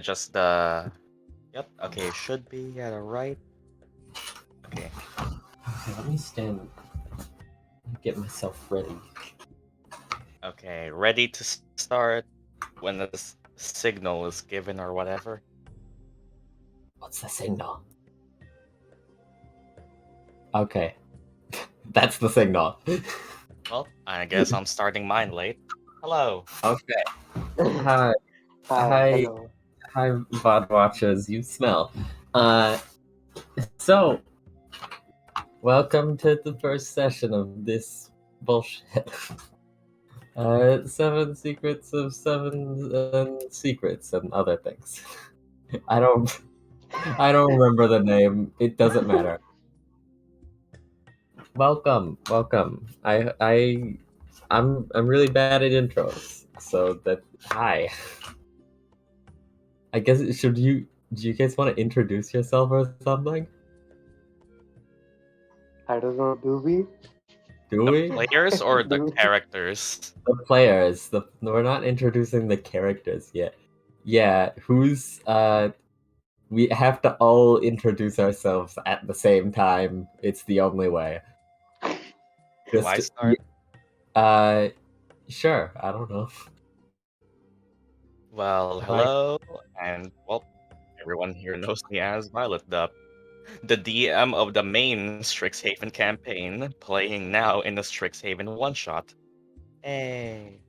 adjust the. Yep. Okay, should be at the right. Okay. Okay, let me stand. Get myself ready. Okay, ready to start when the signal is given or whatever. What's the signal? Okay. That's the signal. Well, I guess I'm starting mine late. Hello. Okay. Hi. Hi, hello. Hi, VOD watchers. You smell. So, welcome to the first session of this bullshit. 7 secrets of 7 secrets and other things. I don't remember the name. It doesn't matter. Welcome. I'm really bad at intros, so that hi. I guess do you guys want to introduce yourself or something? I don't know, do we? Do The we? players or the Do we? characters? The players. We're not introducing the characters yet. Yeah, we have to all introduce ourselves at the same time. It's the only way. Do I start? Sure. I don't know. Well, hello, and well, everyone here knows me as Violet, the DM of the main Strixhaven campaign, playing now in the Strixhaven one-shot. Hey.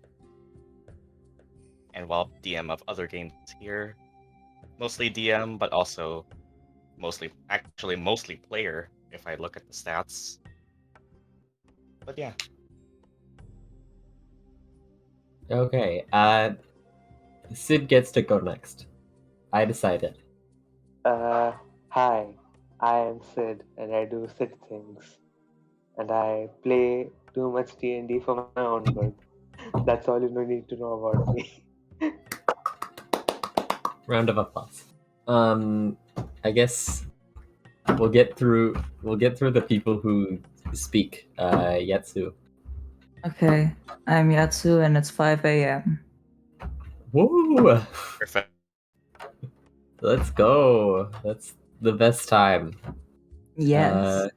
And well, DM of other games here. Mostly DM, but also mostly player, if I look at the stats. But yeah. Okay. Sid gets to go next. I decided. Hi, I am Sid, and I do Sid things. And I play too much D&D for my own good. That's all you need to know about me. Round of applause. I guess we'll get through the people who speak. Yatsu. Okay, I'm Yatsu and it's 5 a.m. Woo! Perfect. Let's go. That's the best time. Yes.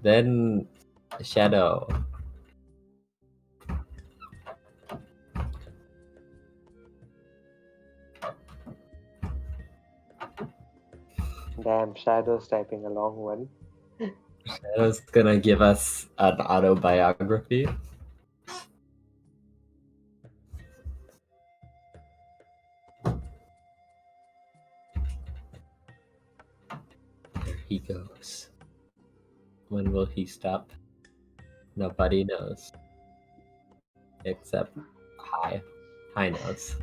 Then Shadow. Damn, Shadow's typing a long one. Shadow's gonna give us an autobiography. There he goes. When will he stop? Nobody knows. Except Hi. Hi knows.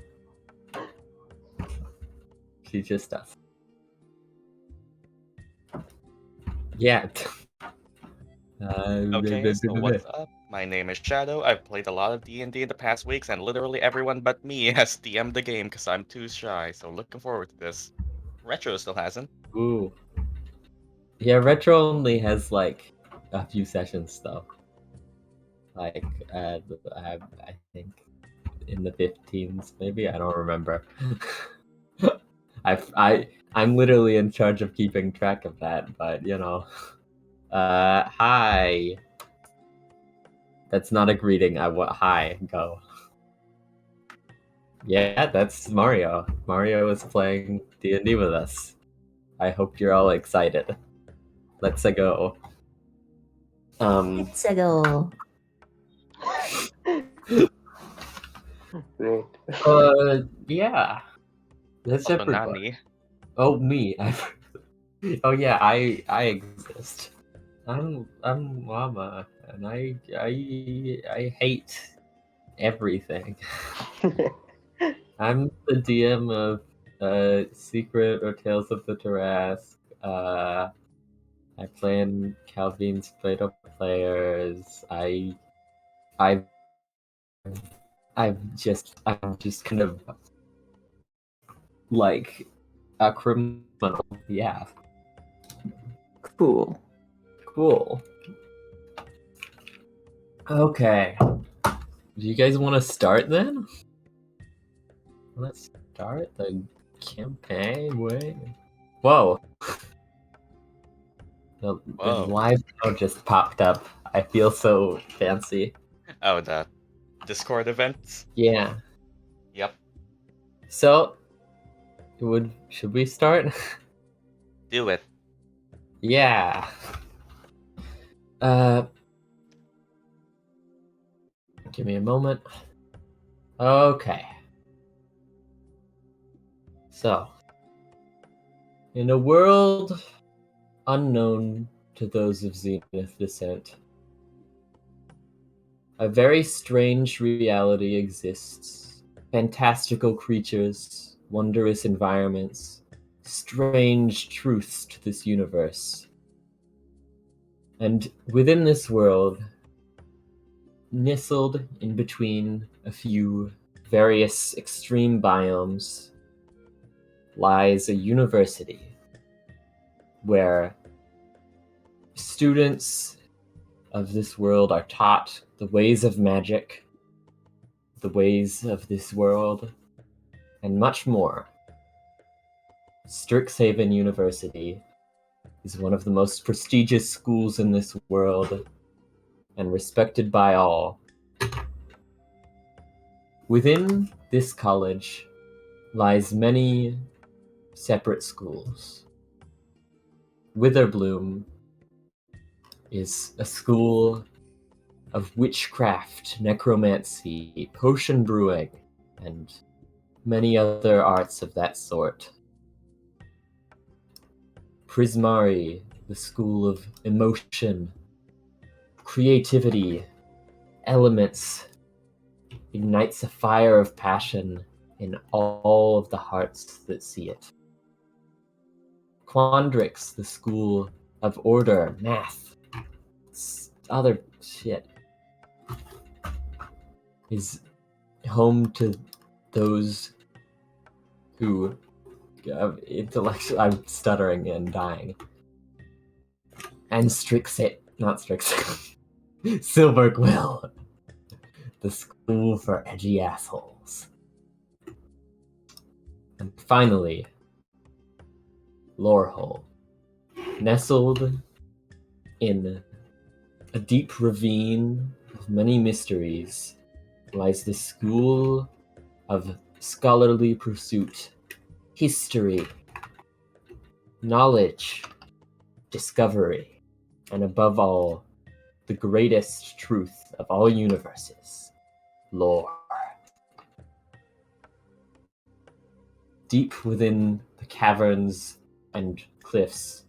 She just does. Yeah. Okay, so what's up? My name is Shadow. I've played a lot of D&D in the past weeks, and literally everyone but me has DM'd the game because I'm too shy, so looking forward to this. Retro still hasn't. Ooh. Yeah, Retro only has like a few sessions though. Like I think in the 15s maybe. I don't remember. I'm literally in charge of keeping track of that, but you know. Hi. That's not a greeting. Hi, go. Yeah, that's Mario. Mario is playing D&D with us. I hope you're all excited. Let's go. Let's go. Great. Yeah. That's Also, everybody. Nani. Oh, me. Oh yeah, I exist. I'm Llama, and I hate everything. I'm the DM of Secret or Tales of the Tarrasque. I plan Calvin's Play-Doh Players. I'm just kind of like a criminal. Yeah. Cool. Cool. Okay. Do you guys want to start then? Let's start the campaign, wait. Whoa. The Whoa. live show just popped up. I feel so fancy. Oh, the Discord events? Yeah. Yep. So, should we start? Do it. Yeah. Give me a moment. Okay. So, in a world unknown to those of Zenith descent, a very strange reality exists. Fantastical creatures, wondrous environments, strange truths to this universe. And within this world, nestled in between a few various extreme biomes, lies a university where students of this world are taught the ways of magic, the ways of this world, and much more. Strixhaven University is one of the most prestigious schools in this world and respected by all. Within this college lies many separate schools. Witherbloom is a school of witchcraft, necromancy, potion brewing, and many other arts of that sort. Prismari, the school of emotion, creativity, elements, ignites a fire of passion in all of the hearts that see it. Quandrix, the school of order, math, other shit, is home to those who intellectual. I'm stuttering and dying. And Silver Quill, the school for edgy assholes. And finally, Lorehold, nestled in a deep ravine of many mysteries, lies the school of scholarly pursuit, history, knowledge, discovery, and above all, the greatest truth of all universes, lore. Deep within the caverns and cliffs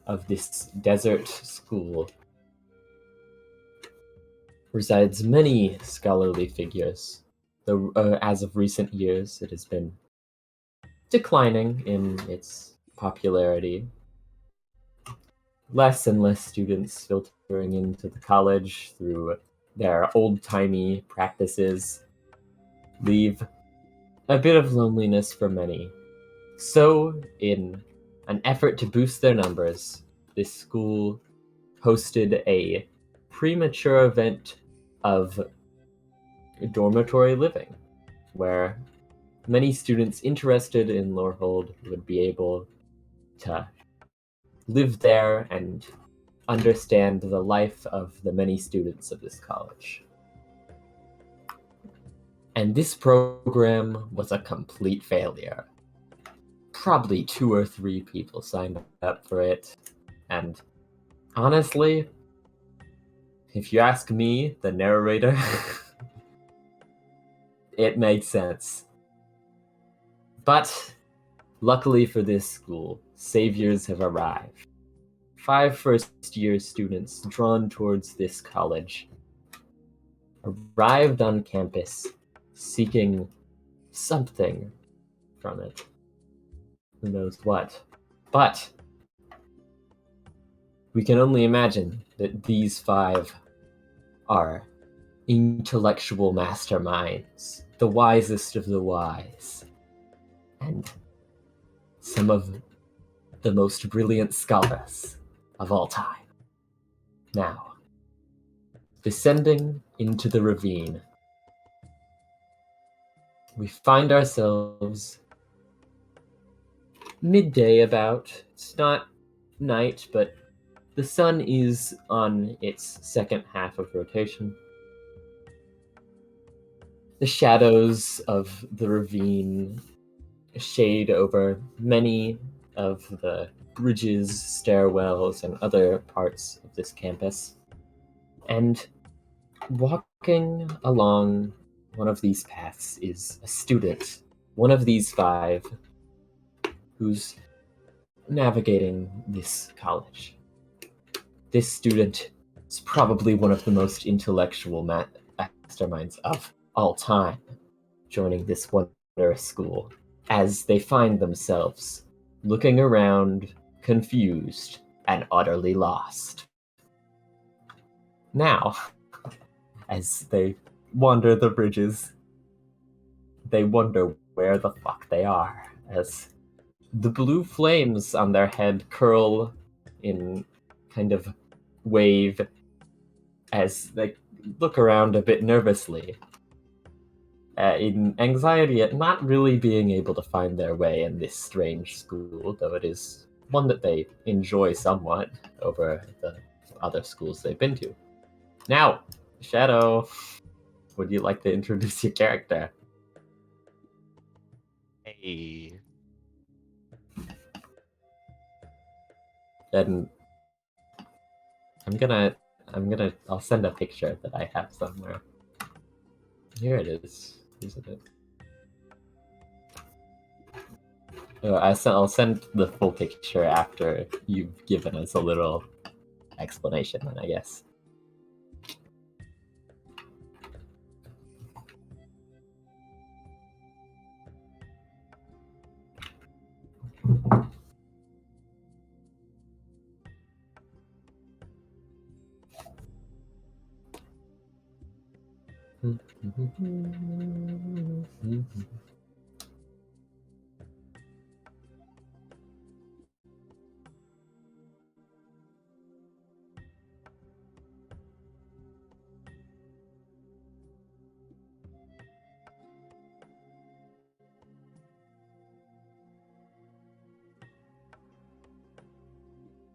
of this desert school resides many scholarly figures, though as of recent years it has been declining in its popularity. Less and less students filtering into the college through their old-timey practices leave a bit of loneliness for many. So, in an effort to boost their numbers, this school hosted a premature event of dormitory living, where many students interested in Lorehold would be able to live there and understand the life of the many students of this college. And this program was a complete failure. Probably 2 or 3 people signed up for it, and honestly, if you ask me, the narrator, it made sense. But luckily for this school, saviors have arrived. 5 first-year students drawn towards this college arrived on campus seeking something from it. Who knows what? But we can only imagine that these 5 are intellectual masterminds, the wisest of the wise, and some of the most brilliant scholars of all time. Now, descending into the ravine, we find ourselves midday about. It's not night, but the sun is on its second half of rotation. The shadows of the ravine shade over many of the bridges, stairwells, and other parts of this campus. And walking along one of these paths is a student, one of these 5, who's navigating this college. This student is probably one of the most intellectual masterminds of all time, joining this wondrous school, as they find themselves looking around, confused and utterly lost. Now, as they wander the bridges, they wonder where the fuck they are, as the blue flames on their head curl in kind of wave as they look around a bit nervously, in anxiety at not really being able to find their way in this strange school, though it is one that they enjoy somewhat over the other schools they've been to. Now, Shadow, would you like to introduce your character? Hey. And I'll send a picture that I have somewhere. Here it is. Isn't it? I'll send the full picture after you've given us a little explanation, then, I guess.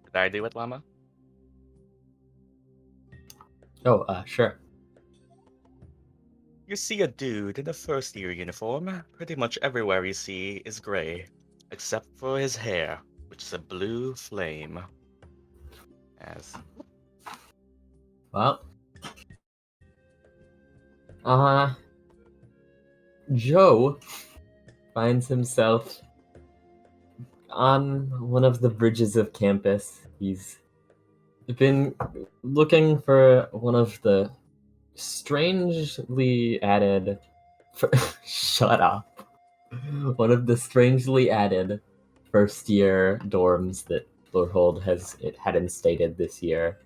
Did I do it, Llama? Oh, sure. You see a dude in a first year uniform. Pretty much everywhere you see is gray, except for his hair, which is a blue flame. As Well, Joe finds himself on one of the bridges of campus. He's been looking for one of the strangely added shut up. One of the strangely added first year dorms that Lorehold had instated this year.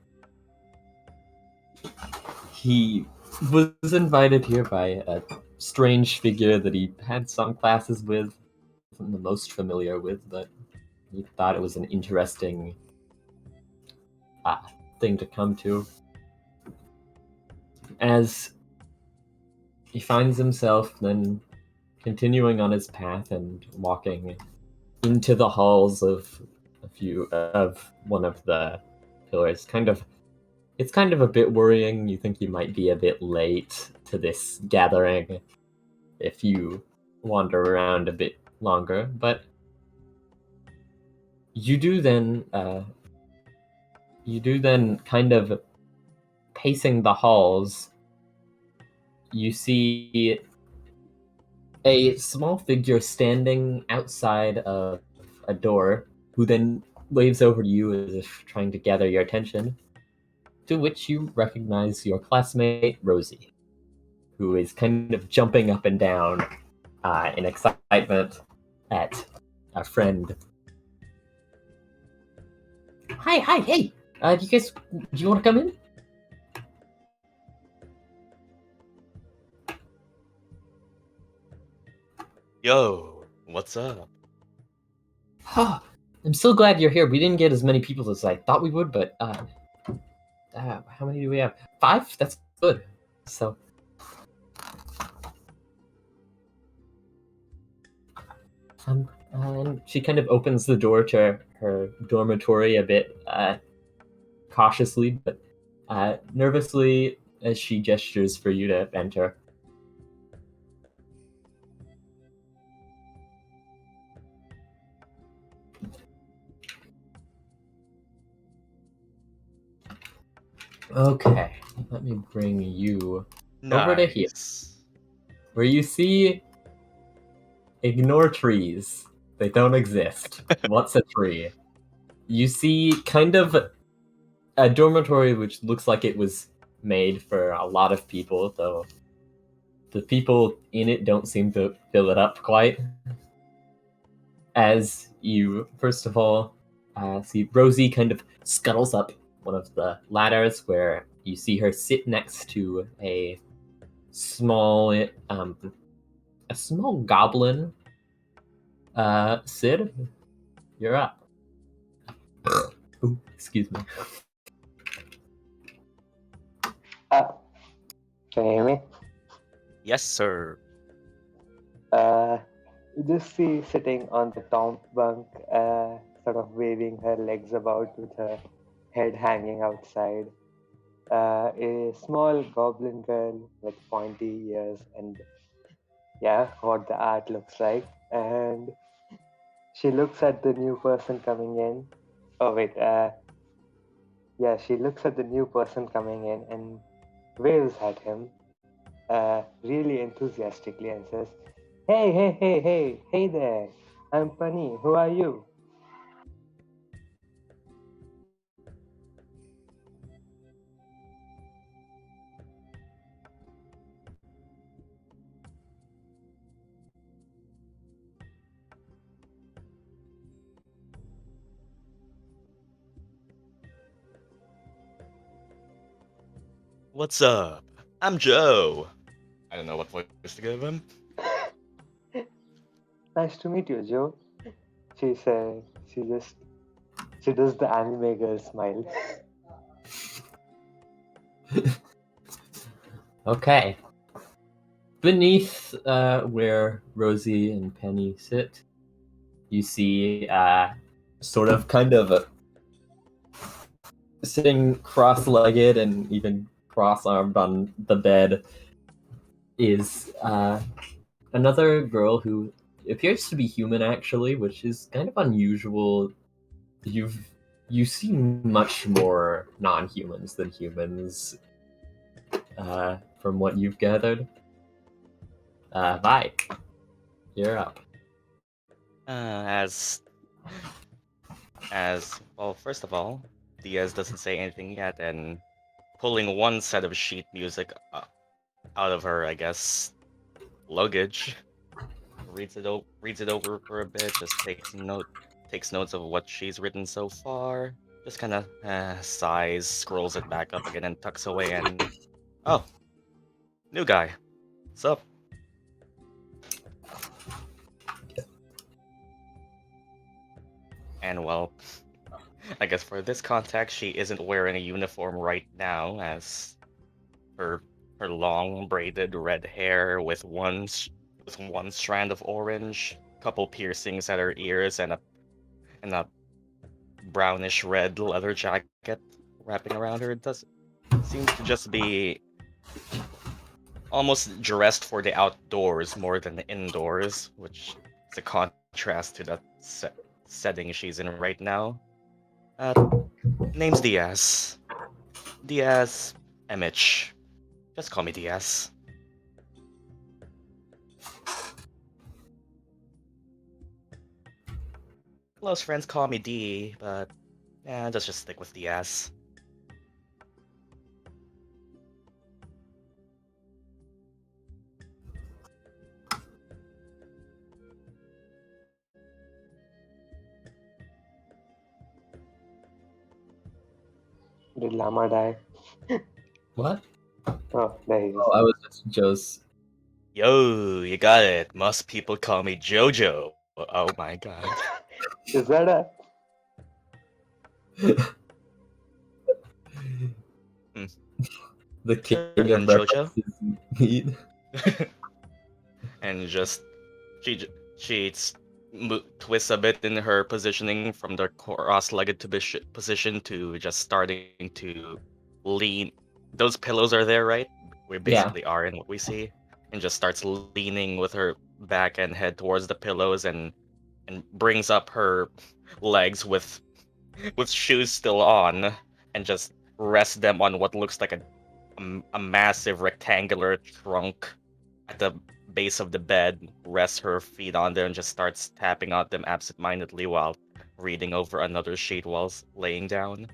He was invited here by a strange figure that he had some classes with, wasn't the most familiar with, but he thought it was an interesting thing to come to. As he finds himself then continuing on his path and walking into the halls of one of the pillars. It's kind of a bit worrying. You think you might be a bit late to this gathering if you wander around a bit longer, but you do then kind of pacing the halls, you see a small figure standing outside of a door, who then waves over to you as if trying to gather your attention, to which you recognize your classmate, Rosie, who is kind of jumping up and down in excitement at a friend. Hi, hey! Do you want to come in? Yo, what's up? I'm so glad you're here. We didn't get as many people as I thought we would, but how many do we have? 5? That's good. So, And she kind of opens the door to her dormitory a bit cautiously, but nervously as she gestures for you to enter. Okay, let me bring you over to here, Nice. where you see ignore trees. They don't exist. What's a tree? You see kind of a dormitory which looks like it was made for a lot of people, though the people in it don't seem to fill it up quite. As you, first of all, see Rosie kind of scuttles up one of the ladders where you see her sit next to a small goblin. Sid, you're up. Ooh, excuse me. Can you hear me? Yes, sir. You just see sitting on the top bunk, sort of waving her legs about with her head hanging outside. A small goblin girl with pointy ears and yeah, what the art looks like. And she looks at the new person coming in. Oh wait, yeah, she looks at the new person coming in and waves at him, really enthusiastically, and says, "Hey, hey, hey, hey, hey there! I'm Bunny. Who are you?" What's up? I'm Joe. I don't know what voice to give him. Nice to meet you, Joe. She says, she does the anime girl smile. Okay. Beneath where Rosie and Penny sit, you see sort of kind of sitting cross-legged and even cross-armed on the bed is another girl who appears to be human, actually, which is kind of unusual. You see much more non-humans than humans, from what you've gathered. Vi, you're up. As well, first of all, Diaz doesn't say anything yet, and pulling one set of sheet music out of her, I guess, luggage, reads it over for a bit, just takes notes of what she's written so far, just kind of sighs, scrolls it back up again, and tucks away. And oh, new guy, what's up? And well, I guess for this context, she isn't wearing a uniform right now, as her long braided red hair with one strand of orange, couple piercings at her ears, and a brownish red leather jacket wrapping around her. It does seems to just be almost dressed for the outdoors more than the indoors, which is a contrast to the setting she's in right now. Name's Diaz. Diaz Emich. Just call me Diaz. Close friends call me D, but yeah, let's just stick with Diaz. Did Llama die? What? Oh, there he is. Oh, I was just Joe's. Yo, you got it. Must people call me Jojo? Oh my god. Is that a... The king Sure, of then Jojo. references. And just she twists a bit in her positioning from the cross-legged position to just starting to lean. Those pillows are there, right? We Yeah. basically are in what we see, and just starts leaning with her back and head towards the pillows and brings up her legs with shoes still on and just rests them on what looks like a massive rectangular trunk at the base of the bed, rests her feet on there and just starts tapping on them absentmindedly while reading over another sheet while laying down.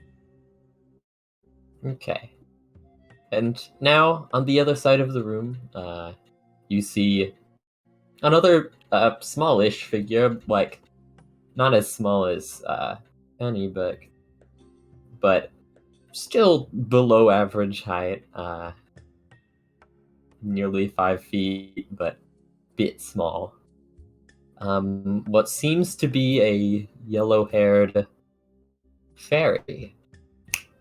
Okay. And now, on the other side of the room, you see another smallish figure, like not as small as Penny, but still below average height, nearly 5 feet, but bit small. What seems to be a yellow-haired fairy.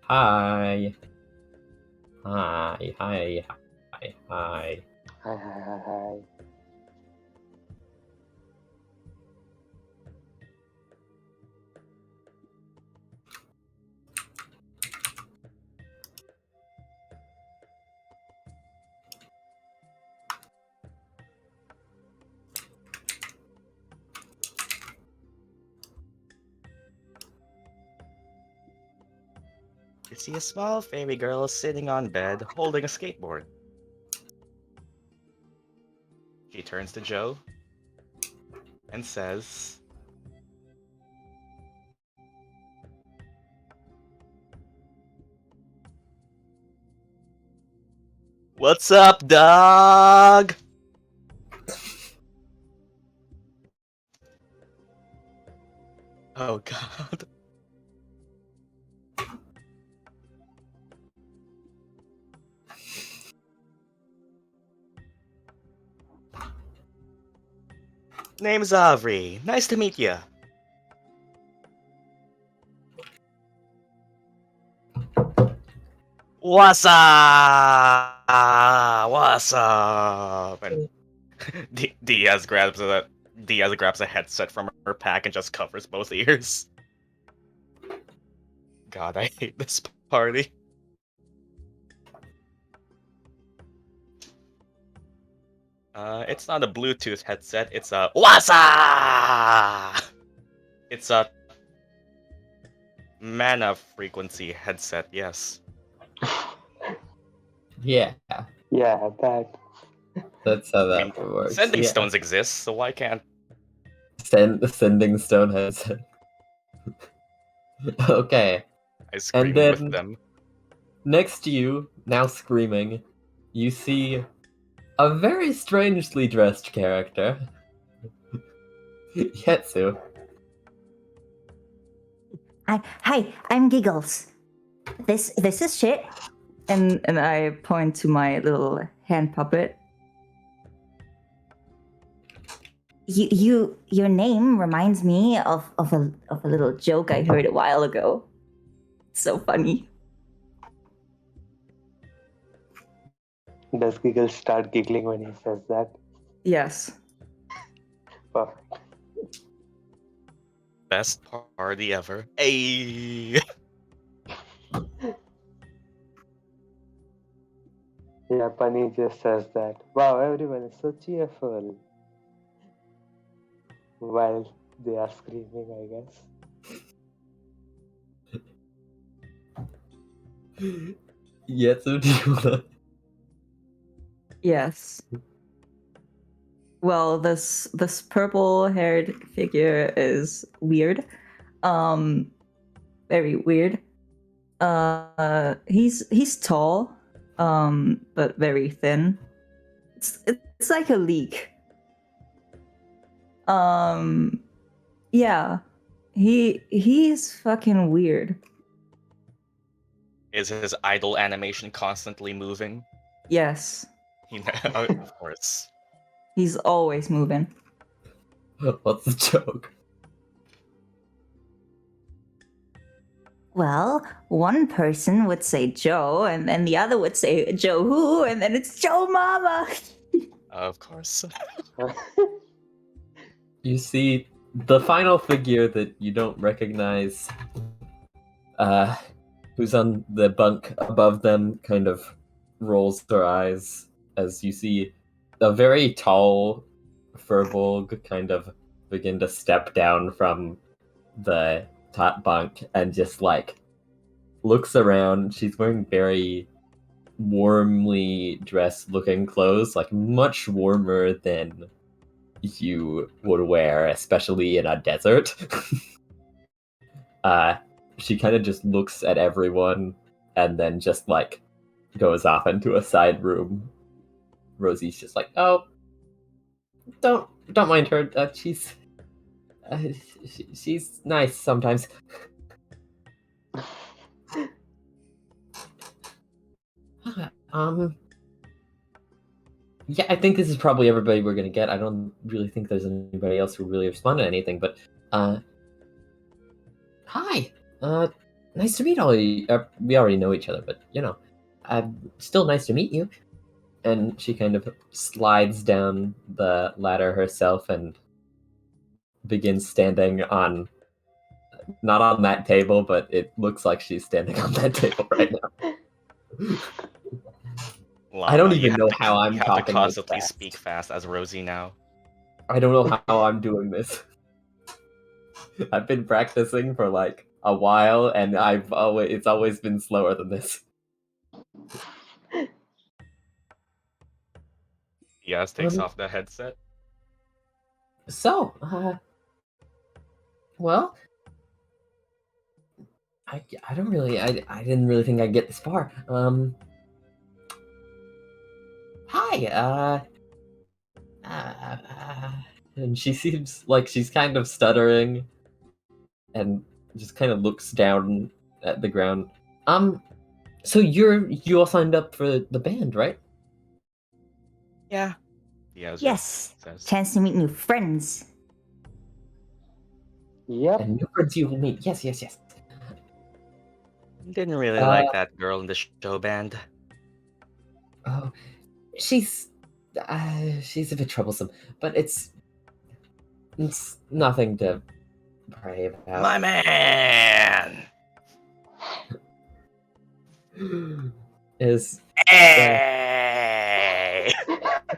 Hi. Hi, hi, hi, hi. Hi, hi, hi, hi. You see a small fairy girl sitting on bed holding a skateboard. She turns to Joe and says, "What's up, dog?" Oh god. Name's Avri. Nice to meet ya. What's up? What's up? And Diaz grabs a headset from her pack and just covers both ears. God, I hate this party. It's not a Bluetooth headset. It's a Wasa. It's a mana frequency headset. Yes. Yeah, Yeah, that's how I mean, that works. sending Yeah. stones exist, so why can't? Sending stone headset. Okay. I scream with then- them. Next to you, now screaming, you see a very strangely dressed character. Yetsu. Hi, I'm Giggles. This is shit. And I point to my little hand puppet. Your name reminds me of a little joke I heard a while ago. So funny. does Giggle start giggling when he says that? Yes. Perfect. Best party ever. Ayy. Yeah, Bunny just says that. Wow, everyone is so cheerful. While they are screaming, I guess. Yetsu, do you wanna... Yes. Well, this purple-haired figure is weird. Very weird. He's tall, but very thin. It's like a leek. Yeah. He's fucking weird. Is his idle animation constantly moving? Yes. Of course. He's always moving. What's the joke? Well, one person would say Joe, and then the other would say Joe who, and then it's Joe Mama. Of course. You see the final figure that you don't recognize, who's on the bunk above them, kind of rolls her eyes as you see a very tall Furbolg kind of begin to step down from the top bunk and just like looks around. She's wearing very warmly dressed looking clothes, like much warmer than you would wear, especially in a desert. She kind of just looks at everyone and then just like goes off into a side room. Rosie's just like, "Oh, don't mind her. She's she's nice sometimes." Yeah, I think this is probably everybody we're gonna get. I don't really think there's anybody else who really responded to anything, but hi. Nice to meet all of you. We already know each other, but still nice to meet you. And she kind of slides down the ladder herself and begins standing on, not on that table, but it looks like she's standing on that table right now. I don't even know how I'm You have talking to this constantly fast. speak fast as Rosie now. I don't know how I'm doing this. I've been practicing for like a while, and it's always been slower than this. Yes, takes off the headset. So, well, I don't really, I didn't really think I'd get this far. Hi, and she seems like she's kind of stuttering and just kind of looks down at the ground. So you all signed up for the band, right? Yeah. Yeah. Yes. Chance to meet new friends. Yep. And new friends you will meet. Yes. Didn't really like that girl in the show band. Oh, she's a bit troublesome, but it's nothing to pray about. My man is hey.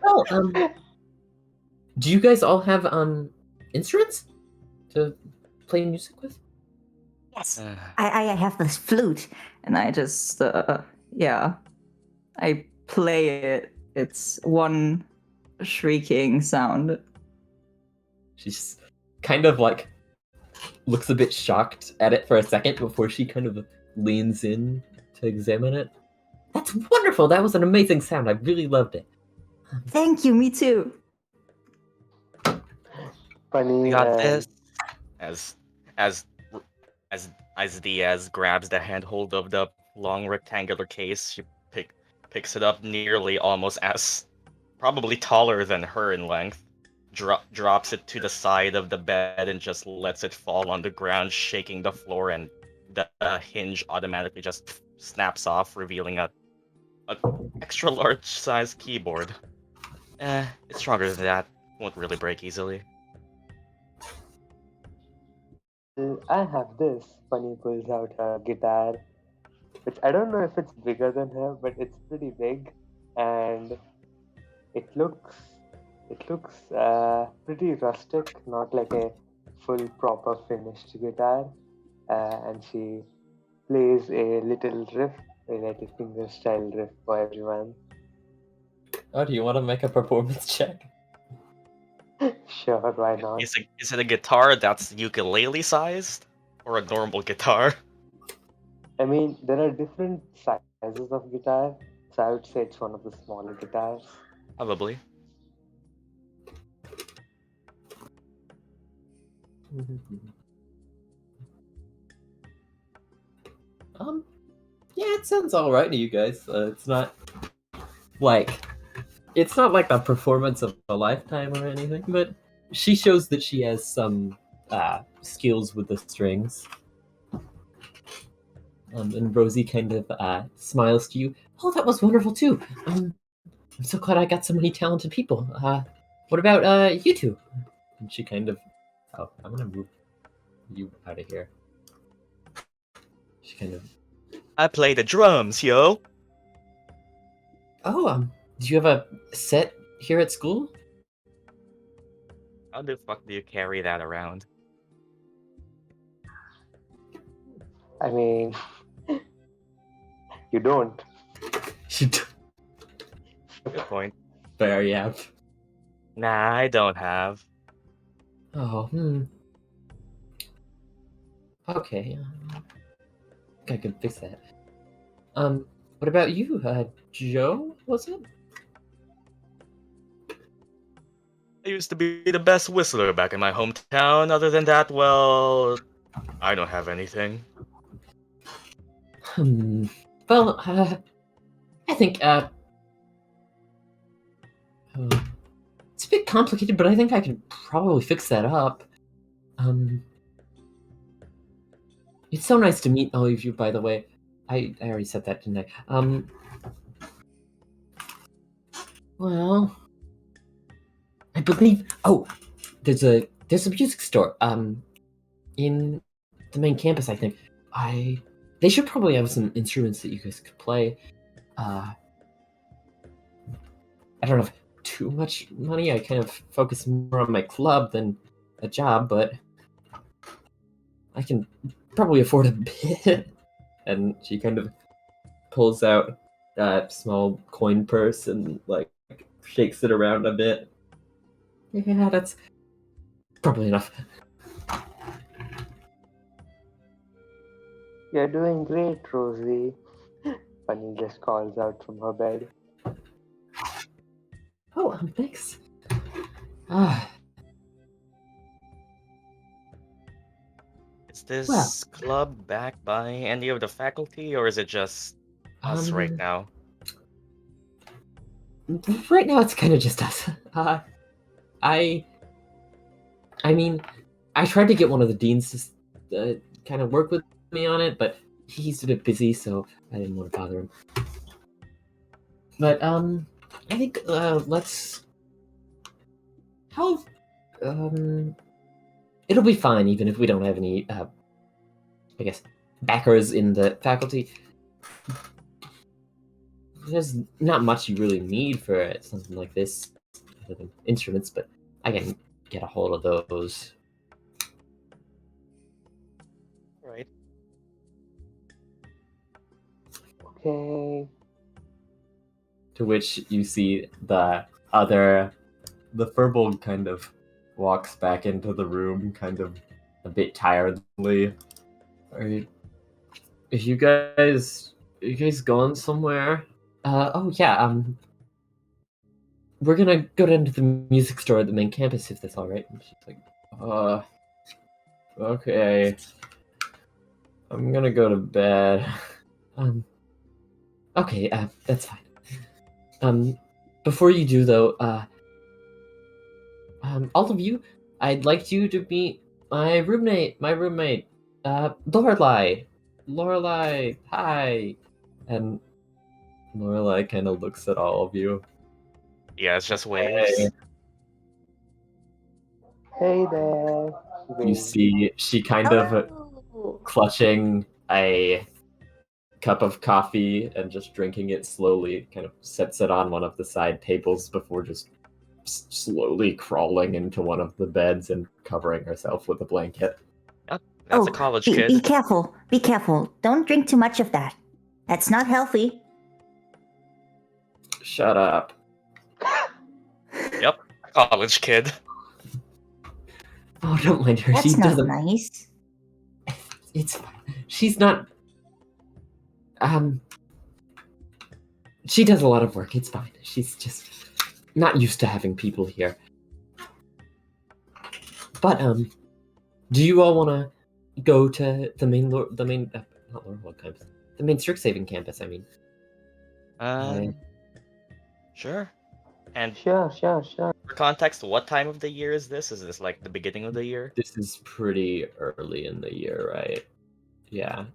well, do you guys all have instruments to play music with? Yes. I have this flute, and I just I play it. It's one shrieking sound. She's kind of like looks a bit shocked at it for a second before she kind of leans in to examine it. That's wonderful. That was an amazing sound. I really loved it. Thank you. Me too. Funny. We got this. As Diaz grabs the handhold of the long rectangular case, she picks it up nearly almost as probably taller than her in length. Drops it to the side of the bed and just lets it fall on the ground, shaking the floor, and the hinge automatically just snaps off, revealing a extra large size keyboard. It's stronger than that. Won't really break easily. I have this. Funny pulls out a guitar, which I don't know if it's bigger than her, but it's pretty big, and it looks pretty rustic, not like a full proper finished guitar. And she plays a little riff, a little fingerstyle riff for everyone. Oh, do you want to make a performance check? Sure, why not? Is it a guitar that's ukulele sized, or a normal guitar? I mean, there are different sizes of guitar, so I would say it's one of the smaller guitars. Probably. Yeah, it sounds all right to you guys. It's not like the performance of a lifetime or anything, but she shows that she has some skills with the strings. And Rosie kind of smiles to you. Oh, that was wonderful too. I'm so glad I got so many talented people. What about you two? And she kind of Oh, I'm gonna move you out of here. She kind of. I play the drums, yo. Oh, do you have a set here at school? How the fuck do you carry that around? I mean, you don't. She Good point. Fair, yeah. Nah, I don't have. Oh, Okay. I think I can fix that. What about you, Joe? Was it? I used to be the best whistler back in my hometown. Other than that, well, I don't have anything. Well, I think it's a bit complicated, but I think I can probably fix that up. It's so nice to meet all of you, by the way. I already said that, didn't I? Well, I believe. Oh, there's a music store. In the main campus, I think. They should probably have some instruments that you guys could play. I don't have too much money. I kind of focus more on my club than a job, but I can probably afford a bit. And she kind of pulls out that small coin purse and like shakes it around a bit. Yeah, that's probably enough. You're doing great, Rosie. Bunny just calls out from her bed. Oh, thanks. Ah, Is this Well. club backed by any of the faculty, or is it just us right now? Right now, it's kind of just us. I mean, I tried to get one of the deans to kind of work with me on it, but he's a bit busy, so I didn't want to bother him. But I think let's. How? It'll be fine, even if we don't have any. I guess backers in the faculty. There's not much you really need for something like this, other than instruments, but I can get a hold of those. Right. Okay. To which you see the furbolg kind of walks back into the room, kind of a bit tiredly. Are you guys going somewhere? Oh yeah, we're gonna go down to the music store at the main campus if that's all right. And she's like, okay. I'm gonna go to bed. Okay, that's fine. Before you do though, all of you, I'd like you to meet my roommate, Lorelei. Lorelei, hi. And Lorelei kind of looks at all of you. Yeah, it's just waves. Hey. Hey there. You see, she kind of Oh. clutching a cup of coffee and just drinking it slowly, kind of sets it on one of the side tables before just slowly crawling into one of the beds and covering herself with a blanket. That's a college be, kid. Be careful. Be careful. Don't drink too much of that. That's not healthy. Shut up. Yep, college kid. Oh, don't mind her. That's She not doesn't. nice. It's fine. She's not. She does a lot of work. It's fine. She's just not used to having people here. But do you all want to go to the main not Lorehold campus, the main Strixhaven campus? I mean. Sure. And Sure. for context, what time of the year is this? Is this like the beginning of the year? This is pretty early in the year, right? Yeah.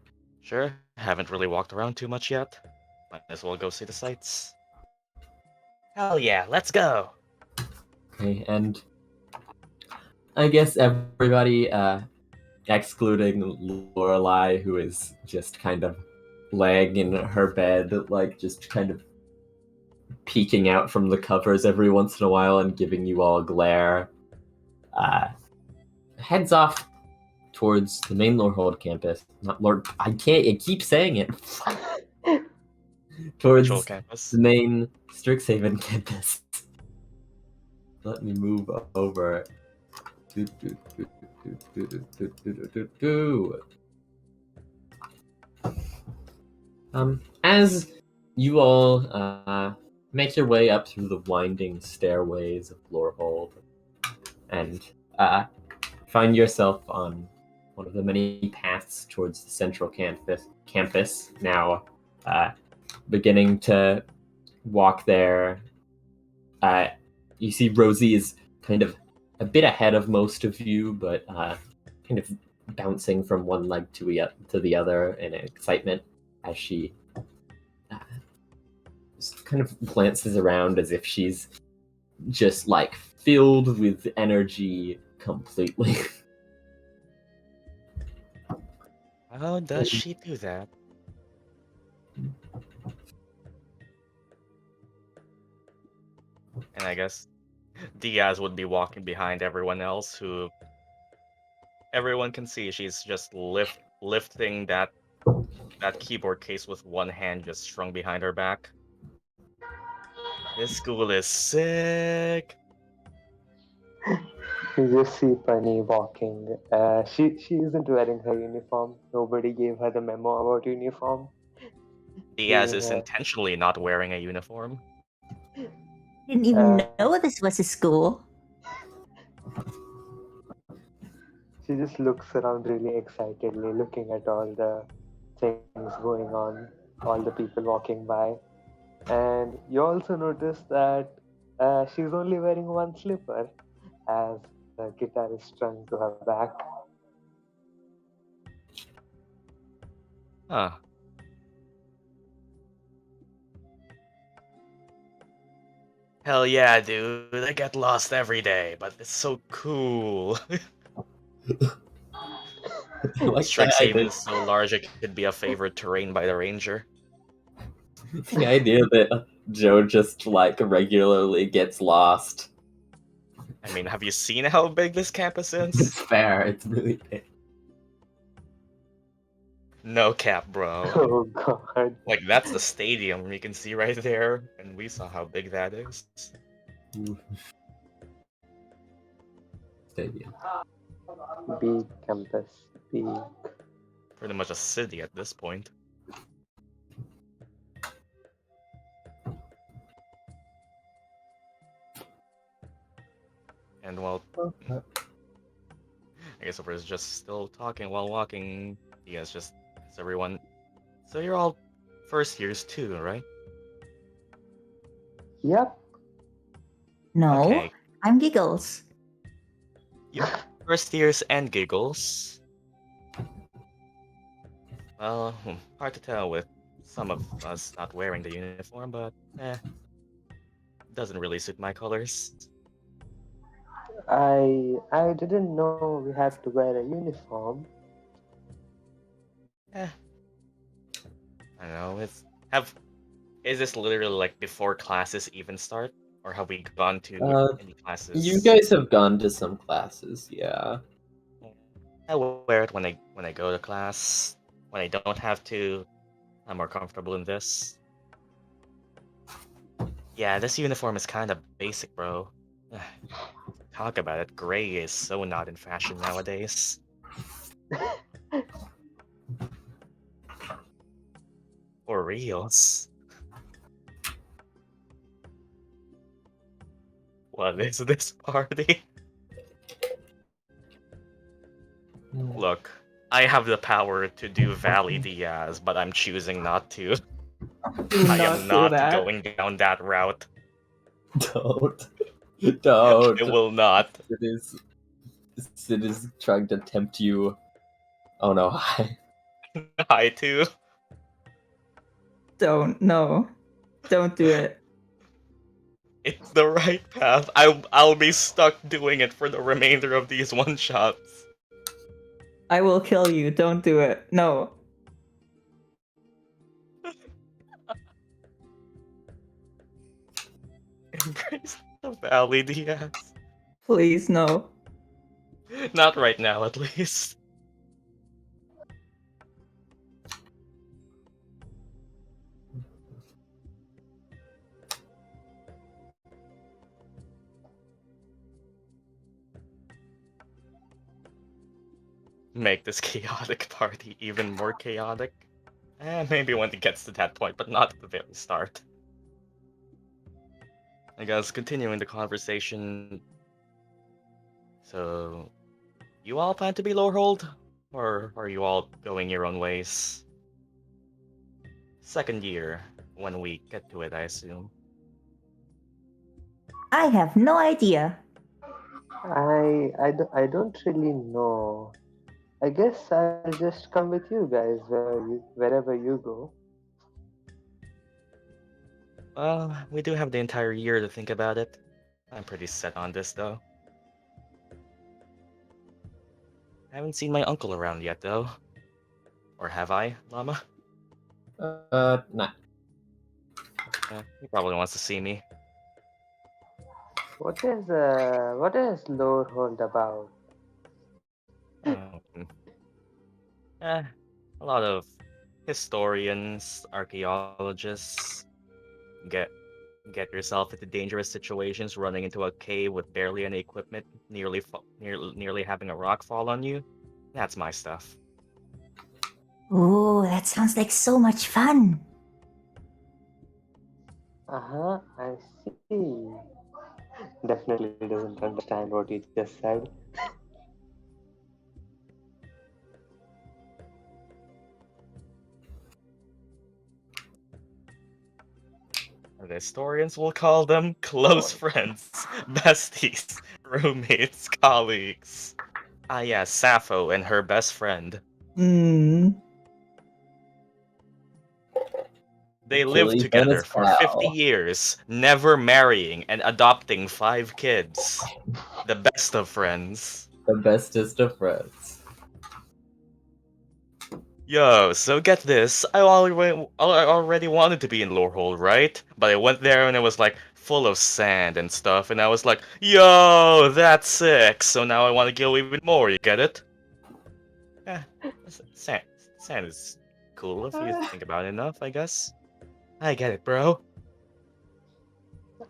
Sure. Haven't really walked around too much yet. Might as well go see the sights. Hell yeah, let's go! Okay, and I guess everybody, excluding Lorelei, who is just kind of laying in her bed, like just kind of peeking out from the covers every once in a while and giving you all a glare, heads off towards the main Lorehold campus. Not Lord, I keep saying it. Towards Virtual campus. the main Strixhaven campus. Let me move over. As you all make your way up through the winding stairways of Lorehold and find yourself on one of the many paths towards the central campus now, beginning to walk there. You see Rosie is kind of a bit ahead of most of you, but kind of bouncing from one leg to the other in excitement as she just kind of glances around as if she's just like filled with energy completely. How does she do that? And I guess Diaz would be walking behind everyone else, who everyone can see she's just lifting that keyboard case with one hand, just strung behind her back. This school is sick. You just see Bunny walking. She isn't wearing her uniform. Nobody gave her the memo about uniform. Diaz Yeah. is intentionally not wearing a uniform. Didn't even Uh, know this was a school. She just looks around really excitedly, looking at all the things going on, all the people walking by. And you also notice that she's only wearing one slipper, as the guitar is strung to her back. Huh. Hell yeah, dude. I get lost every day, but it's so cool. Like Strixhaven is so large it could be a favored terrain by the ranger. the idea that Joe just like regularly gets lost. I mean, have you seen how big this campus It's is? fair. It's really big. No cap, bro. Oh god. Like, that's the stadium you can see right there, and we saw how big that is. Stadium. Big campus. Big. Pretty much a city at this point. And well, I guess we're just still talking while walking. You guys just, it's everyone. So you're all first years too, right? Yep. No, Okay. I'm Giggles. First years and giggles. Well, hard to tell with some of us not wearing the uniform, but doesn't really suit my colors. I didn't know we had to wear a uniform. I don't know. Is this literally like before classes even start, or have we gone to any classes? You guys have gone to some classes, yeah. I wear it when I go to class. When I don't have to, I'm more comfortable in this. Yeah, this uniform is kind of basic, bro. Talk about it. Gray is so not in fashion nowadays. For reals. What is this party? Look, I have the power to do Valley Diaz, but I'm choosing not to. I am not going down that route. Don't. I will not. Sid is trying to tempt you. Oh no, hi. I too. Don't do it. It's the right path. I'll be stuck doing it for the remainder of these one-shots. I will kill you. Don't do it. No. Embrace the valley, Diaz. Please, no. Not right now, at least. Make this chaotic party even more chaotic. Maybe when it gets to that point, but not at the very start. I guess continuing the conversation. So, you all plan to be Lorehold? Or are you all going your own ways? Second year, when we get to it, I assume. I have no idea. I don't really know. I guess I'll just come with you guys wherever you go. Well, we do have the entire year to think about it. I'm pretty set on this, though. I haven't seen my uncle around yet, though. Or have I, Llama? Nah. He probably wants to see me. What is Lorehold about? Um, a lot of historians, archaeologists get yourself into dangerous situations, running into a cave with barely any equipment, nearly having a rock fall on you. That's my stuff. Ooh, that sounds like so much fun. I see. Definitely doesn't understand what you just said. The historians will call them close friends, besties, roommates, colleagues. Ah, yeah, Sappho and her best friend. Hmm. They lived Achilles and together his for 50 pal. years, never marrying and adopting 5 kids. The best of friends. The bestest of friends. Yo, so get this. I already wanted to be in Lorehold, right? But I went there and it was like full of sand and stuff, and I was like, yo, that's sick. So now I want to go even more, you get it? Eh, sand. Sand is cool if you think about it enough, I guess. I get it, bro.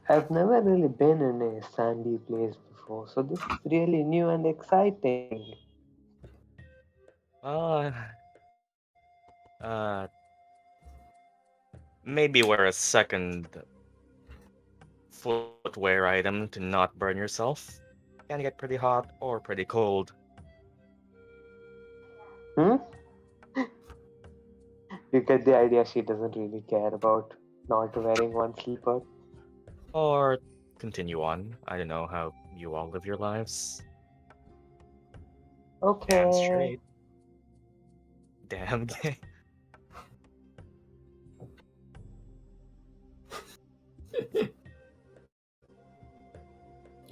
I've never really been in a sandy place before, so this is really new and exciting. Uh, uh, maybe wear a second footwear item to not burn yourself. Can get pretty hot or pretty cold. Hmm? You get the idea she doesn't really care about not wearing one slipper. Or continue on. I don't know how you all live your lives. Damn Okay. straight. Damn gay.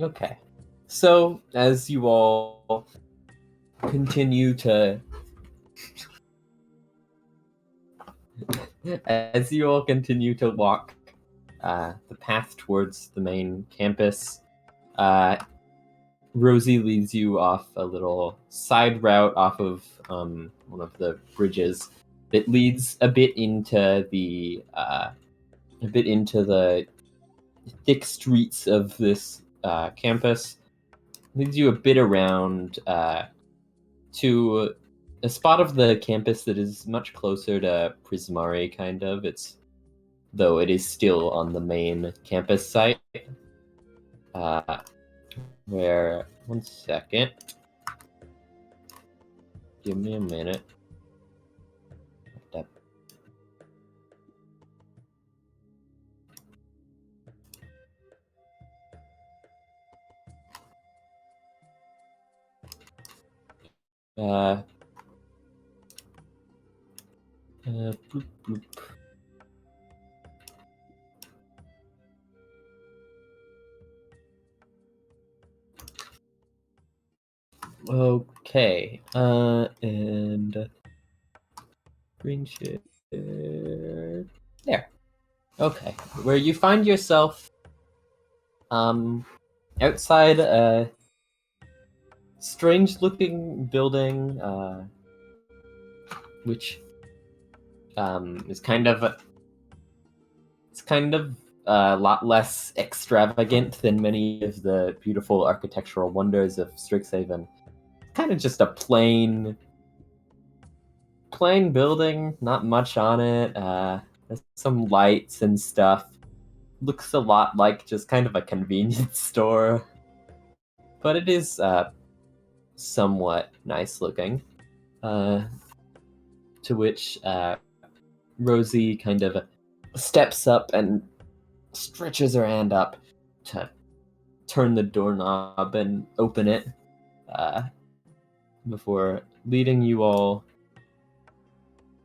Okay. So, as you all continue to walk the path towards the main campus, Rosie leads you off a little side route off of one of the bridges that leads a bit into the thick streets of this campus. Leads you a bit around to a spot of the campus that is much closer to Prismari, kind of. Though it is still on the main campus site. Where, one second. Give me a minute. Bloop, bloop. Okay. And green share. There. Okay. Where you find yourself outside a strange looking building, which is kind of a lot less extravagant than many of the beautiful architectural wonders of Strixhaven. Kind of just a plain building, not much on it. There's some lights and stuff. Looks a lot like just kind of a convenience store, but it is somewhat nice looking. To which Rosie kind of steps up and stretches her hand up to turn the doorknob and open it before leading you all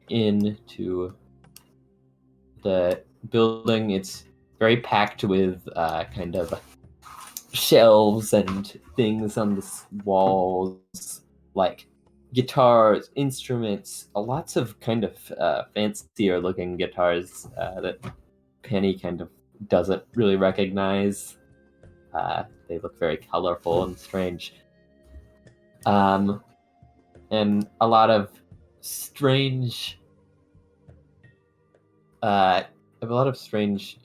into the building. It's very packed with kind of shelves and things on the walls, like guitars, instruments, lots of kind of fancier looking guitars that Penny kind of doesn't really recognize. They look very colorful and strange. And a lot of strange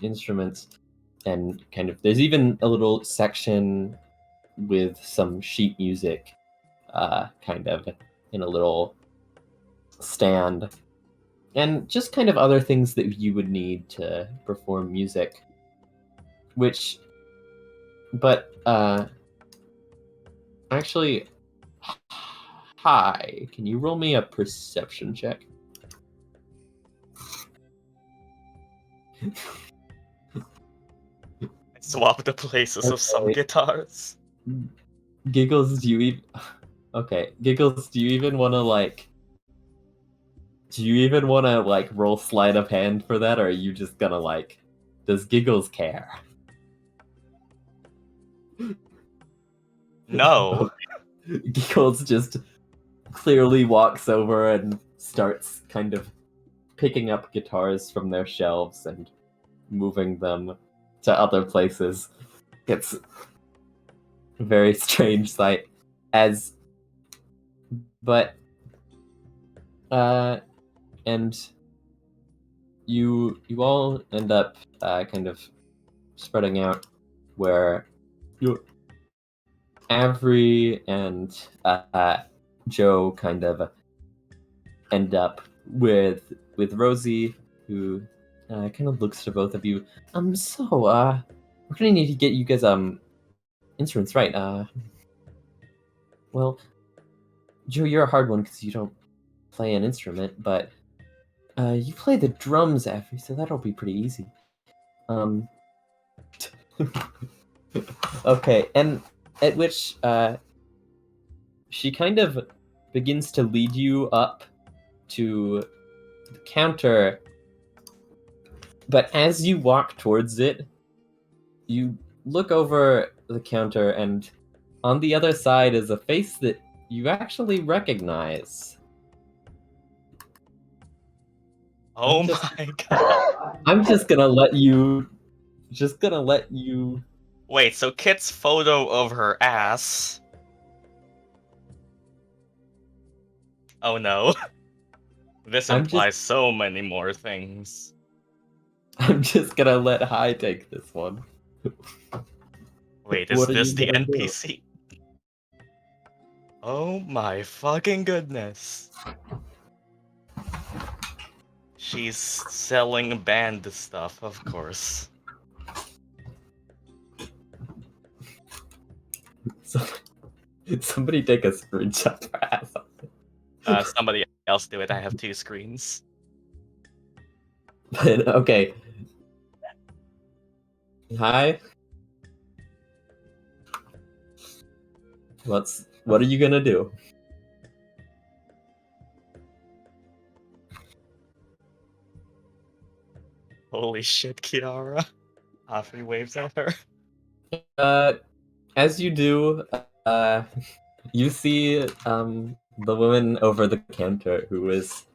instruments, and kind of there's even a little section with some sheet music kind of in a little stand, and just kind of other things that you would need to perform music, but actually, hi, can you roll me a perception check? Swap the places of some Okay. guitars. Giggles, do you even... Okay, Giggles, do you even want to, roll sleight of hand for that, or are you just gonna, does Giggles care? No. Giggles just clearly walks over and starts kind of picking up guitars from their shelves and moving them to other places. It's a very strange sight. And you all end up kind of spreading out, where Avery and Joe kind of end up with Rosie, who kind of looks to both of you. We're gonna need to get you guys instruments right. Well, Joe, you're a hard one because you don't play an instrument, but you play the drums, Avery, so that'll be pretty easy. Okay, and at which she kind of begins to lead you up to the counter, but as you walk towards it, you look over the counter, and on the other side is a face that you actually recognize. Oh my god. I'm just gonna let you... Wait, so Kit's photo of her ass. Oh no. This implies so many more things. I'm just gonna let Hai take this one. Wait, is this the NPC? Oh my fucking goodness. She's selling band stuff, of course. Somebody take a screenshot for ass. Somebody else do it. I have 2 screens. Okay. Hi. What are you gonna do? Holy shit, Kiara. Afri waves at her. As you do, you see the woman over the counter who is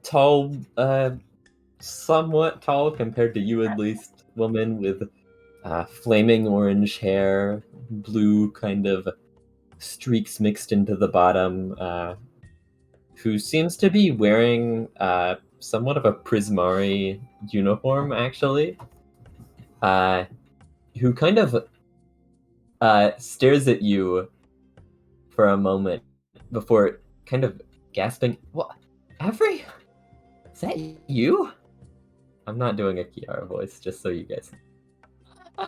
tall, somewhat tall compared to you at least, woman with flaming orange hair, blue kind of streaks mixed into the bottom, who seems to be wearing somewhat of a Prismari uniform, actually, who kind of stares at you for a moment before kind of gasping, "What? Avery? Is that you?" I'm not doing a Kiara voice, just so you guys know.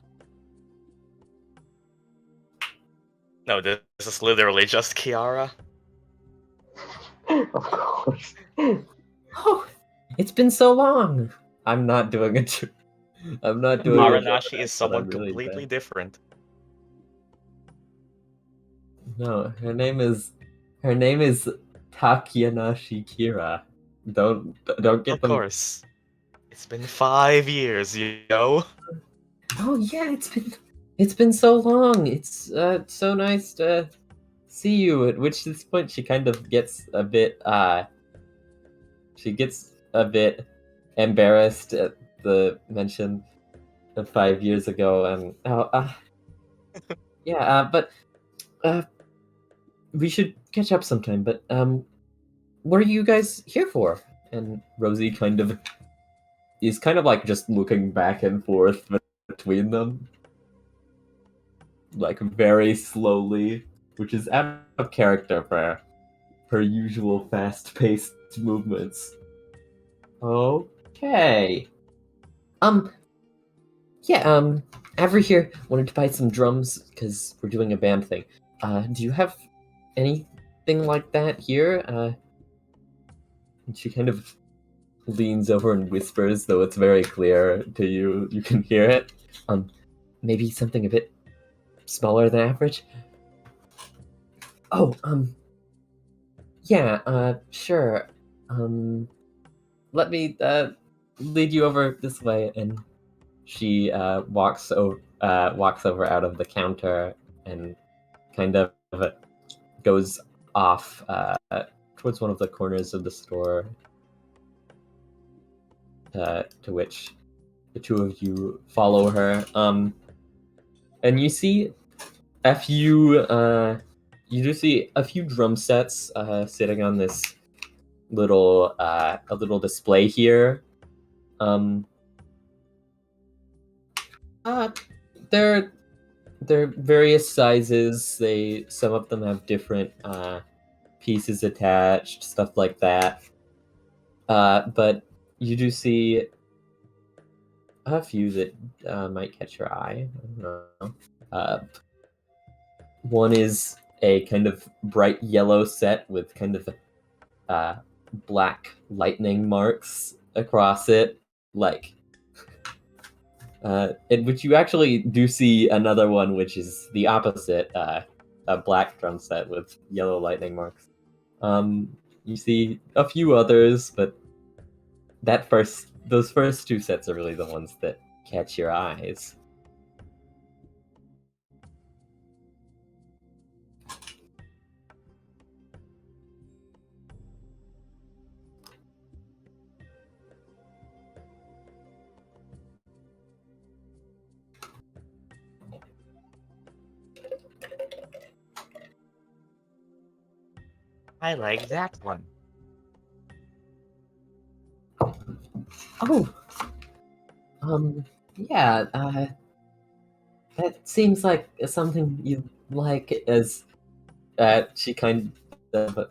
No, this is literally just Kiara. Of course. Oh, it's been so long. I'm not doing it. I'm not doing it. Aranashi is someone really completely bad. different. No, her name is Takyanashi Kira. Don't get Of them. course. It's been 5 years, yo. Oh yeah, it's been so long. It's so nice to see you. At which this point she kind of gets a bit embarrassed at the mention of 5 years ago, and yeah, but we should catch up sometime. But what are you guys here for? And Rosie kind of is like just looking back and forth between them, like very slowly, which is out of character for her usual fast-paced movements. Okay. Yeah, Avery here wanted to buy some drums because we're doing a band thing. Do you have anything like that here? And she kind of leans over and whispers, though it's very clear to you. You can hear it. Maybe something a bit smaller than average. Oh, yeah, sure. Let me lead you over this way, and she walks over out of the counter and kind of goes off towards one of the corners of the store, to which the two of you follow her. And you see a few you do see a few drum sets sitting on this little a little display here. They're various sizes. Some of them have different pieces attached, stuff like that. But you do see a few that might catch your eye. I don't know. One is a kind of bright yellow set with kind of black lightning marks across it, like. In which you actually do see another one, which is the opposite, a black drum set with yellow lightning marks. You see a few others, but those first two sets are really the ones that catch your eyes. I like that one. Oh, yeah, that seems like something you like. As she kind of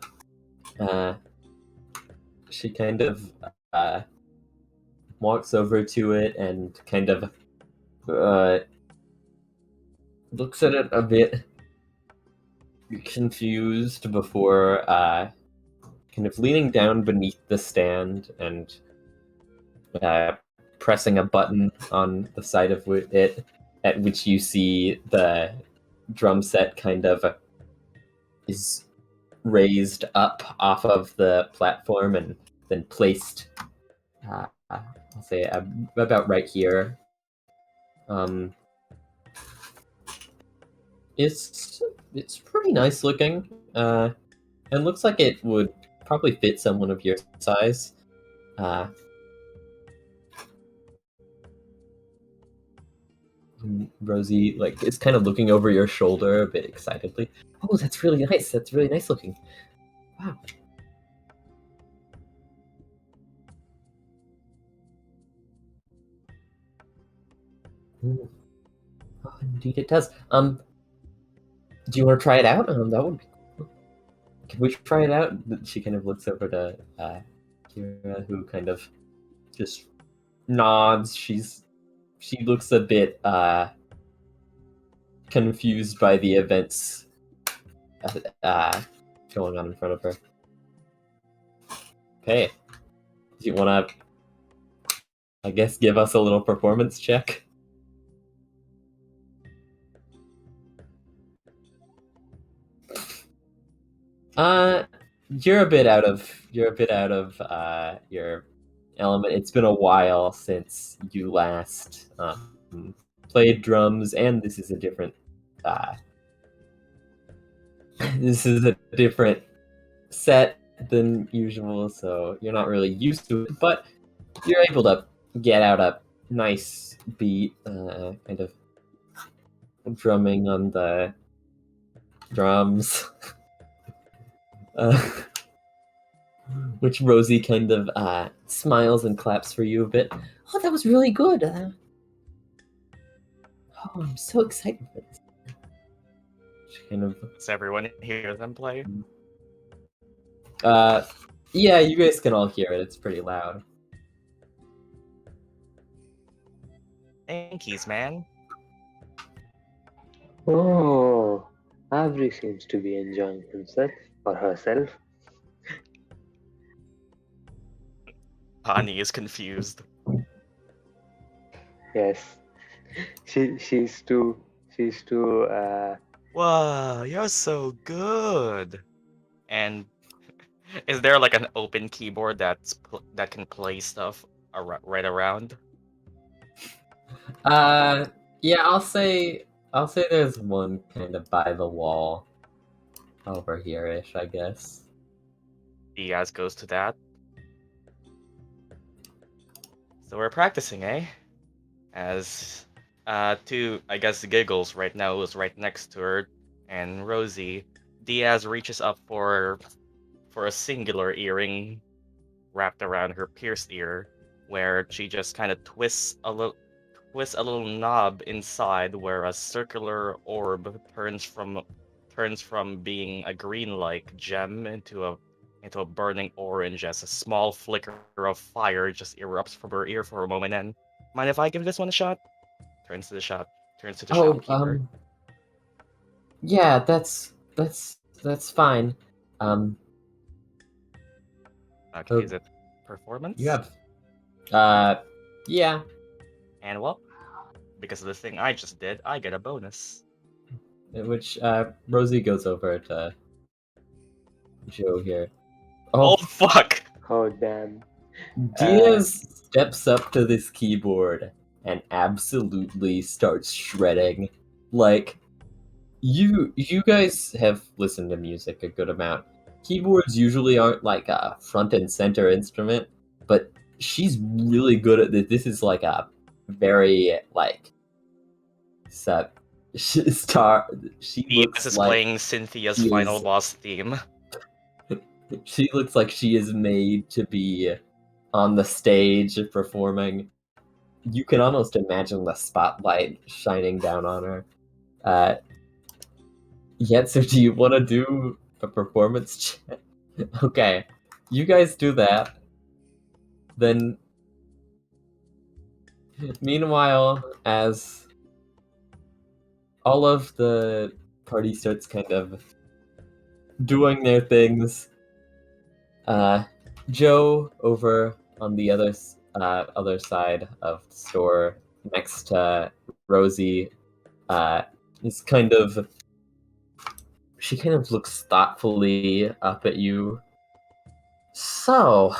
walks over to it and kind of looks at it a bit confused before kind of leaning down beneath the stand and pressing a button on the side of it, at which you see the drum set kind of is raised up off of the platform and then placed, I'll say, about right here. It's pretty nice looking. And looks like it would probably fit someone of your size. Rosie is kind of looking over your shoulder a bit excitedly. Oh, that's really nice. That's really nice looking. Wow. Oh, indeed it does. Do you want to try it out? That would be cool. Can we try it out? She kind of looks over to Kira, who kind of just nods. She looks a bit confused by the events going on in front of her. Okay. Do you want to, I guess, give us a little performance check? You're a bit out of your element. It's been a while since you last played drums, and this is a different set than usual, so you're not really used to it, but you're able to get out a nice beat, kind of drumming on the drums. Which Rosie kind of smiles and claps for you a bit. Oh, that was really good. Oh, I'm so excited for this. She kind of. Does everyone hear them play? Yeah, you guys can all hear it. It's pretty loud. Yankees, man. Oh, Avery seems to be enjoying himself or herself. Ani is confused. Yes, she's too Wow, you're so good. And is there like an open keyboard that can play stuff right around? Yeah, I'll say there's one kind of by the wall over here-ish, I guess. Diaz goes to that. So we're practicing, eh? As two, I guess, giggles right now is right next to her, and Rosie. Diaz reaches up for a singular earring wrapped around her pierced ear, where she just kind of twists a little knob inside, where a circular orb turns from being a green-like gem into a burning orange as a small flicker of fire just erupts from her ear for a moment. And mind if I give this one a shot? Turns to the shopkeeper. Yeah, that's fine. Okay, is it performance? You have, yeah. And well, because of the thing I just did, I get a bonus. Which Rosie goes over to Joe here. Oh fuck! oh damn. Diaz steps up to this keyboard and absolutely starts shredding. Like, you guys have listened to music a good amount. Keyboards usually aren't like a front and center instrument, but she's really good at this. This is like a very she looks is like playing Cynthia's final boss theme. She looks like she is made to be on the stage performing. You can almost imagine the spotlight shining down on her. Yeah, so do you want to do a performance check? Okay, you guys do that. Then, meanwhile, as all of the party starts kind of doing their things, Joe over on the other side of the store next to Rosie is she kind of looks thoughtfully up at you. So,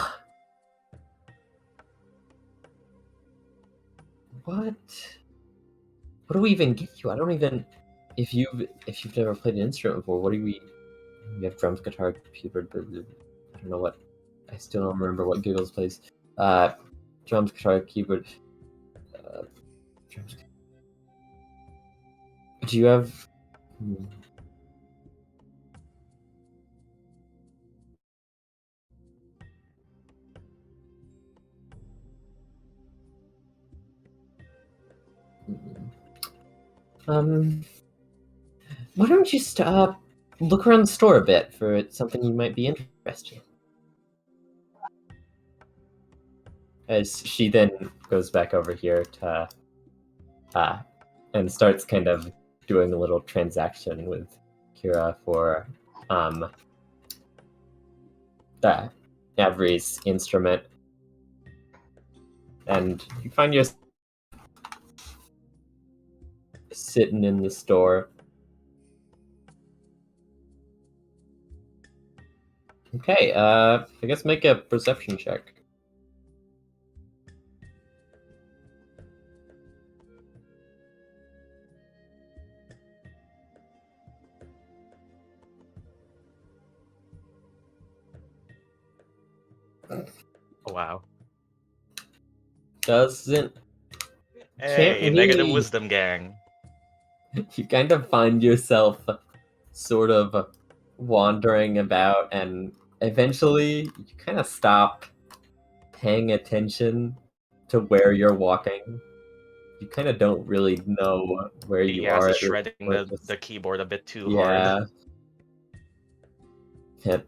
what do we even get you? I don't even if you've never played an instrument before, what do we have? Drums, guitar, keyboard. I don't know what. I still don't remember what Giggles plays. Drums, guitar, keyboard. Drums. Do you have? Why don't you look around the store a bit for something you might be interested in? As she then goes back over here to, and starts kind of doing a little transaction with Kira for, Avery's instrument. And you find yourself sitting in the store. Okay, I guess make a perception check. Wow. Doesn't. Hey, Can't negative really- wisdom gang. You kind of find yourself sort of wandering about, and eventually you kind of stop paying attention to where you're walking. You kind of don't really know where you Yeah, are. he's at this shredding point. the keyboard a bit too Yeah. hard. Yep.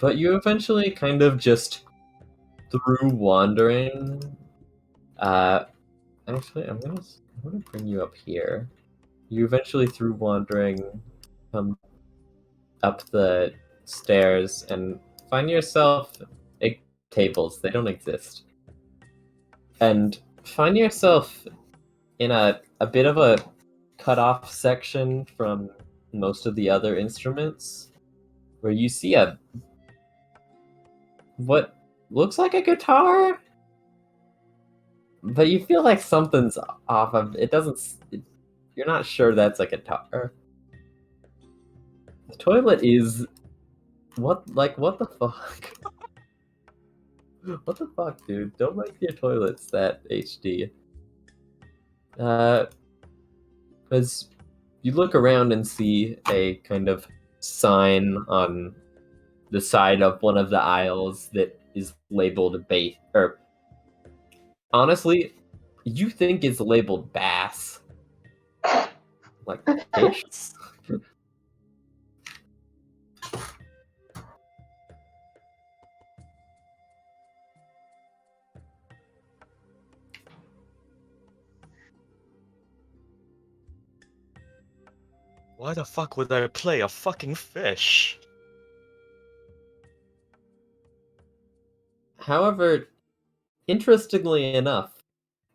But you eventually kind of just through wandering. Actually, I'm gonna bring you up here. You eventually, through wandering, come up the stairs and find yourself at tables. They don't exist. And find yourself in a bit of a cut-off section from most of the other instruments, where you see what looks like a guitar, but you feel like something's off of it. You're not sure that's a guitar. The toilet is what the fuck? What the fuck, dude? Don't make your toilets that HD. Because you look around and see a kind of sign on the side of one of the aisles that is labeled bait, or honestly, you think it's labeled bass. Like fish? Why the fuck would I play a fucking fish? However, interestingly enough,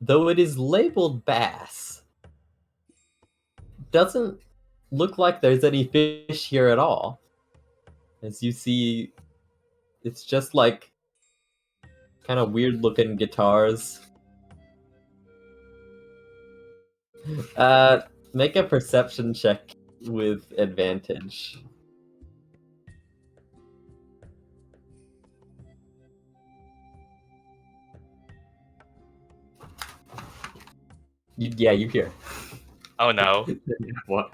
though it is labeled bass, doesn't look like there's any fish here at all. As you see, it's just like kind of weird looking guitars. Make a perception check with advantage. You hear. Oh no. What?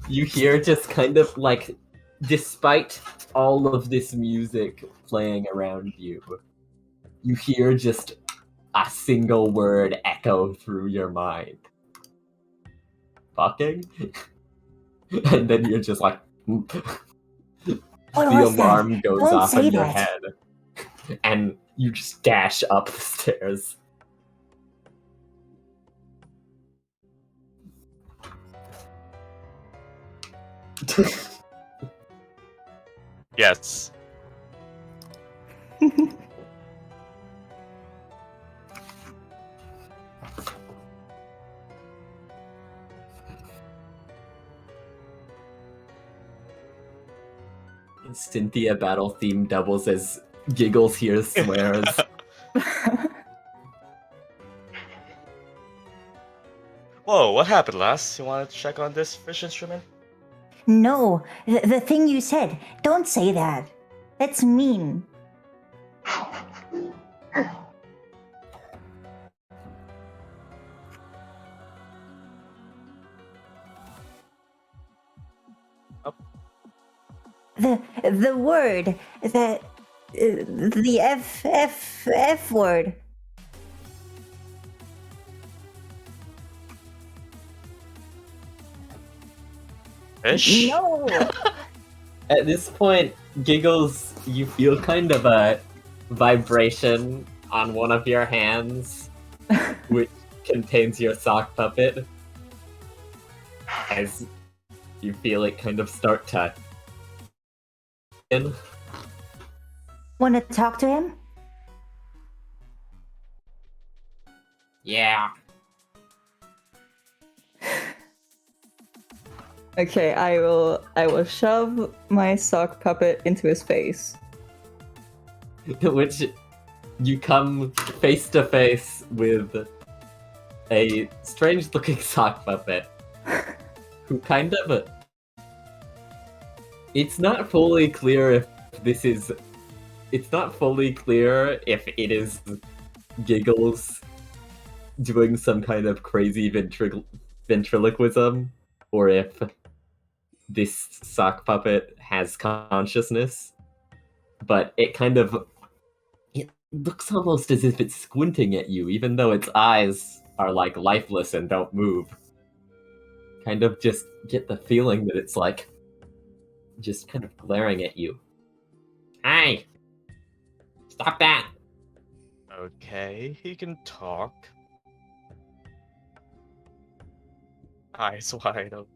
You hear just kind of like, despite all of this music playing around you, you hear just a single word echo through your mind. Fucking? And then you're just like, What the was that? alarm goes Don't off say in your that. head. And you just dash up the stairs. Yes. Cynthia battle theme doubles as Giggles here swears. Whoa, what happened, lass? You want to check on this fish instrument? No, the thing you said. Don't say that. That's mean. Oh. The word that the F word. Fish? No. At this point, Giggles, you feel kind of a vibration on one of your hands, which contains your sock puppet. As you feel it kind of start to. Want to talk to him? Yeah. Okay, I will shove my sock puppet into his face. Which you come face to face with a strange looking sock puppet who kind of. It's not fully clear if this is. It's not fully clear if it is Giggles doing some kind of crazy ventriloquism or if this sock puppet has consciousness. But it kind of. It looks almost as if it's squinting at you, even though its eyes are like lifeless and don't move. Kind of just get the feeling that it's like just kind of glaring at you. Hey! Stop that! Okay, he can talk. Eyes wide open.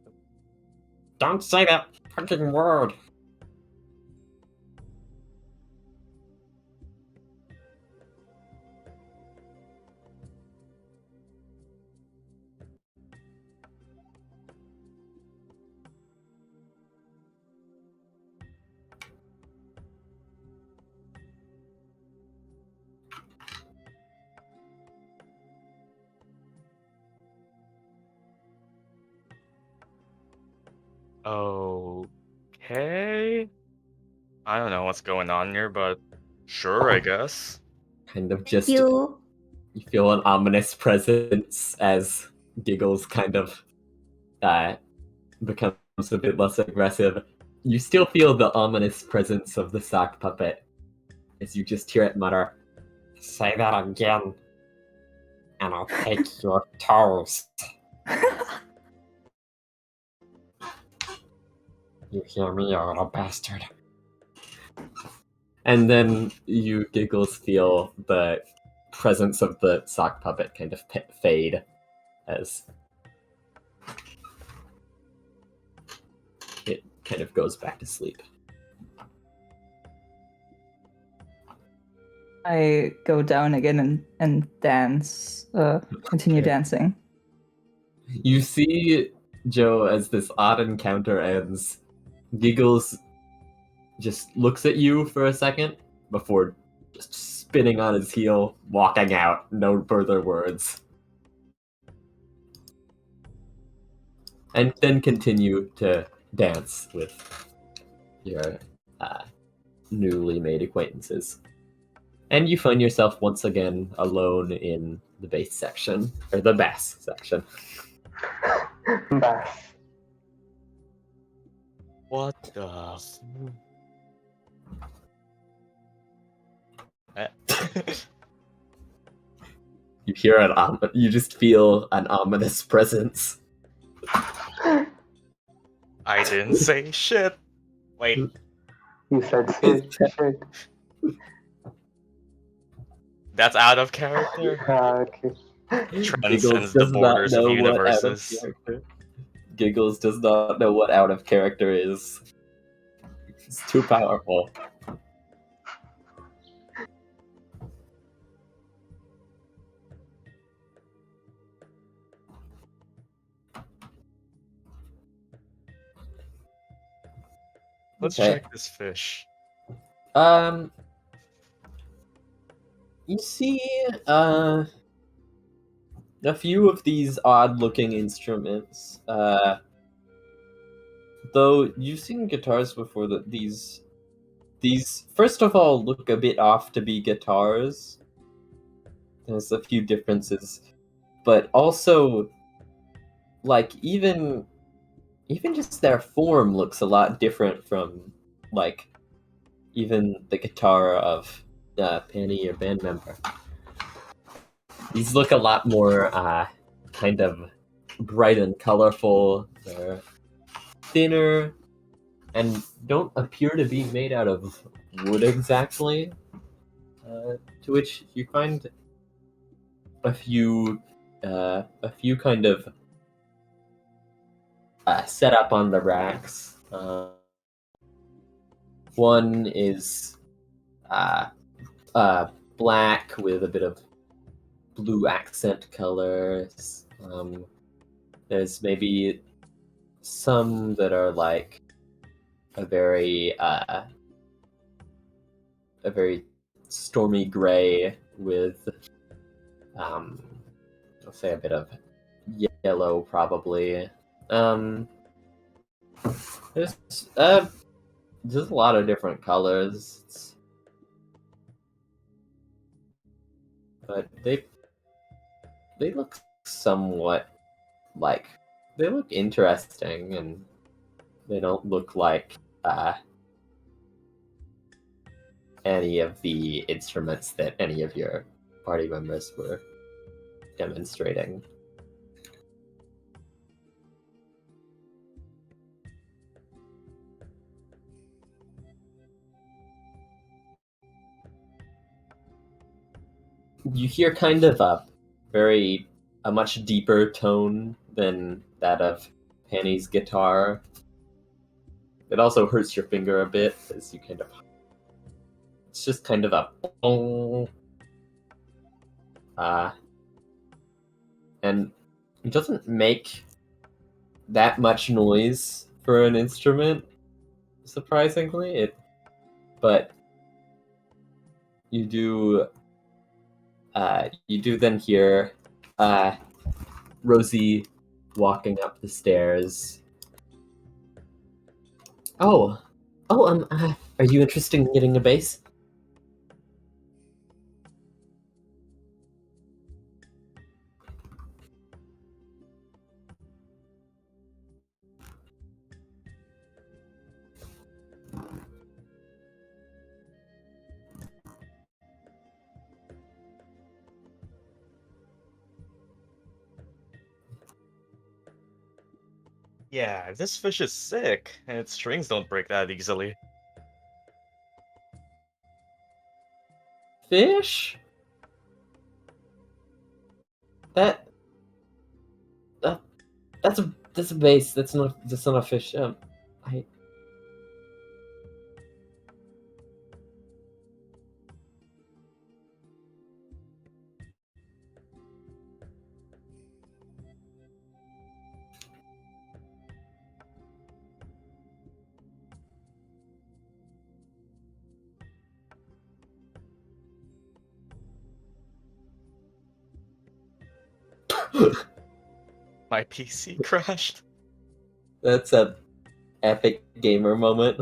Don't say that fucking word! Okay. I don't know what's going on here, but sure, I guess. Kind of just. You. You feel an ominous presence as Giggles kind of becomes a bit less aggressive. You still feel the ominous presence of the sock puppet as you just hear it mutter, "Say that again, and I'll take your toes." You hear me, you little bastard? And then you, Giggles, feel the presence of the sock puppet kind of fade as it kind of goes back to sleep. I go down again and dance. Continue Okay. dancing. You see, Joe, as this odd encounter ends, Giggles just looks at you for a second before just spinning on his heel, walking out, no further words. And then continue to dance with your newly made acquaintances. And you find yourself once again alone in the bass section, or the bass section. Bass. What the? You hear you just feel an ominous presence. I didn't say shit. Wait, You said shit. that's out of character. Okay. Transcends the borders of universes. Giggles does not know what out of character is. It's too powerful. Let's Okay. check this fish. You see, a few of these odd-looking instruments. Though you've seen guitars before, that these first of all look a bit off to be guitars. There's a few differences, but also, like, even just their form looks a lot different from, like, even the guitar of Penny, your band member. These look a lot more kind of bright and colorful. They're thinner and don't appear to be made out of wood exactly. To which you find a few kind of set up on the racks. One is black with a bit of blue accent colors. There's maybe some that are like a very stormy gray with I'll say a bit of yellow probably. There's a lot of different colors, but they look somewhat like, they look interesting, and they don't look like any of the instruments that any of your party members were demonstrating. You hear kind of a much deeper tone than that of Penny's guitar. It also hurts your finger a bit as you kind of, it's just kind of a bong. And it doesn't make that much noise for an instrument, surprisingly. But you do then hear Rosie walking up the stairs. Are you interested in getting a bass? Yeah, this fish is sick, and its strings don't break that easily. Fish? That's a bass. That's not a fish. I My PC crashed. That's a epic gamer moment.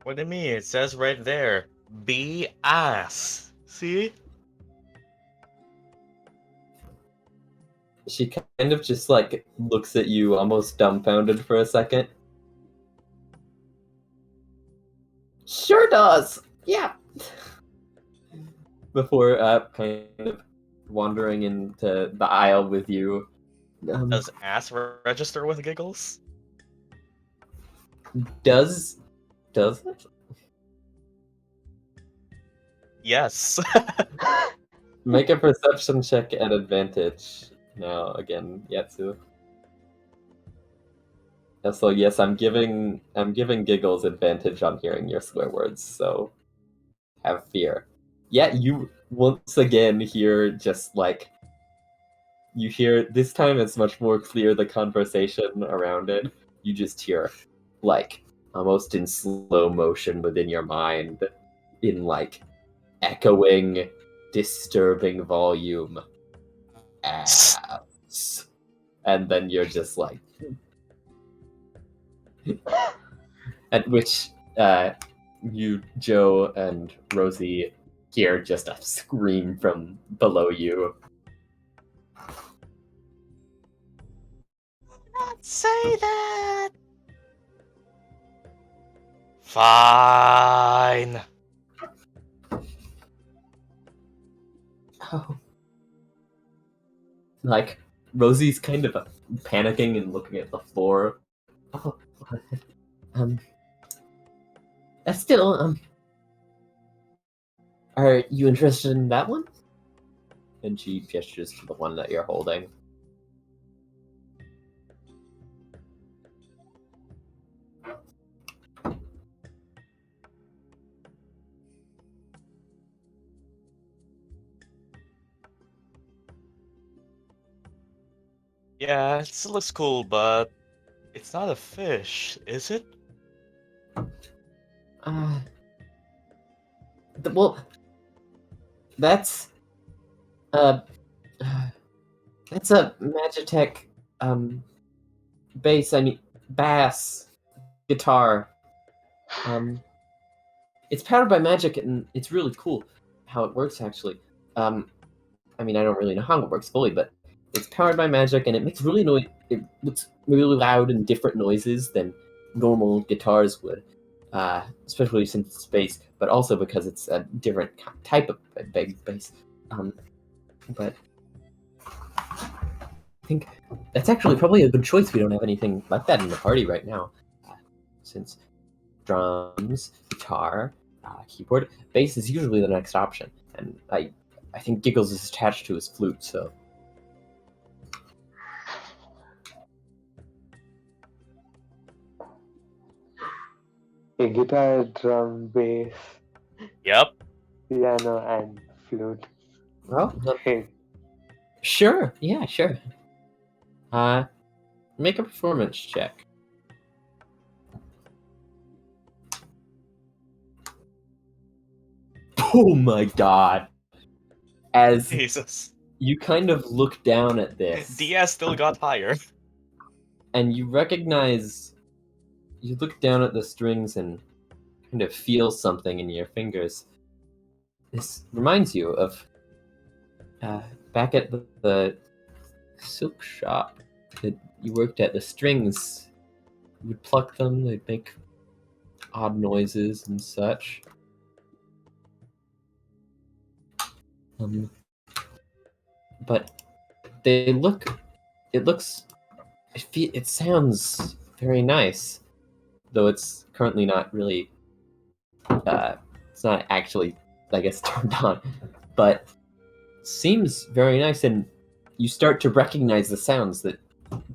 What do you mean? It says right there, be ass. See? She kind of just like looks at you almost dumbfounded for a second. Sure does. Yeah. Before kind of wandering into the aisle with you. Does ass register with giggles? Does it? Yes. Make a perception check at advantage. Now again, Yatsu. So yes, I'm giving Giggles advantage on hearing your swear words, so have fear. Yeah, you once again hear just like, you hear, this time it's much more clear, the conversation around it. You just hear, like, almost in slow motion within your mind, in like echoing disturbing volume. Ass. And then you're just like... At which you, Joe, and Rosie hear just a scream from below you. Not say that. Fine. Oh. Like, Rosie's kind of panicking and looking at the floor. Oh, still, are you interested in that one? And she gestures to the one that you're holding. Yeah, it still looks cool, but it's not a fish, is it? Well, that's that's a Magitech bass. I mean, bass guitar. It's powered by magic, and it's really cool how it works. Actually, I mean, I don't really know how it works fully, but it's powered by magic, and it makes really It looks really loud and different noises than normal guitars would, especially since it's bass, but also because it's a different type of big bass. But I think that's actually probably a good choice. We don't have anything like that in the party right now, since drums, guitar, keyboard, bass is usually the next option, and I think Giggles is attached to his flute, so. A guitar, drum, bass, Yep. piano, and flute. Well, Hey, sure, yeah, sure. Make a performance check. Oh my god. As Jesus. you kind of look down at this, Diaz still got higher. and you recognize, you look down at the strings and kind of feel something in your fingers. This reminds you of back at the silk shop that you worked at. The strings, you would pluck them, they'd make odd noises and such. But it sounds very nice, though it's currently not really, it's not actually, I guess, turned on, but seems very nice, and you start to recognize the sounds that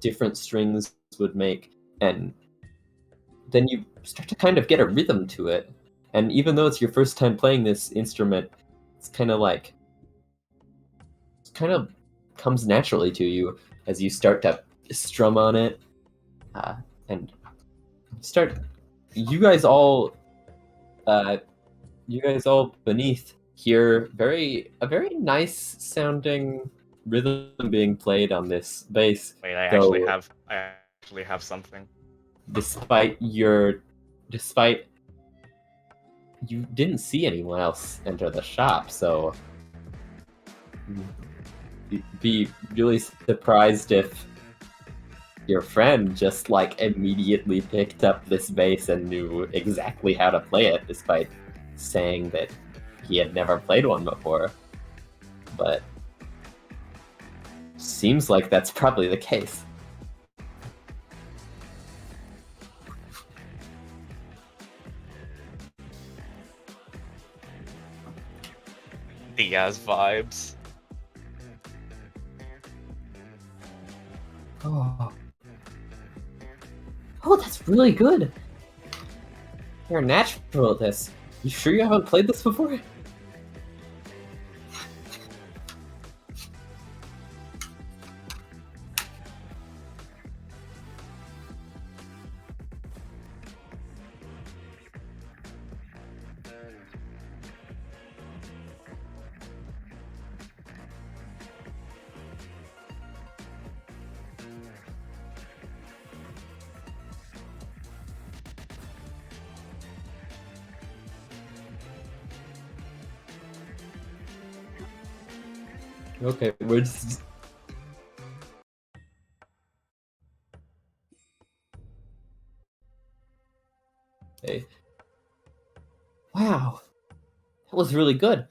different strings would make, and then you start to kind of get a rhythm to it, and even though it's your first time playing this instrument, it's kind of comes naturally to you as you start to strum on it, and you guys all beneath hear a very nice sounding rhythm being played on this bass. Wait, I though, actually have something. despite you didn't see anyone else enter the shop, so be really surprised if your friend just like immediately picked up this bass and knew exactly how to play it, despite saying that he had never played one before. But seems like that's probably the case. Diaz vibes. Oh, that's really good. You're a natural at this. You sure you haven't played this before? Okay, we're just... Okay. Wow, that was really good.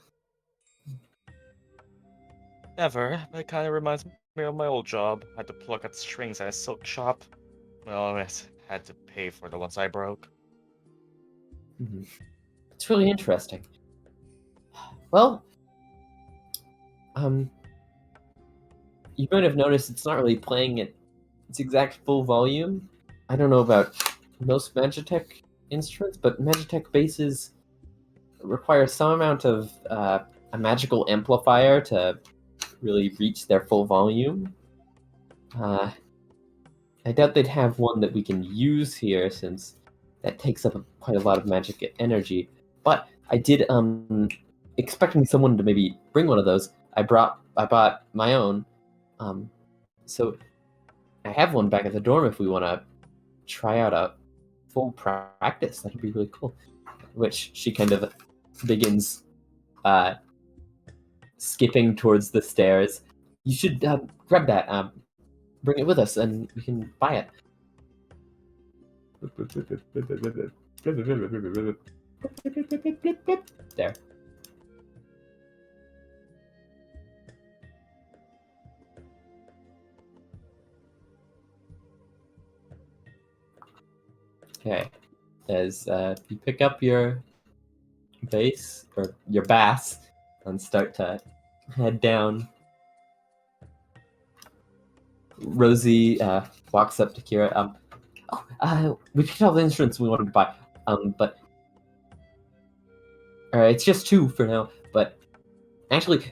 Never. It kind of reminds me of my old job. I had to pluck at strings at a silk shop. Well, I had to pay for the ones I broke. Mhm. It's really interesting. Well, you might have noticed it's not really playing at its exact full volume. I don't know about most Magitech instruments, but Magitech basses require some amount of a magical amplifier to really reach their full volume. I doubt they'd have one that we can use here, since that takes up quite a lot of magic energy. But I did, expecting someone to maybe bring one of those, I bought my own. So I have one back at the dorm if we want to try out a full practice. That'd be really cool. Which she kind of begins skipping towards the stairs. You should grab that. Bring it with us, and we can buy it. There. Okay. As you pick up your bass, or your bass, and start to head down, Rosie walks up to Kira. We picked all the instruments we wanted to buy. But alright, it's just 2 for now. But actually,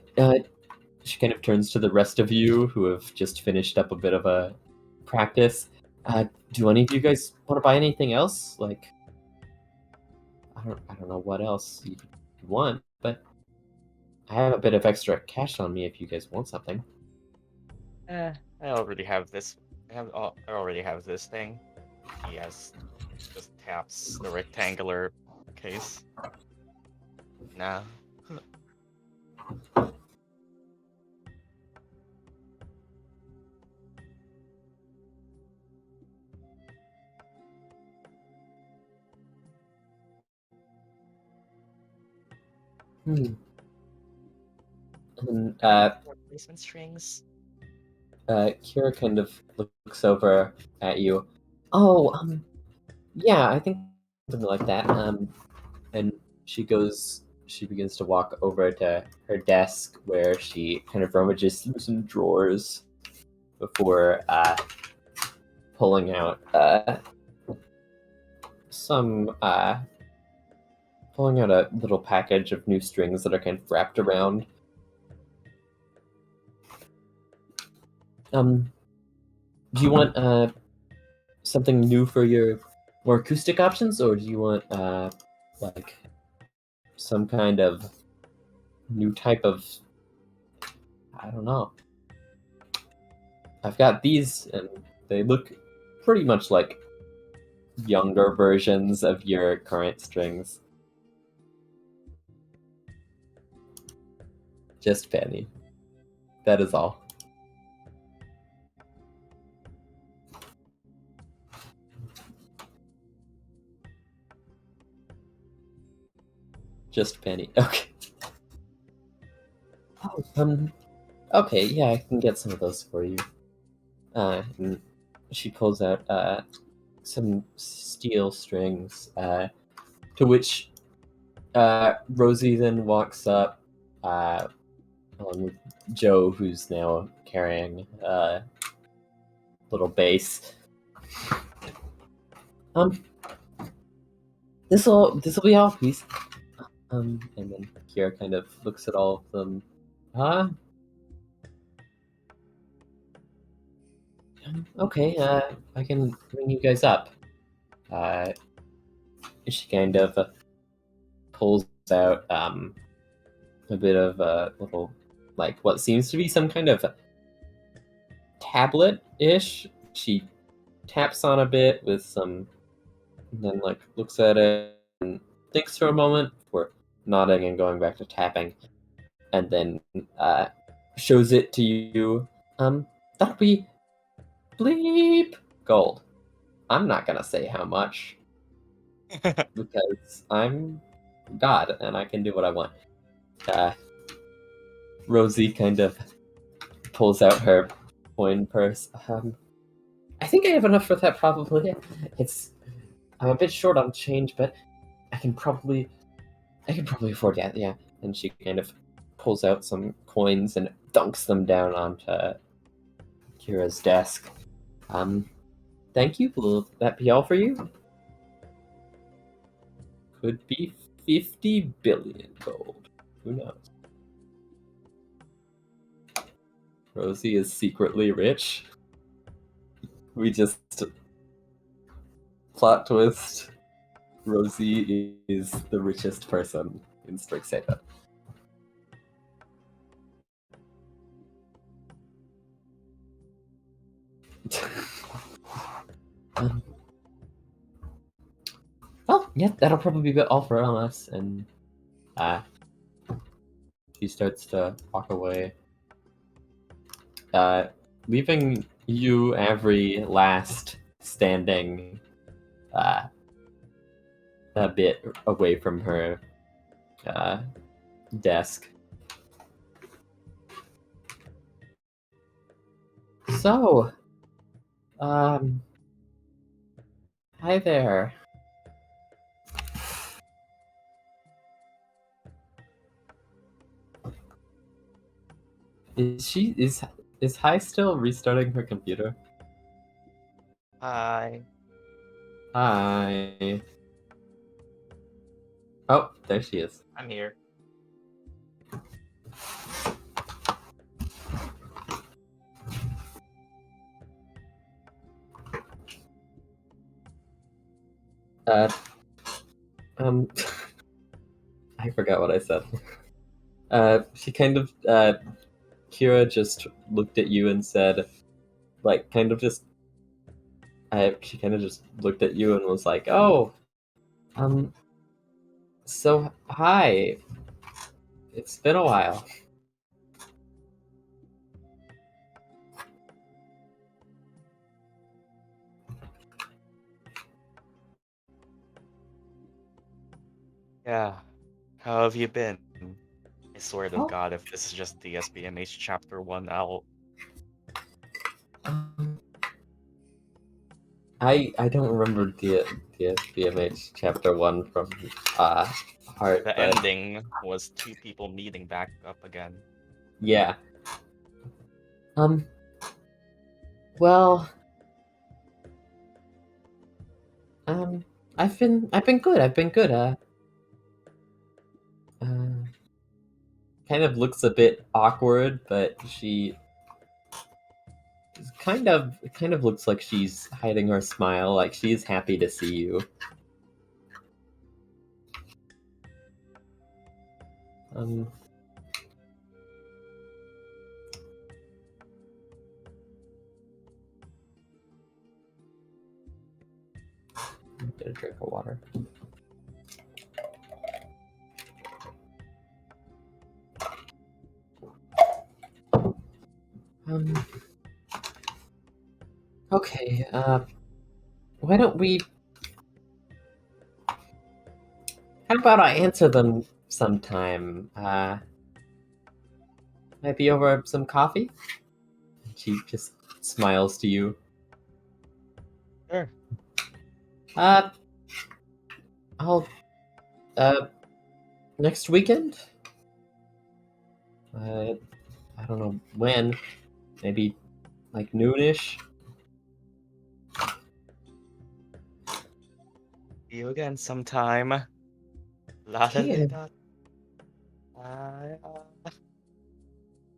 she kind of turns to the rest of you who have just finished up a bit of a practice. Do any of you guys want to buy anything else? Like, I don't know what else you want, but I have a bit of extra cash on me if you guys want something. I already have this. I already have this thing. He just taps the rectangular case. Nah. And Replacement strings. Kira kind of looks over at you. Oh, yeah, I think something like that. And she begins to walk over to her desk, where she kind of rummages through some drawers before pulling out pulling out a little package of new strings that are kind of wrapped around. Do you want something new for your more acoustic options, or do you want like some kind of new type of, I don't know. I've got these, and they look pretty much like younger versions of your current strings. Just penny. That is all. Just penny. Okay. Oh, okay, yeah, I can get some of those for you. And she pulls out some steel strings, to which Rosie then walks up, along with Joe, who's now carrying a little bass. This'll be all, please. And then Kira kind of looks at all of them. Okay, I can bring you guys up. She kind of pulls out a bit of a little, like, what seems to be some kind of tablet-ish. She taps on a bit with some, and then like looks at it and thinks for a moment before nodding and going back to tapping. And then shows it to you. That'll be bleep gold. I'm not gonna say how much because I'm God and I can do what I want. Rosie kind of pulls out her coin purse. I think I have enough for that. Probably. I'm a bit short on change, but I can probably afford that. Yeah. And she kind of pulls out some coins and dunks them down onto Kira's desk. Thank you. Will that be all for you? Could be 50 billion gold. Who knows? Rosie is secretly rich. We just plot twist. Rosie is the richest person in Strixhaven. Well, yeah, that'll probably be all for us. And she starts to walk away, leaving you, Avery, last standing a bit away from her desk. So, hi there. Is Hi still restarting her computer? Hi. Hi. Oh, there she is. I'm here. I forgot what I said. She kind of, Kira just looked at you and said, like, she kind of just looked at you and was like, oh, so, hi. It's been a while. Yeah. How have you been? I swear to Oh. God, if this is just DSBMH Chapter 1, I'll... I don't remember the BMH chapter 1 from Heart. The but ending was two people meeting back up again. yeah. Well, I've been good. Kind of looks a bit awkward, but she kind of looks like she's hiding her smile, like she's happy to see you. Get a drink of water. Okay, why don't we... How about I answer them sometime? Maybe over some coffee? She just smiles to you. Sure. I'll, next weekend? I don't know when. Maybe like noonish? See you again sometime. La da Yeah. da da.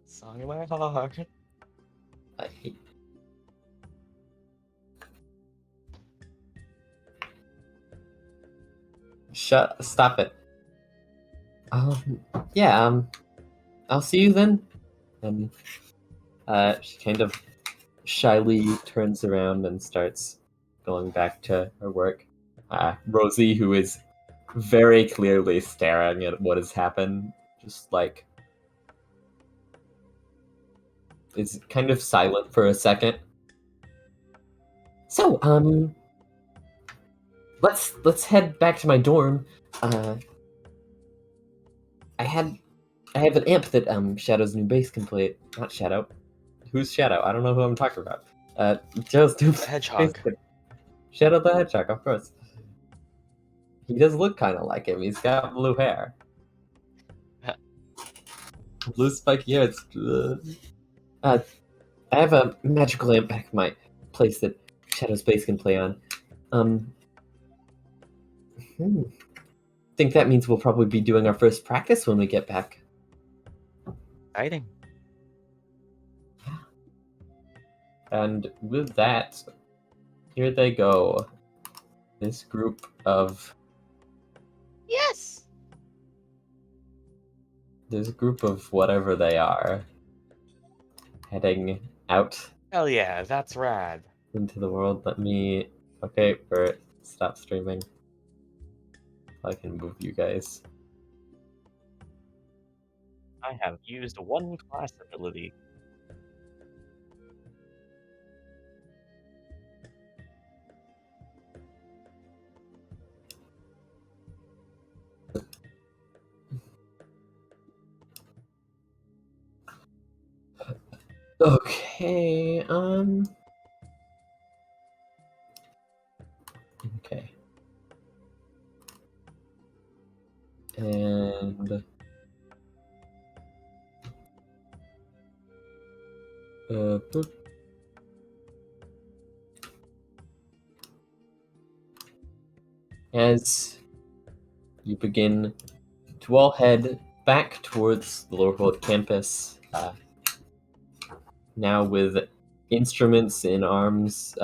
Song in my heart. I hate... Stop it. Yeah, I'll see you then. And, she kind of shyly turns around and starts going back to her work. Rosie, who is very clearly staring at what has happened, just like is kind of silent for a second. So, let's head back to my dorm. I have an amp that Shadow's new bass can play. Not Shadow. Who's Shadow? I don't know who I'm talking about. Joe's new The hedgehog. Shadow the Hedgehog, of course. He does look kind of like him. He's got blue hair. Blue spiky hair. I have a magical amp back in my place that Shadow's bass can play on. Think that means we'll probably be doing our first practice when we get back. Exciting. And with that, here they go. This group of whatever they are, heading out Hell yeah, that's rad. into the world. Okay, Bert, stop streaming. I can move you guys. I have used one class ability. Okay, okay. And boop. As you begin to all head back towards the Lorehold campus, now with instruments in arms,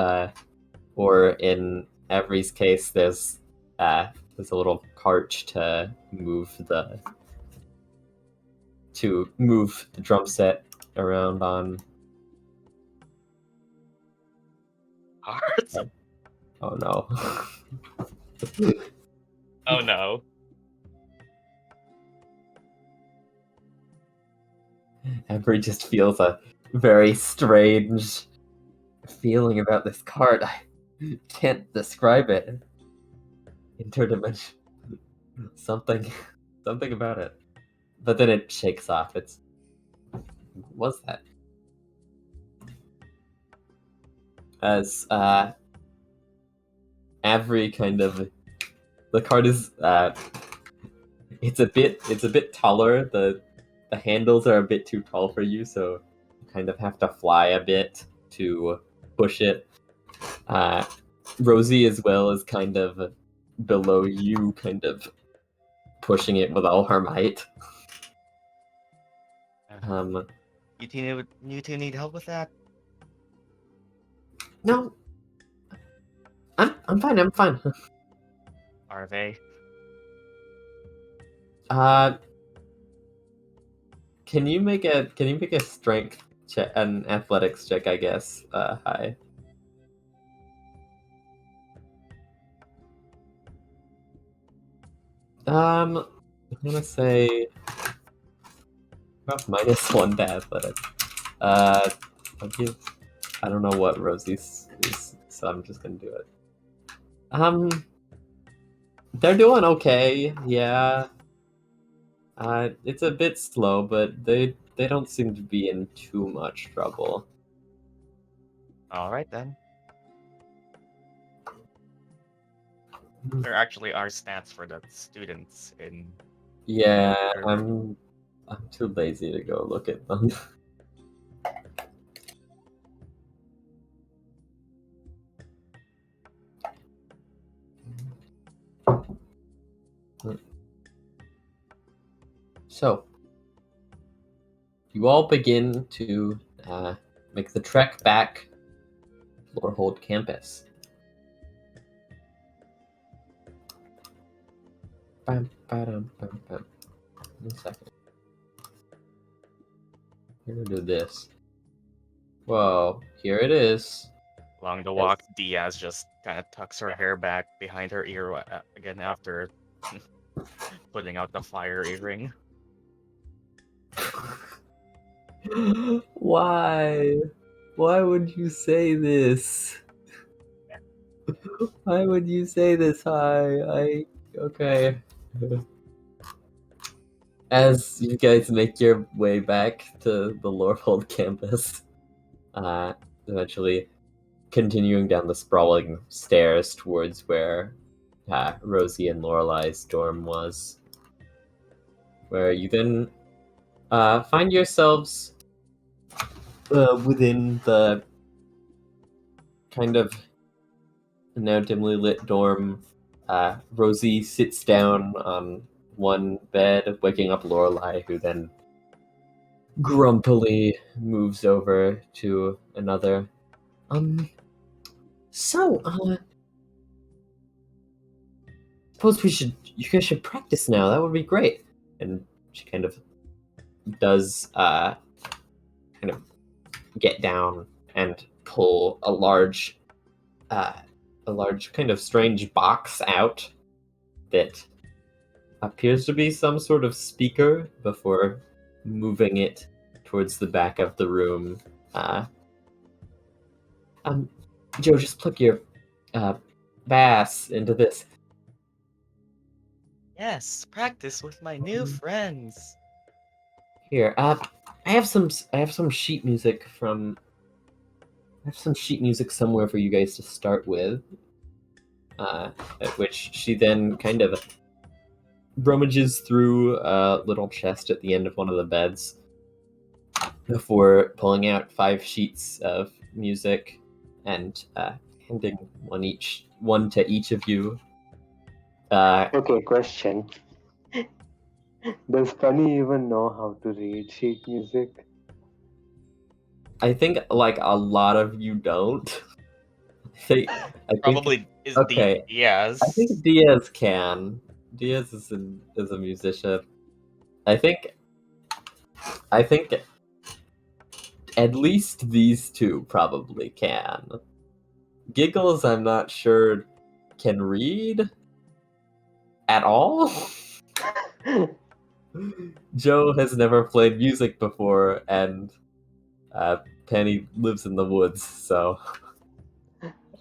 or in Avery's case, there's a little cart to move the drum set around on. Hearts? Oh no. Oh no. Avery just feels a very strange feeling about this cart. I can't describe it. Interdimension. Something about it. But then it shakes off. What's that? As Avery kind of, the cart is it's a bit taller. The handles are a bit too tall for you, so you kind of have to fly a bit to push it. Rosie as well is kind of below you, kind of pushing it with all her might. You two need help with that? No, I'm fine. Are they? Can you make a strength check, an athletics check, I guess? Hi. I'm gonna say -1 to athletics. I don't know what Rosie's is, so I'm just gonna do it. They're doing okay, yeah. It's a bit slow, but they don't seem to be in too much trouble. Alright then. There actually are stats for the students in... Yeah, I'm too lazy to go look at them. So, you all begin to make the trek back to Lorehold campus. Bam, ba-dum, bam, bam. 1 second. We're gonna do this. Whoa, here it is. Along the walk, Diaz just kind of tucks her hair back behind her ear again after putting out the fire earring. Why? Why would you say this? Why would you say this? Okay. As you guys make your way back to the Lorehold campus, eventually continuing down the sprawling stairs towards where Rosie and Lorelei's dorm was, where you then find yourselves within the kind of now dimly lit dorm. Rosie sits down on one bed, waking up Lorelei, who then grumpily moves over to another. So, suppose you guys should practice now. That would be great. And she kind of does, kind of get down and pull a large kind of strange box out that appears to be some sort of speaker before moving it towards the back of the room. Joe, just plug your bass into this. Yes, practice with my new friends. Here, I have some sheet music somewhere for you guys to start with. At which she then kind of rummages through a little chest at the end of one of the beds before pulling out 5 sheets of music and handing one to each of you. Okay, question. Does Penny even know how to read sheet music? I think like a lot of you don't. I think Probably is okay. Diaz. I think Diaz can. Diaz is a musician. I think at least these two probably can. Giggles, I'm not sure can read at all. Joe has never played music before, and Penny lives in the woods, so.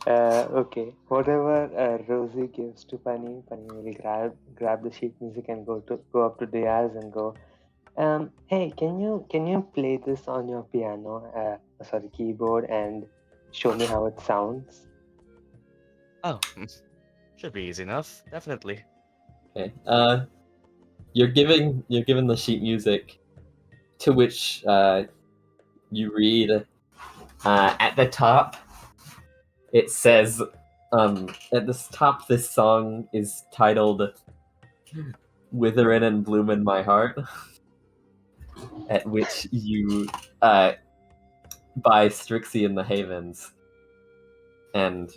Okay, whatever Rosie gives to Penny, Penny will grab the sheet music and go up to Diaz and go, hey, can you play this on your piano, keyboard, and show me how it sounds? Oh, should be easy enough. Definitely. Okay. You're given the sheet music, to which you read at the top. It says, at the top, this song is titled "Witherin' and Bloomin' My Heart," at which you buy Strixie and the Havens, and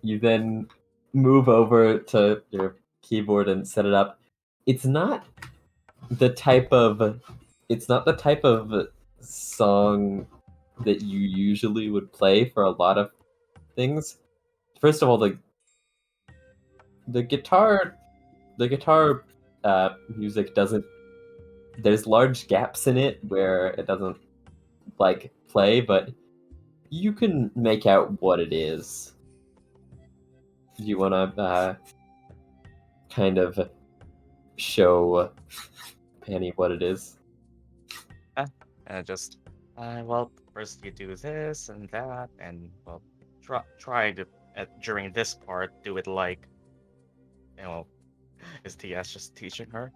you then move over to your keyboard and set it up. It's not the type of song that you usually would play for a lot of things. First of all, the guitar music doesn't. There's large gaps in it where it doesn't like play, but you can make out what it is. Do you want to kind of show Penny what it is? Well, first you do this and that, and well, try to during this part do it like, is TS just teaching her?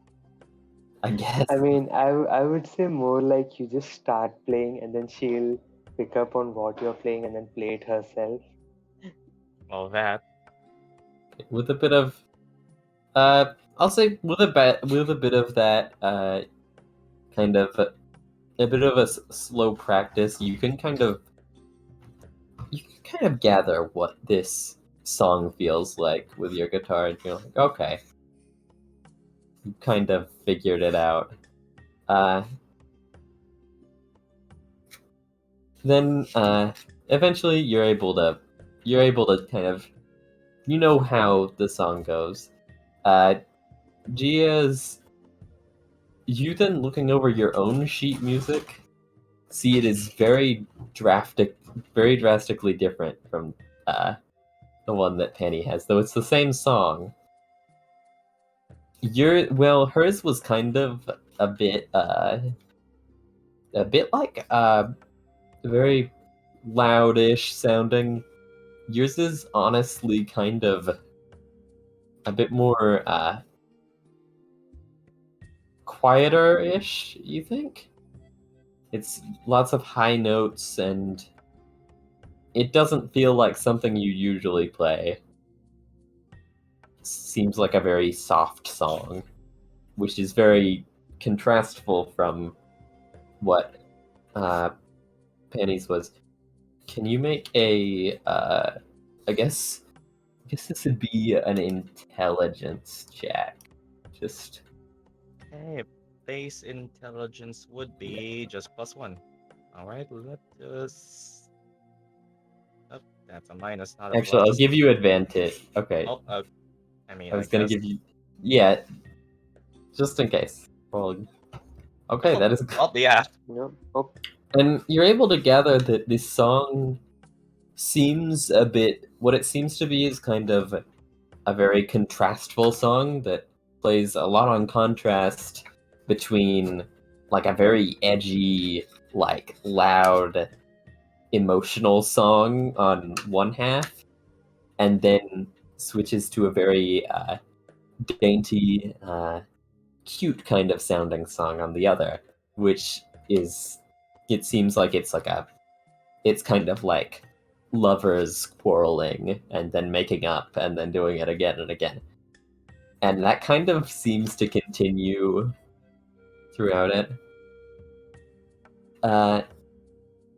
I guess. I mean, I would say more like you just start playing and then she'll pick up on what you're playing and then play it herself. Well, that. With a bit of, I'll say with a bit of that, kind of a bit of a slow practice, you can kind of gather what this song feels like with your guitar, and you're like, okay, you kind of figured it out. Then eventually you're able to kind of, you know how the song goes. Gia's you then looking over your own sheet music, see it is very drastically different from the one that Penny has, though it's the same song. Hers was kind of a bit like very loudish sounding. Yours is honestly kind of a bit more quieter-ish, you think? It's lots of high notes, and it doesn't feel like something you usually play. Seems like a very soft song, which is very contrastful from what Penny's was. Can you make a I guess this would be an intelligence check. Just Okay, base intelligence would be just +1. Alright, let us... Oh, that's a minus, not a actually, I'll plus. give you advantage. Okay, Oh, I mean, I was gonna guess. give you, yeah, just in case. Well, okay, that is. Oh, yeah. No. Oh, And you're able to gather that this song seems a bit. What it seems to be is kind of a very contrastful song that plays a lot on contrast between like a very edgy, like loud, emotional song on one half, and then switches to a very dainty, cute kind of sounding song on the other, which is, it seems like it's kind of like lovers quarreling and then making up and then doing it again and again. And that kind of seems to continue throughout it.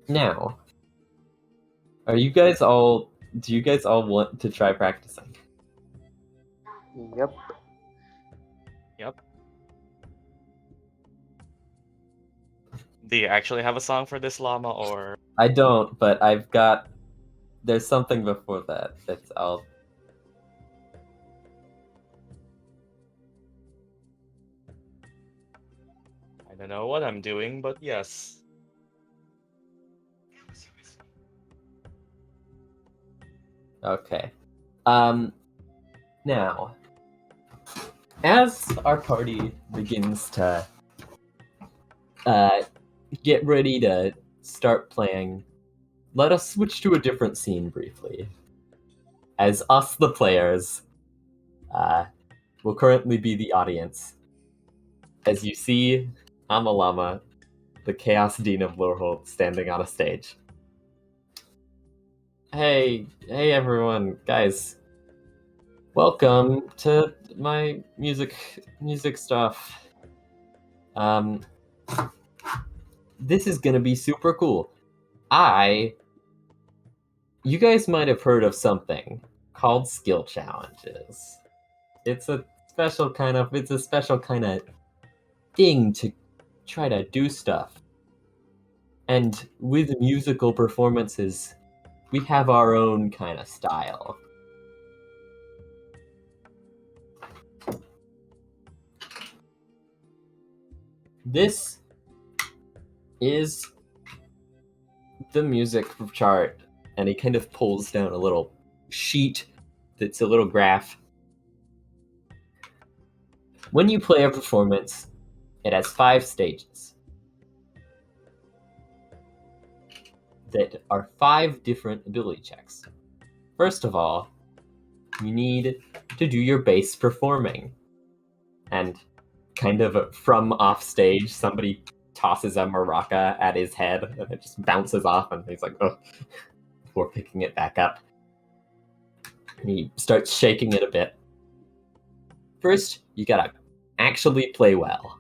Now, do you guys all want to try practicing? yep. Yep. Do you actually have a song for this llama, or... I don't, but there's something before that. I don't know what I'm doing, but yes. Okay. Now, as our party begins to get ready to start playing, let us switch to a different scene briefly. As us, the players, will currently be the audience. As you see Amalama, the Chaos Dean of Lorehold, standing on a stage. Hey everyone, guys. Welcome to my music stuff. This is gonna be super cool. You guys might have heard of something called skill challenges. It's a special kind of thing to try to do stuff. And with musical performances, we have our own kind of style. This is the music chart, and he kind of pulls down a little sheet that's a little graph. When you play a performance, it has 5 stages that are 5 different ability checks. First of all, you need to do your bass performing. And kind of from off stage, somebody tosses a maraca at his head and it just bounces off, and he's like, oh, before picking it back up. And he starts shaking it a bit. First, you gotta actually play well.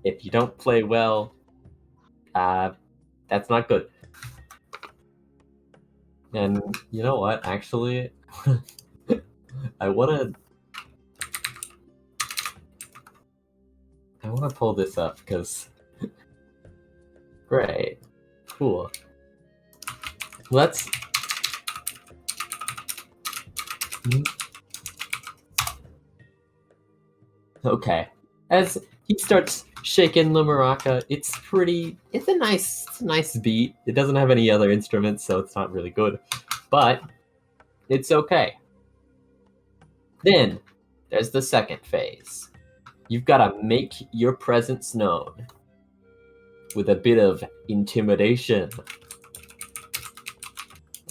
If you don't play well, that's not good. And you know what, actually, I wanna pull this up, because... Great. Cool. Let's... Okay. As he starts shaking the maraca. It's a nice beat. It doesn't have any other instruments, so it's not really good, but it's okay. Then there's the second phase. You've got to make your presence known with a bit of intimidation.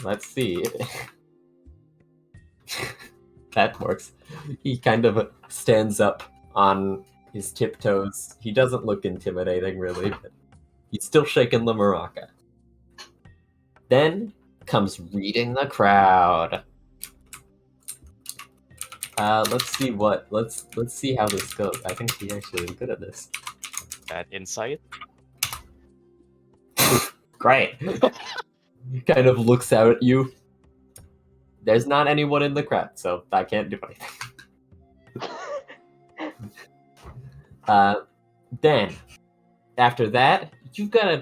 Let's see. That works. He kind of stands up on his tiptoes. He doesn't look intimidating, really, but he's still shaking the maraca. Then comes reading the crowd. Let's see how this goes. I think he actually is good at this. That insight. Great. He kind of looks out at you. There's not anyone in the crowd, so I can't do anything. Then, after that, you gotta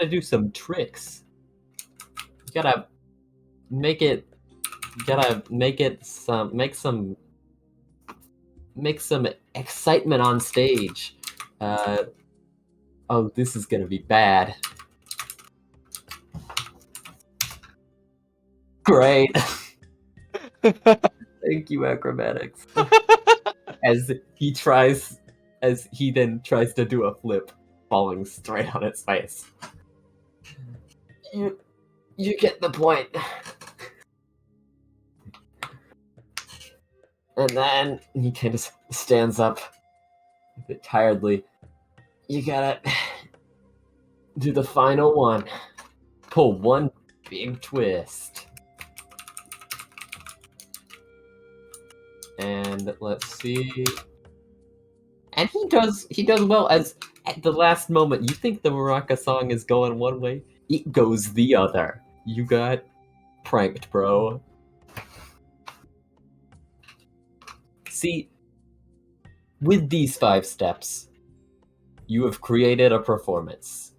do some tricks. You gotta make some excitement on stage. Oh, this is gonna be bad. Great. Thank you, acrobatics. As he then tries to do a flip, falling straight on its face. You get the point. And then he kind of stands up a bit tiredly. You gotta do the final one. Pull one big twist. And let's see. And he does well, as at the last moment you think the maraca song is going one way, it goes the other. You got pranked, bro. See, with these 5 steps, you have created a performance.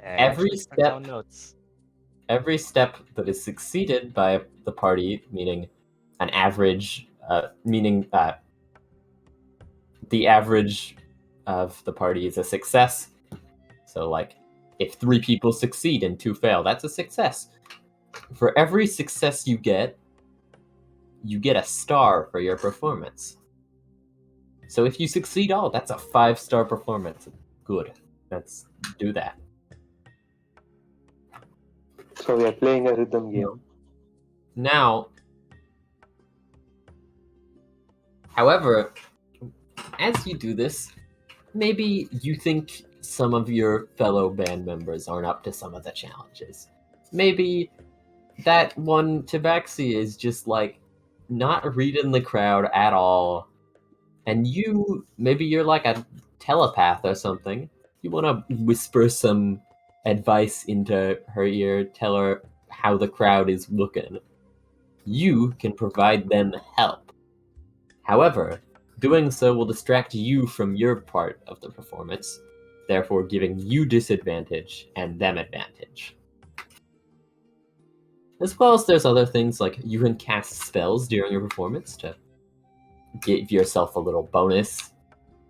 Every step that is succeeded by the party, meaning an average, the average of the party is a success. So, like, if 3 people succeed and 2 fail, that's a success. For every success you get a star for your performance. So if you succeed all, that's a 5-star performance. Good. Let's do that. So we are playing a rhythm game. Now, however, as you do this, maybe you think some of your fellow band members aren't up to some of the challenges. Maybe that one Tabaxi is just like not reading the crowd at all. And maybe you're like a telepath or something. You want to whisper some advice into her ear, tell her how the crowd is looking. You can provide them help. However, doing so will distract you from your part of the performance, therefore giving you disadvantage and them advantage. As well as there's other things like you can cast spells during your performance to give yourself a little bonus,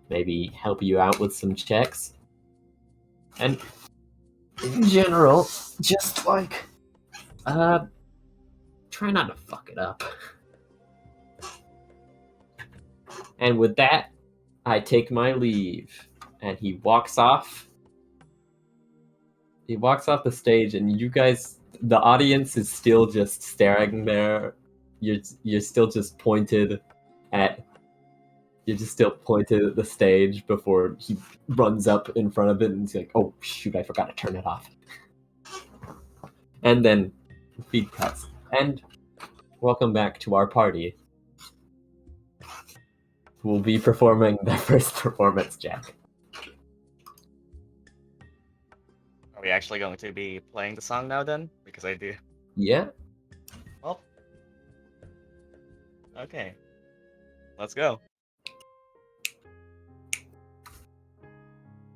maybe help you out with some checks. And in general, just like, try not to fuck it up. And with that, I take my leave. And he walks off. He walks off the stage, and you guys, the audience is still just staring there. You're still just pointed at. You're just still pointed at the stage before he runs up in front of it and he's like, "Oh shoot, I forgot to turn it off." And then feed cuts. And welcome back to our party. We'll be performing the first performance check. Are we actually going to be playing the song now then? Because I do. Yeah. Well. Okay. Let's go.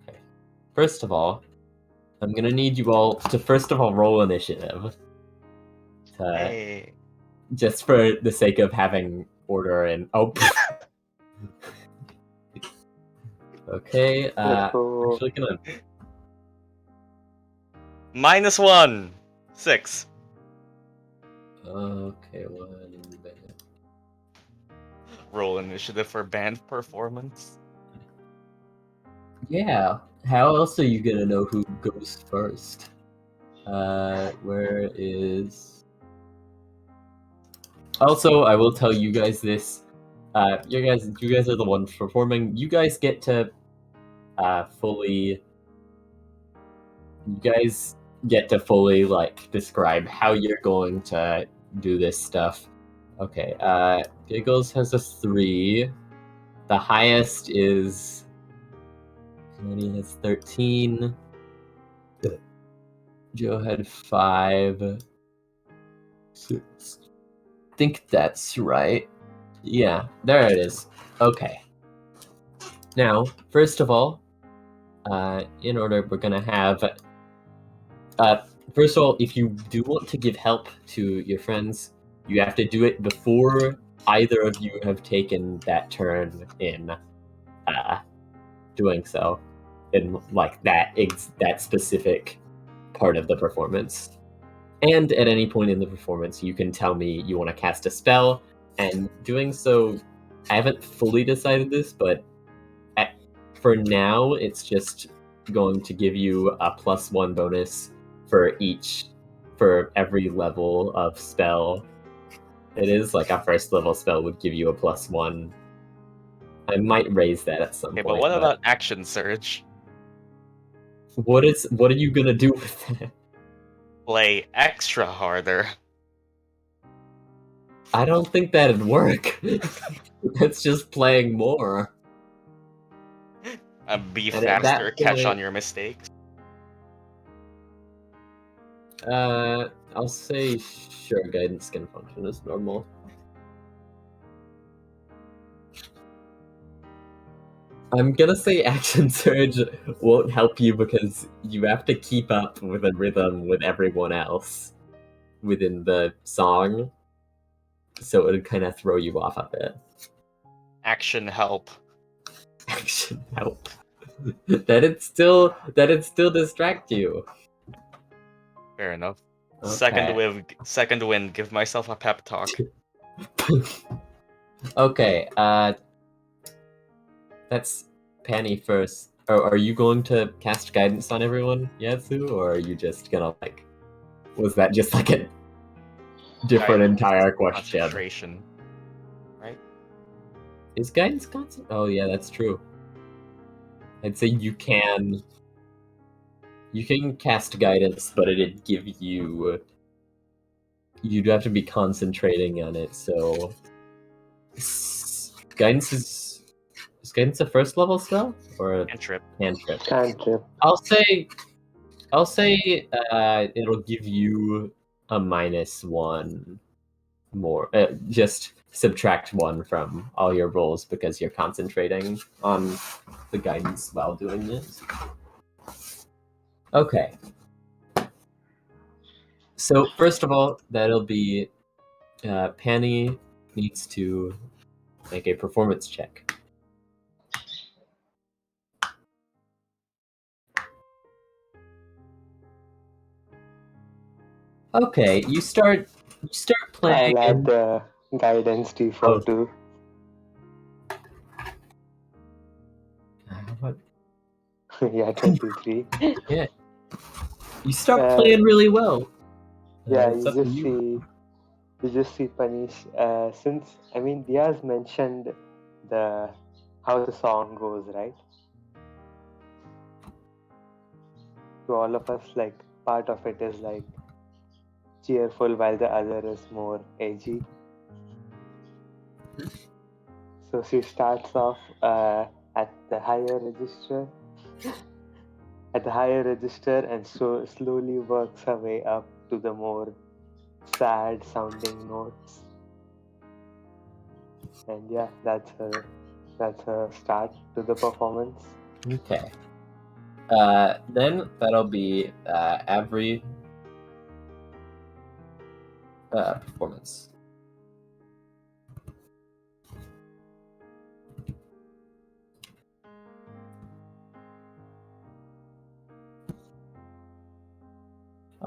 Okay. First of all, I'm gonna need you all to first of all roll initiative. Hey. Just for the sake of having order and Okay, Let's go. actually gonna -1. 6. okay, 1 minute. Roll initiative for band performance. Yeah, how else are you gonna know who goes first? Where is... Also, I will tell you guys this. You guys are the ones performing. You guys get to fully like describe how you're going to do this stuff. Okay, Giggles has a 3. The highest is Penny has 13. Joe had 5. 6. I think that's right. Yeah, there it is. Okay. Now, first of all, in order, we're gonna have... first of all, if you do want to give help to your friends, you have to do it before either of you have taken that turn in doing so, in like that specific part of the performance. And at any point in the performance, you can tell me you want to cast a spell, and doing so, I haven't fully decided this, but for now, it's just going to give you a +1 bonus for every level of spell. It is like a first level spell would give you a +1. I might raise that at some Okay, point. but what about action surge? What are you gonna do with that? Play extra harder. I don't think that'd work. That's just playing more. Be And at faster, that catch point- on your mistakes. I'll say sure, guidance can function as normal. I'm gonna say action surge won't help you because you have to keep up with a rhythm with everyone else within the song, so it would kind of throw you off a bit. Action help. Action help. That'd still distract you. Fair enough. Okay. Second wind, give myself a pep talk. Okay, that's Penny first. Are you going to cast guidance on everyone, Yatsu, or are you just gonna like... Was that just like a different Guidance, entire question? Concentration. Right? Is guidance constant? Oh yeah, that's true. I'd say you can cast guidance, but it'd give you... You'd have to be concentrating on it, so... Guidance is guidance a first level spell? Or a Cantrip. cantrip? Cantrip. I'll say it'll give you a -1 more. Just subtract 1 from all your rolls because you're concentrating on the guidance while doing this. Okay. So first of all, that'll be Penny needs to make a performance check. Okay, you start playing. I'll add the guidance D4 too. What? Yeah, 23. Yeah. You start playing really well. Yeah, It's you up to just see Panish. Since Diaz mentioned how the song goes, right? To all of us, like part of it is like cheerful, while the other is more edgy. So she starts off at the higher register. And so slowly works her way up to the more sad sounding notes. And yeah, that's her start to the performance. Okay. Then that'll be every performance.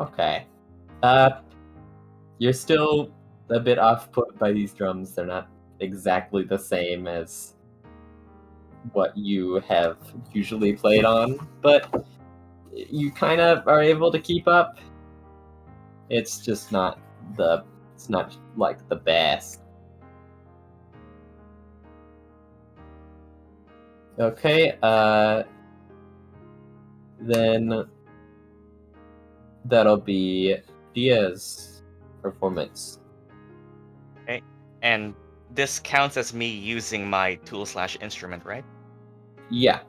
Okay. You're still a bit off-put by these drums. They're not exactly the same as what you have usually played on, but you kind of are able to keep up. It's just not it's not like the best. Okay, then that'll be Dia's performance. Okay. And this counts as me using my tool/instrument, right? Yeah.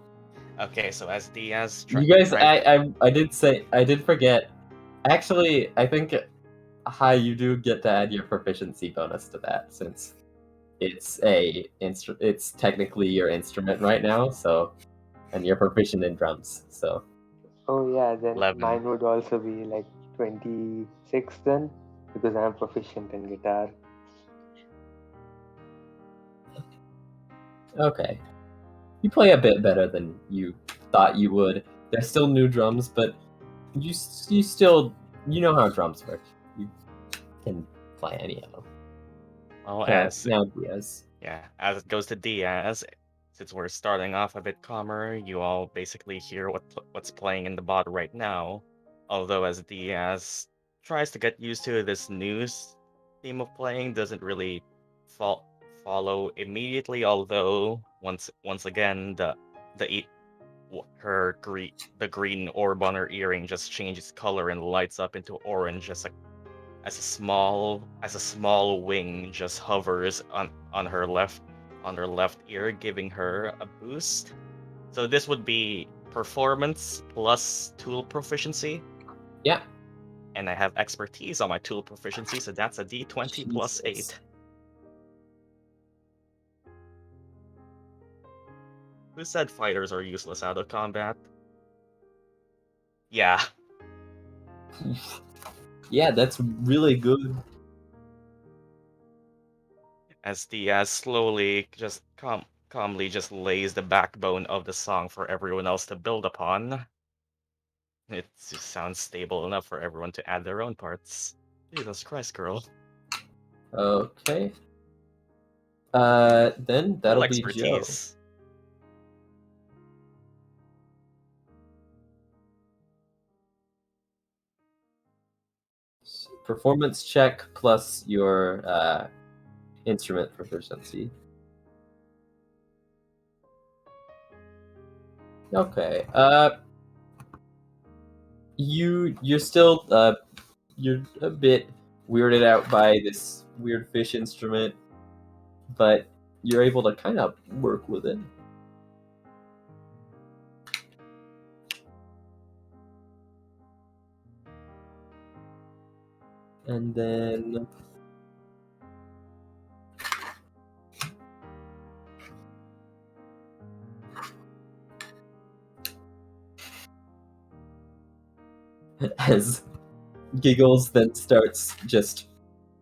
Okay, so as Diaz You guys, I did forget. Actually, I think you do get to add your proficiency bonus to that since it's it's technically your instrument right now, so and you're proficient in drums, so Oh yeah, then 11. mine would also be like 26 then, because I'm proficient in guitar. okay. You play a bit better than you thought you would. They're still new drums, but you still know how drums work. You can play any of them. Well, as Now Diaz. yeah, as it goes to Diaz, since we're starting off a bit calmer, you all basically hear what's playing in the bot right now. Although as Diaz tries to get used to this new theme of playing, doesn't really follow immediately. Although once again the green orb on her earring just changes color and lights up into orange as a small wing just hovers on her left ear, giving her a boost. So this would be performance plus tool proficiency. Yeah. And I have expertise on my tool proficiency, so that's a d20 plus 8. Who said fighters are useless out of combat? Yeah. Yeah, that's really good. As Diaz slowly just calmly just lays the backbone of the song for everyone else to build upon. It just sounds stable enough for everyone to add their own parts. Jesus Christ, girl. Okay. Then that'll Full be Joe. expertise. Performance check plus your instrument proficiency. Okay. You're still you're a bit weirded out by this weird fish instrument, but you're able to kind of work with it. And then as Giggles then starts just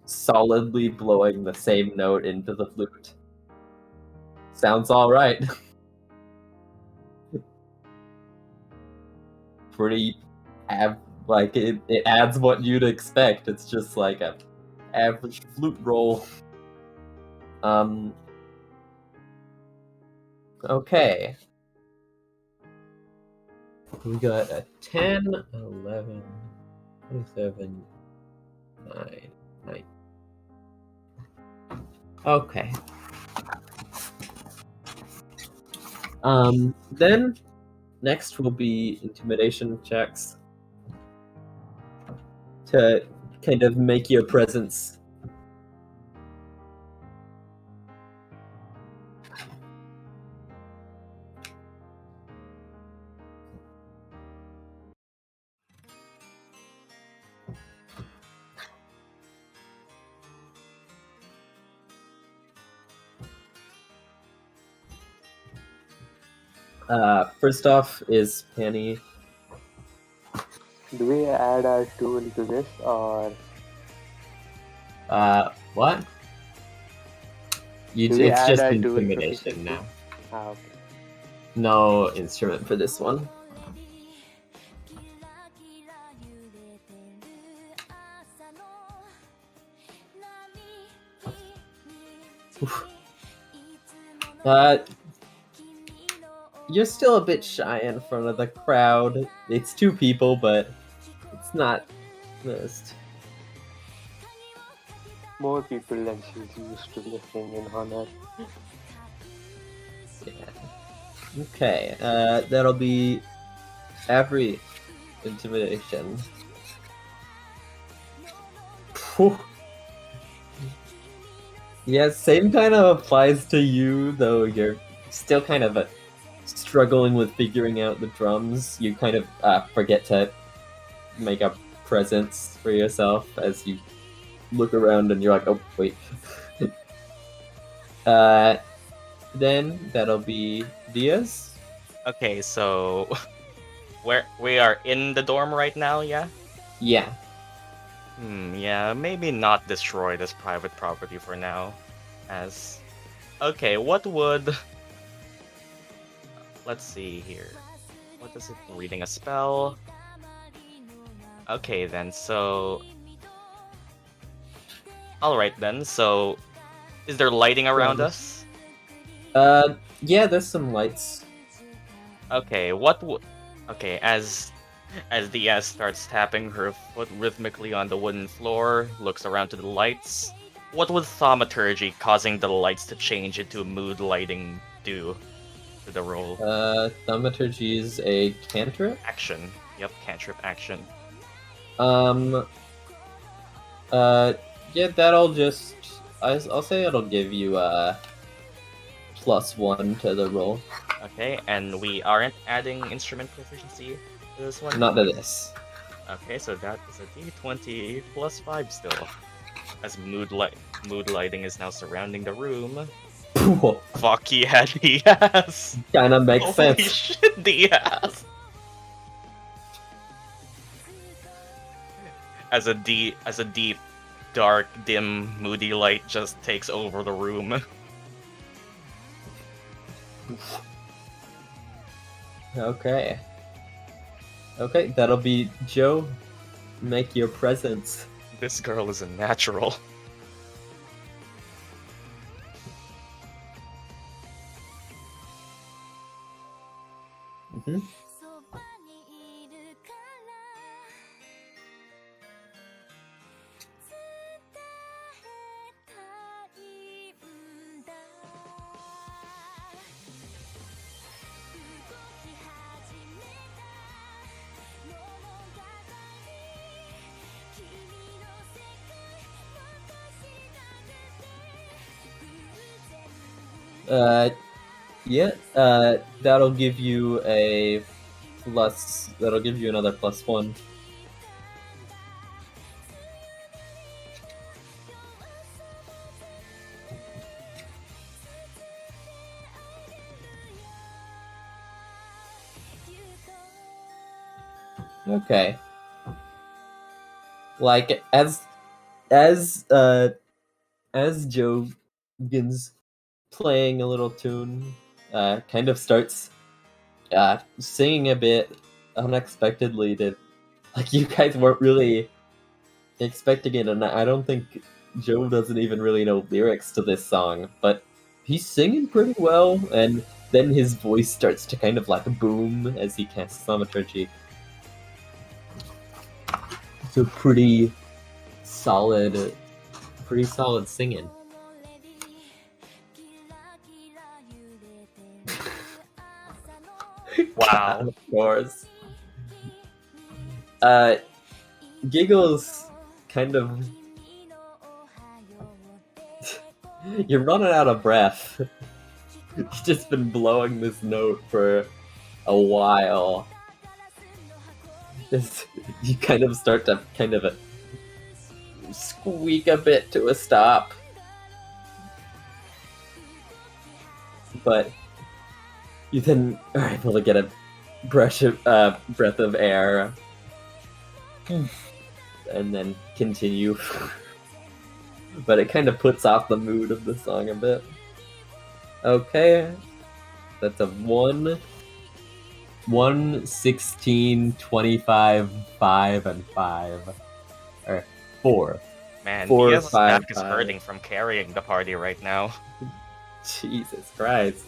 solidly blowing the same note into the flute. Sounds all right. Pretty like it adds what you'd expect. It's just like a average flute roll. Okay. We got a 10, 11, 27, 9, 9. Okay. Then next will be intimidation checks to kind of make your presence first off is Penny. Do we add our tool to this, or What? do we It's add just our tool intimidation proficiency? now. Okay. No instrument for this one. You're still a bit shy in front of the crowd. It's 2 people, but it's not most. More people than she's used to listening in on her. Yeah. Okay, that'll be every intimidation. Phew. Yeah, same kind of applies to you, though you're still kind of struggling with figuring out the drums. You kind of forget to make a presence for yourself as you look around and you're like, oh, wait. Then that'll be Diaz. Okay, so we are in the dorm right now, yeah? Yeah. Yeah, maybe not destroy this private property for now. As okay, what would let's see here. What is it? Reading a spell. Okay then, so alright then, so is there lighting around us? Yeah, there's some lights. Okay, what would okay, as Diaz starts tapping her foot rhythmically on the wooden floor, looks around to the lights. What would thaumaturgy causing the lights to change into mood lighting do to the roll? Thaumaturgy is a cantrip. Action. Yep, cantrip action. Yeah, that'll just... I'll say it'll give you +1 to the roll. Okay, and we aren't adding instrument proficiency to this one? Not to this. Okay, so that is a d20 +5 still. As mood lighting is now surrounding the room. Fuck yeah, Diaz! Kinda makes Holy sense. shit, Diaz! As a deep, dark, dim, moody light just takes over the room. Okay. Okay, that'll be Joe. Make your presence. This girl is a natural. Mm-hmm. Yeah, that'll give you a plus. That'll give you another +1. Okay. Like as Joe begins playing a little tune, kind of starts singing a bit unexpectedly. To like you guys weren't really expecting it, and I don't think Joe doesn't even really know lyrics to this song, but he's singing pretty well, and then his voice starts to kind of like boom as he casts Thaumaturgy. So pretty solid singing. Wow. Of course. Giggles kind of... You're running out of breath. You've just been blowing this note for a while. You kind of start to kind of squeak a bit to a stop. But you then are able to get a breath of air. And then continue. But it kind of puts off the mood of the song a bit. Okay. That's a 1, 16, 25, 5, and 5. Or 4. Man, 4, Diaz's 5, back is 5. hurting from carrying the party right now. Jesus Christ.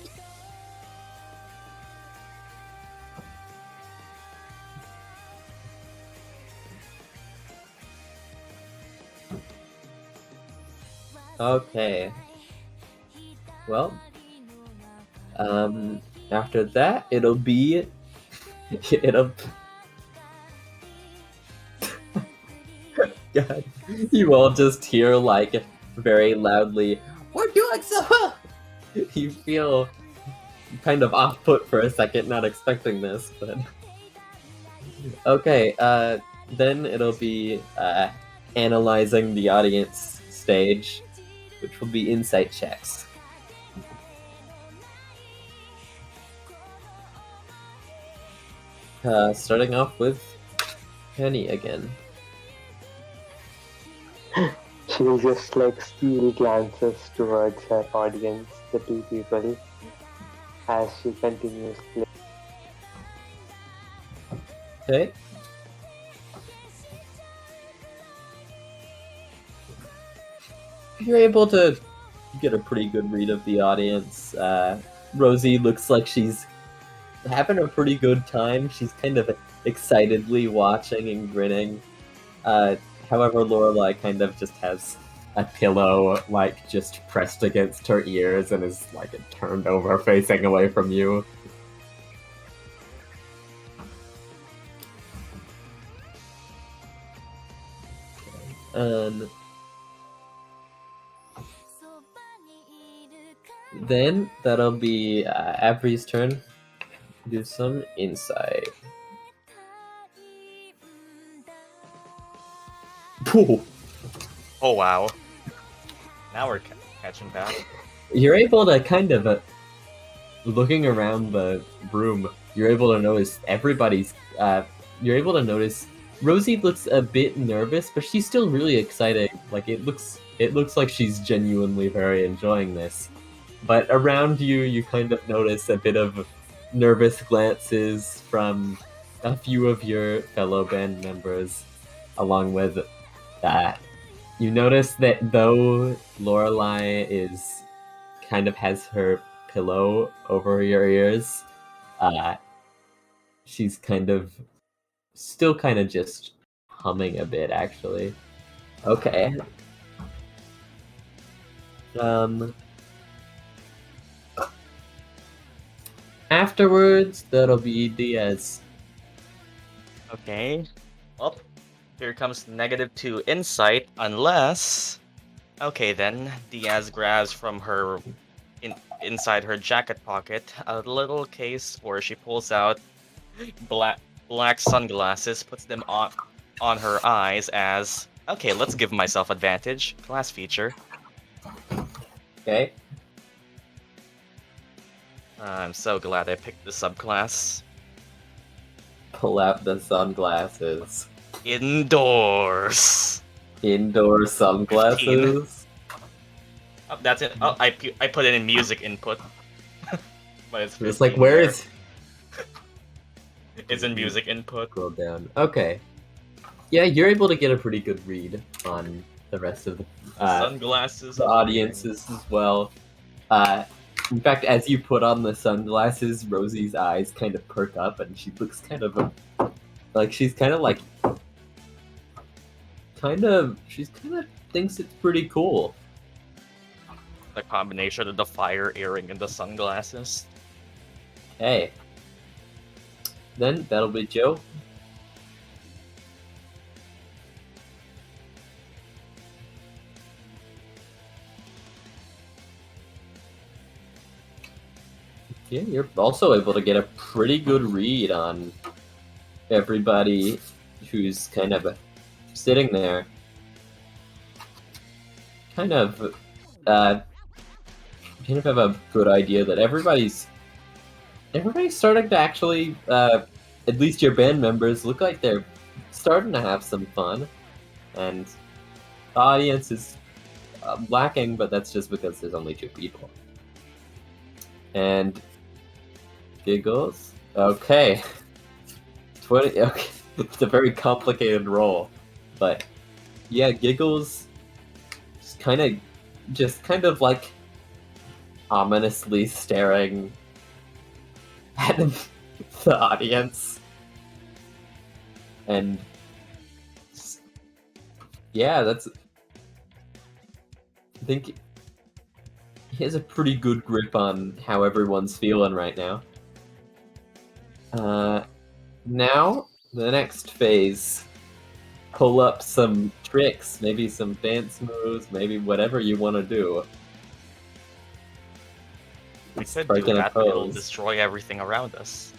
Okay. Well, after that, it'll be... it'll... God, you all just hear, like, very loudly, "We're doing so!" You feel kind of off-put for a second, not expecting this, but... Okay, then it'll be, analyzing the audience stage, which will be insight checks. Starting off with Penny again. She'll just like steal glances towards her audience, the two people, as she continues playing. Okay. You're able to get a pretty good read of the audience. Rosie looks like she's having a pretty good time. She's kind of excitedly watching and grinning. However, Lorelai kind of just has a pillow, like, just pressed against her ears and is, like, turned over, facing away from you. Then that'll be Avery's turn. Do some insight. Ooh. Oh wow. Now we're catching back. You're able to kind of, looking around the room, you're able to notice everybody's, you're able to notice Rosie looks a bit nervous, but she's still really excited. Like, it looks like she's genuinely very enjoying this. But around you, you kind of notice a bit of nervous glances from a few of your fellow band members, along with that. You notice that though Lorelai is kind of has her pillow over your ears, she's kind of still kind of just humming a bit, actually. Okay. Afterwards, that'll be Diaz. Okay. Well, here comes -2 insight, unless... Okay then, Diaz grabs from her... inside her jacket pocket a little case where she pulls out black sunglasses, puts them on her eyes as... Okay, let's give myself advantage. Class feature. Okay. I'm so glad I picked the subclass. Pull out the sunglasses. Indoors. Indoor sunglasses? Oh, that's it. Oh, I put it in music input. But it's It's like, 15 where there. is... It's in music input. Scroll down. Okay. Yeah, you're able to get a pretty good read on the rest of the Sunglasses. the audiences as well. In fact, as you put on the sunglasses, Rosie's eyes kind of perk up, and she looks kind of like she's kind of thinks it's pretty cool. The combination of the fire earring and the sunglasses. Hey. Then that'll be Joe. Yeah, you're also able to get a pretty good read on everybody who's kind of sitting there. Kind of have a good idea that everybody's starting to actually, at least your band members, look like they're starting to have some fun. And the audience is lacking, but that's just because there's only 2 people. And Giggles? Okay. 20, okay. It's a very complicated roll. But yeah, Giggles kind of like ominously staring at the audience. And yeah, I think he has a pretty good grip on how everyone's feeling right now. Now, the next phase. Pull up some tricks, maybe some dance moves, maybe whatever you want to do. We could Strike do in a that, but it'll pose. destroy everything around us.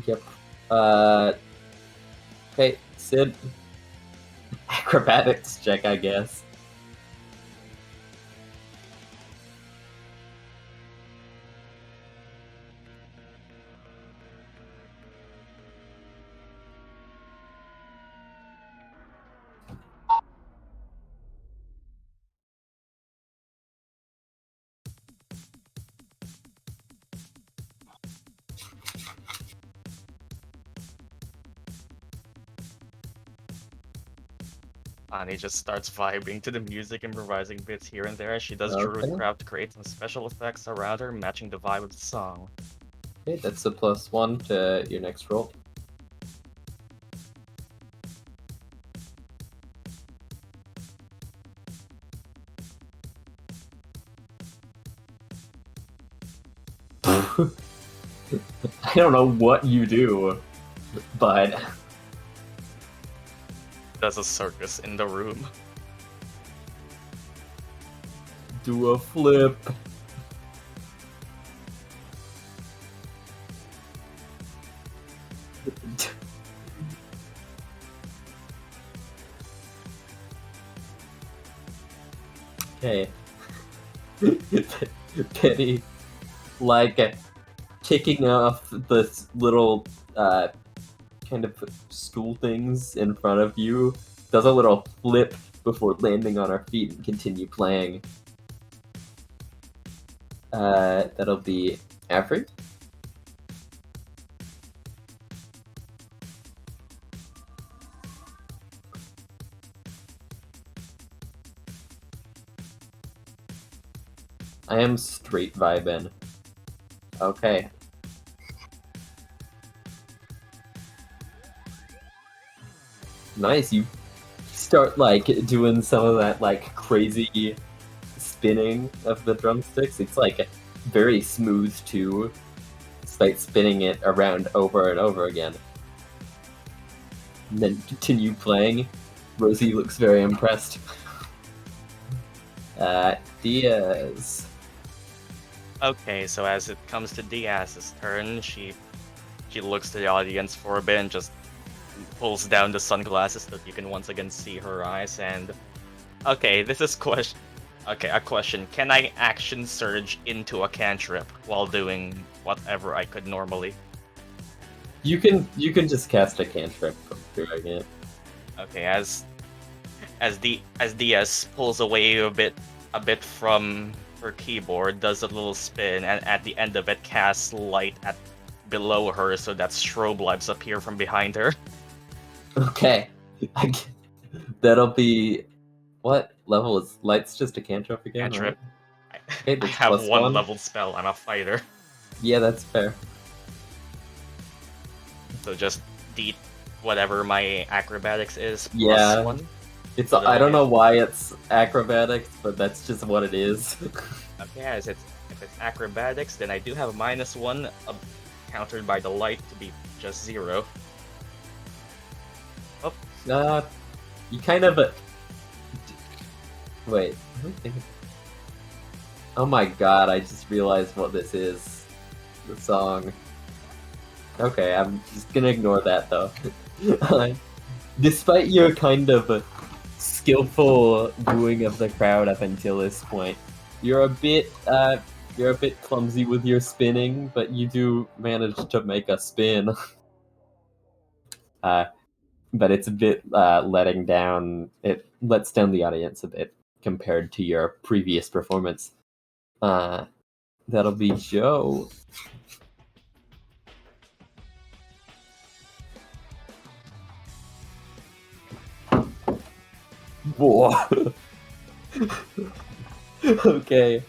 Yep. Okay, Sid. Acrobatics check, I guess. Annie just starts vibing to the music, improvising bits here and there as she does Okay. druidcraft to create some special effects around her, matching the vibe of the song. Okay, that's a +1 to your next roll. I don't know what you do, but There's a circus in the room. do a flip. Okay. Penny, like, kicking off the little kind of stool things in front of you, does a little flip before landing on her feet and continue playing. That'll be Avery. I am straight vibing. Okay. Nice, you start like doing some of that like crazy spinning of the drumsticks. It's like very smooth too, despite spinning it around over and over again. And then continue playing. Rosie looks very impressed. Diaz. Okay, so as it comes to Diaz's turn, she looks to the audience for a bit and just pulls down the sunglasses so you can once again see her eyes. And okay, this is a question. Can I action surge into a cantrip while doing whatever I could normally? You can just cast a cantrip from doing it. Okay, as Diaz pulls away a bit from her keyboard, does a little spin, and at the end of it casts light at below her so that strobe lights appear from behind her. Okay. That'll be... What level is... Light's just a cantrip again, Cantrip. right? I Okay, that's have +1. one leveled spell. I'm a fighter, Yeah, that's fair. so just D whatever my acrobatics is Yeah. +1. It's So I don't know then- why it's acrobatics, but that's just what it is. Okay, if it's acrobatics, then I do have a -1 countered by the light to be just 0. You kind of... Wait. Oh my god, I just realized what this is. The song. Okay, I'm just gonna ignore that though. Despite your kind of skillful wooing of the crowd up until this point, you're a bit clumsy with your spinning, but you do manage to make a spin. But it's a bit letting down. It lets down the audience a bit compared to your previous performance. That'll be Joe. Whoa. Okay.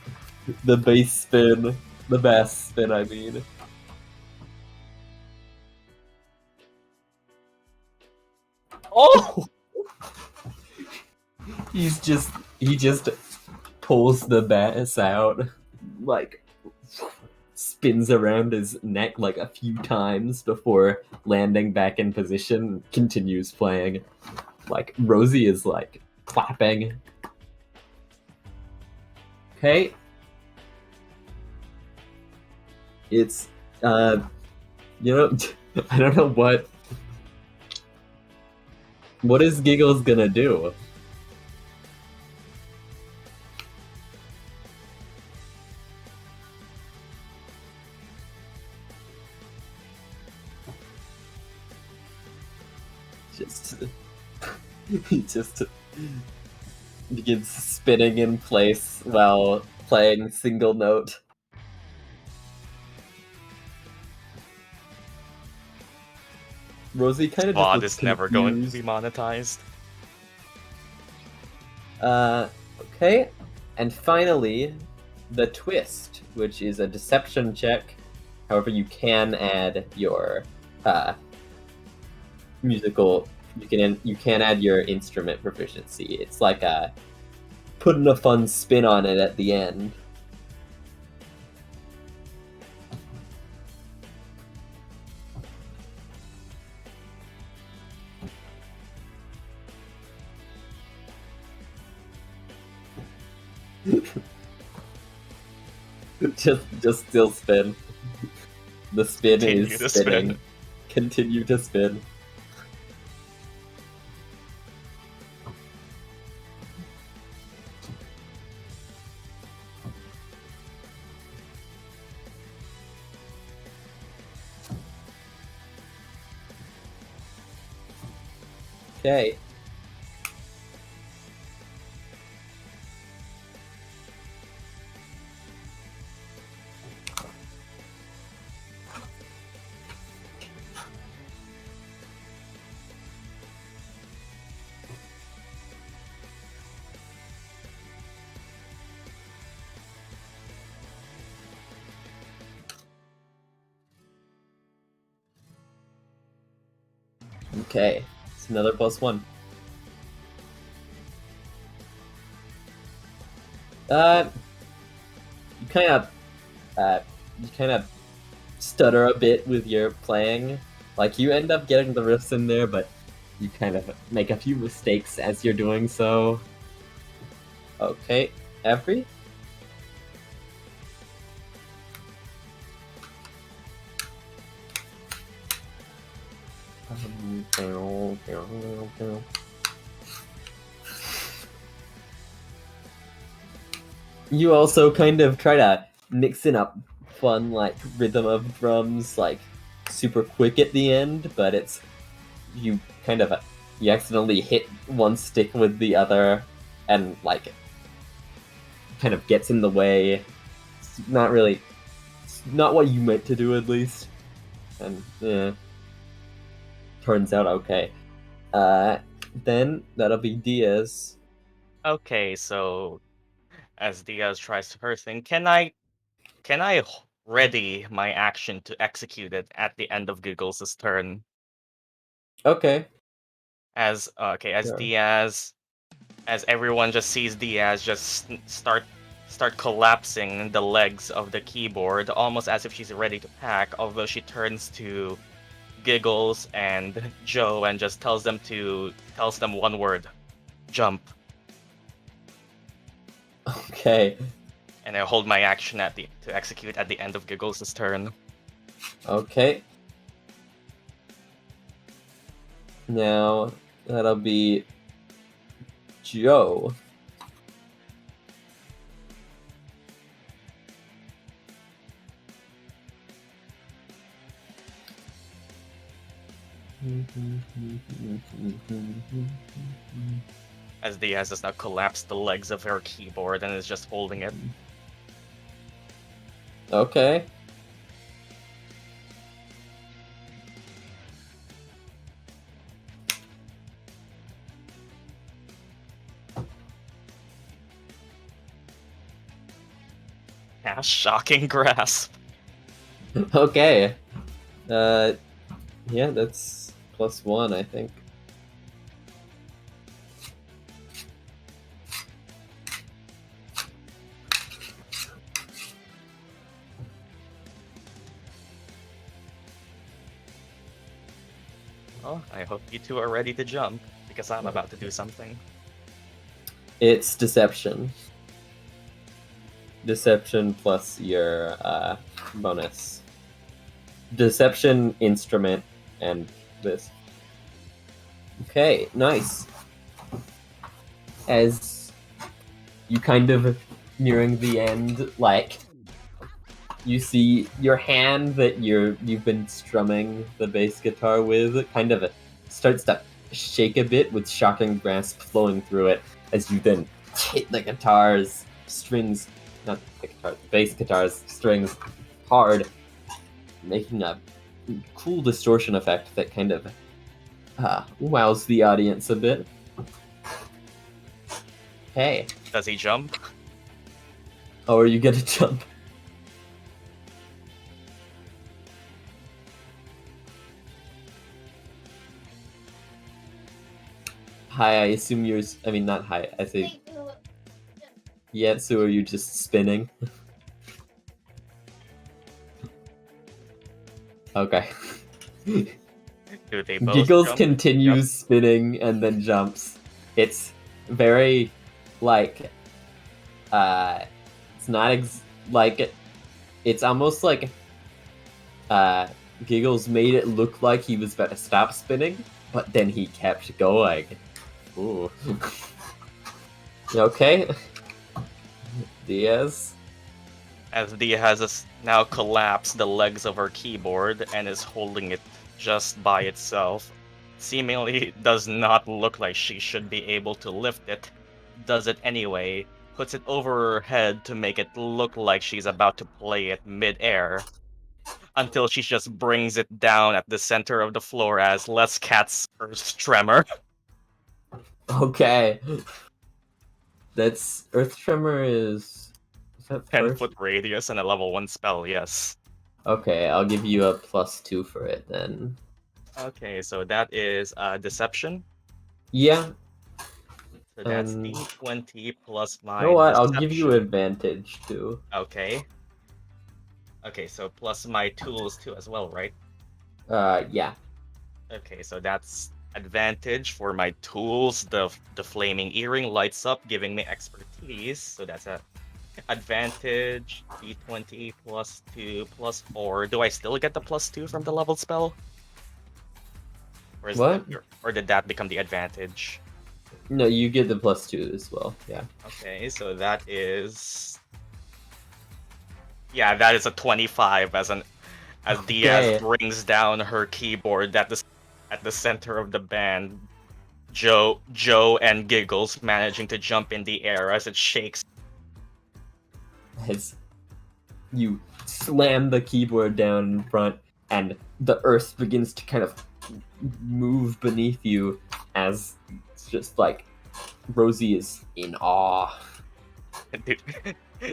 The bass spin. The bass spin, I mean. Oh! He just pulls the bass out, like, spins around his neck like a few times before landing back in position, continues playing. Like, Rosie is, like, clapping. Okay. It's, you know, I don't know what is Giggles gonna do? He just begins spinning in place while playing single note. Rosie kind of just VOD looks is never going to confused. be monetized. Okay. And finally, the twist, which is a deception check. However, you can add your musical. You can add your instrument proficiency. It's like putting a fun spin on it at the end. just still spin. The spin Continue is to spinning. spin. Continue to spin. Okay. Okay. It's another +1. You kind of stutter a bit with your playing. Like, you end up getting the riffs in there, but you kind of make a few mistakes as you're doing so. Okay, Every? You also kind of try to mix in a fun, like, rhythm of drums, like, super quick at the end, but it's... You accidentally hit one stick with the other, and, like, kind of gets in the way. It's not really... It's not what you meant to do, at least. And, yeah. Turns out okay. Then, that'll be Diaz. Okay, so as Diaz tries to first thing, can I ready my action to execute it at the end of Giggles' turn? Okay. As Sure. Diaz, as everyone just sees Diaz just start collapsing the legs of the keyboard, almost as if she's ready to pack. Although she turns to Giggles and Joe and just tells them one word: jump. Okay. And I hold my action to execute at the end of Giggles' turn. Okay. Now, that'll be Joe. As Diaz has now collapsed the legs of her keyboard and is just holding it. Okay. Cast Shocking Grasp. Okay. Yeah, that's +1, I think. Well, I hope you two are ready to jump, because I'm about to do something. It's deception. Deception plus your bonus. Deception, instrument, and this. Okay, nice. As you kind of nearing the end, like you see your hand that you've been strumming the bass guitar with kind of starts to shake a bit with shocking grasp flowing through it as you then hit the guitar's strings, not the guitar, the bass guitar's strings hard, making a cool distortion effect that kind of wows the audience a bit. Hey. Does he jump? Oh, are you gonna jump? Hi, I assume you're... I mean, not hi, I say... Yeah, so are you just spinning? Okay. Do they both Giggles jump? continues spinning and then jumps. It's very, like... it's not it's almost like... Giggles made it look like he was about to stop spinning, but then he kept going. Ooh. Okay. Diaz. As Diaz has now collapsed the legs of her keyboard and is holding it just by itself. Seemingly does not look like she should be able to lift it. Does it anyway. Puts it over her head to make it look like she's about to play it mid-air. Until she just brings it down at the center of the floor as Les Cat's Earth Tremor. Okay. That's... Earth Tremor is that 10-foot radius and a level 1 spell, yes. Okay, I'll give you a +2 for it then. Okay, so that is Deception. Yeah. So that's D20 plus my You know what? I'll Deception. give you advantage too. Okay. Okay, so plus my tools too as well, right? Yeah. Okay, so that's advantage for my tools. The flaming earring lights up, giving me expertise. So that's a advantage. D20 plus 2 plus 4. Do I still get the +2 from the level spell? Or is What? Or did that become the advantage? No, you get the +2 as well. Yeah. Okay, so that is... Yeah, that is a 25 as Diaz brings down her keyboard at the center of the band. Joe and Giggles managing to jump in the air as it shakes. As you slam the keyboard down in front, and the earth begins to kind of move beneath you as it's just like Rosie is in awe.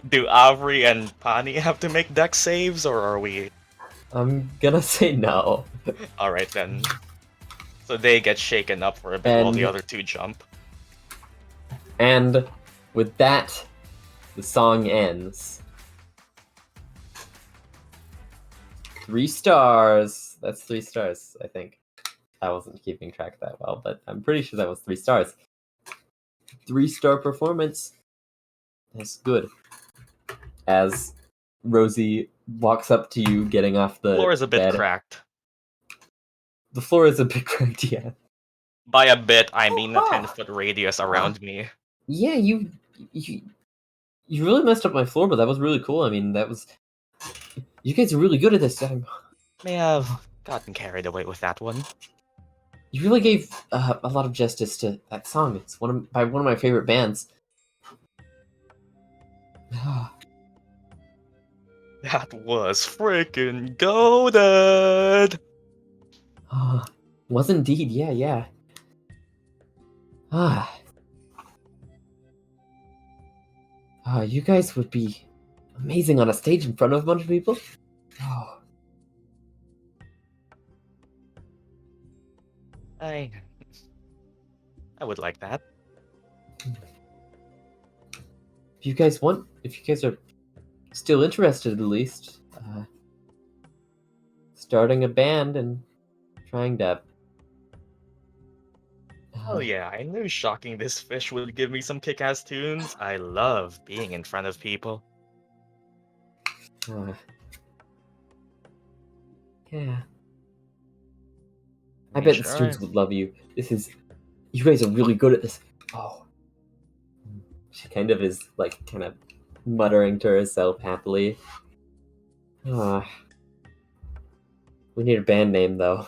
Do Avery and Pani have to make dex saves, or are we? I'm gonna say no. Alright then. So they get shaken up for a bit while the other two jump. And with that, the song ends. 3 stars. That's 3 stars, I think. I wasn't keeping track that well, but I'm pretty sure that was 3 stars. 3-star performance. That's good. As Rosie walks up to you, getting off the floor is a bit bed. cracked. The floor is a bit cracked, yeah. By a bit, I mean a 10-foot radius around me. Yeah, you really messed up my floor, but that was really cool. I mean, that was... You guys are really good at this time. May have gotten carried away with that one. You really gave a lot of justice to that song. It's by one of my favorite bands. That was freaking goated! Was indeed, yeah. You guys would be amazing on a stage in front of a bunch of people. Oh, I would like that. if you guys are still interested, at least, starting a band and trying to. Oh yeah, I knew shocking this fish would give me some kick-ass tunes. I love being in front of people. Yeah. I mean, bet the sure. students would love you. You guys are really good at this. Oh. She kind of is, like, kind of muttering to herself happily. Ah. We need a band name, though.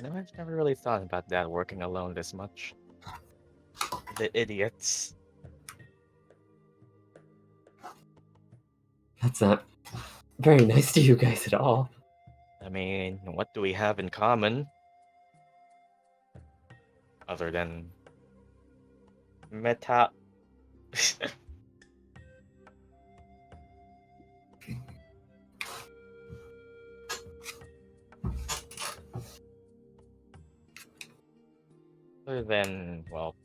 I've never really thought about that working alone this much. The idiots. That's not very nice to you guys at all. I mean, what do we have in common? Other than meta. Other than, well,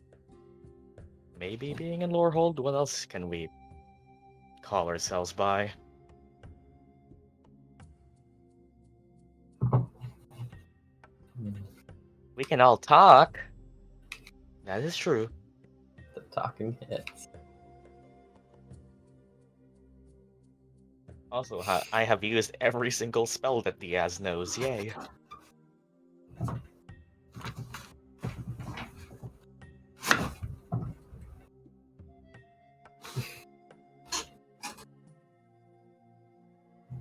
maybe being in Lorehold. What else can we call ourselves by? We can all talk. That is true. The talking heads. Also, I have used every single spell that Diaz knows. Yay.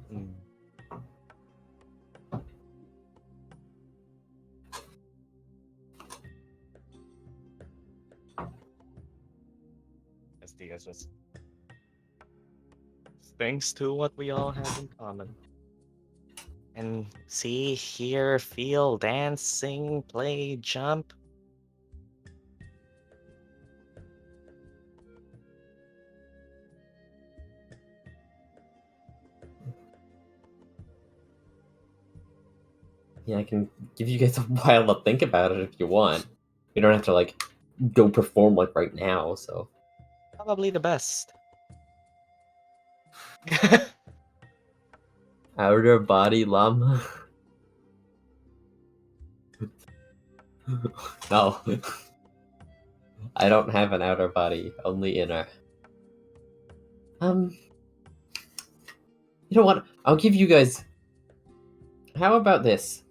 Hmm. As Diaz was. Thanks to what we all have in common. And see, hear, feel, dance, sing, play, jump. Yeah, I can give you guys a while to think about it if you want. You don't have to, like, go perform, like, right now, so. Probably the best. Outer body llama? No. I don't have an outer body, only inner. You know what? I'll give you guys... How about this?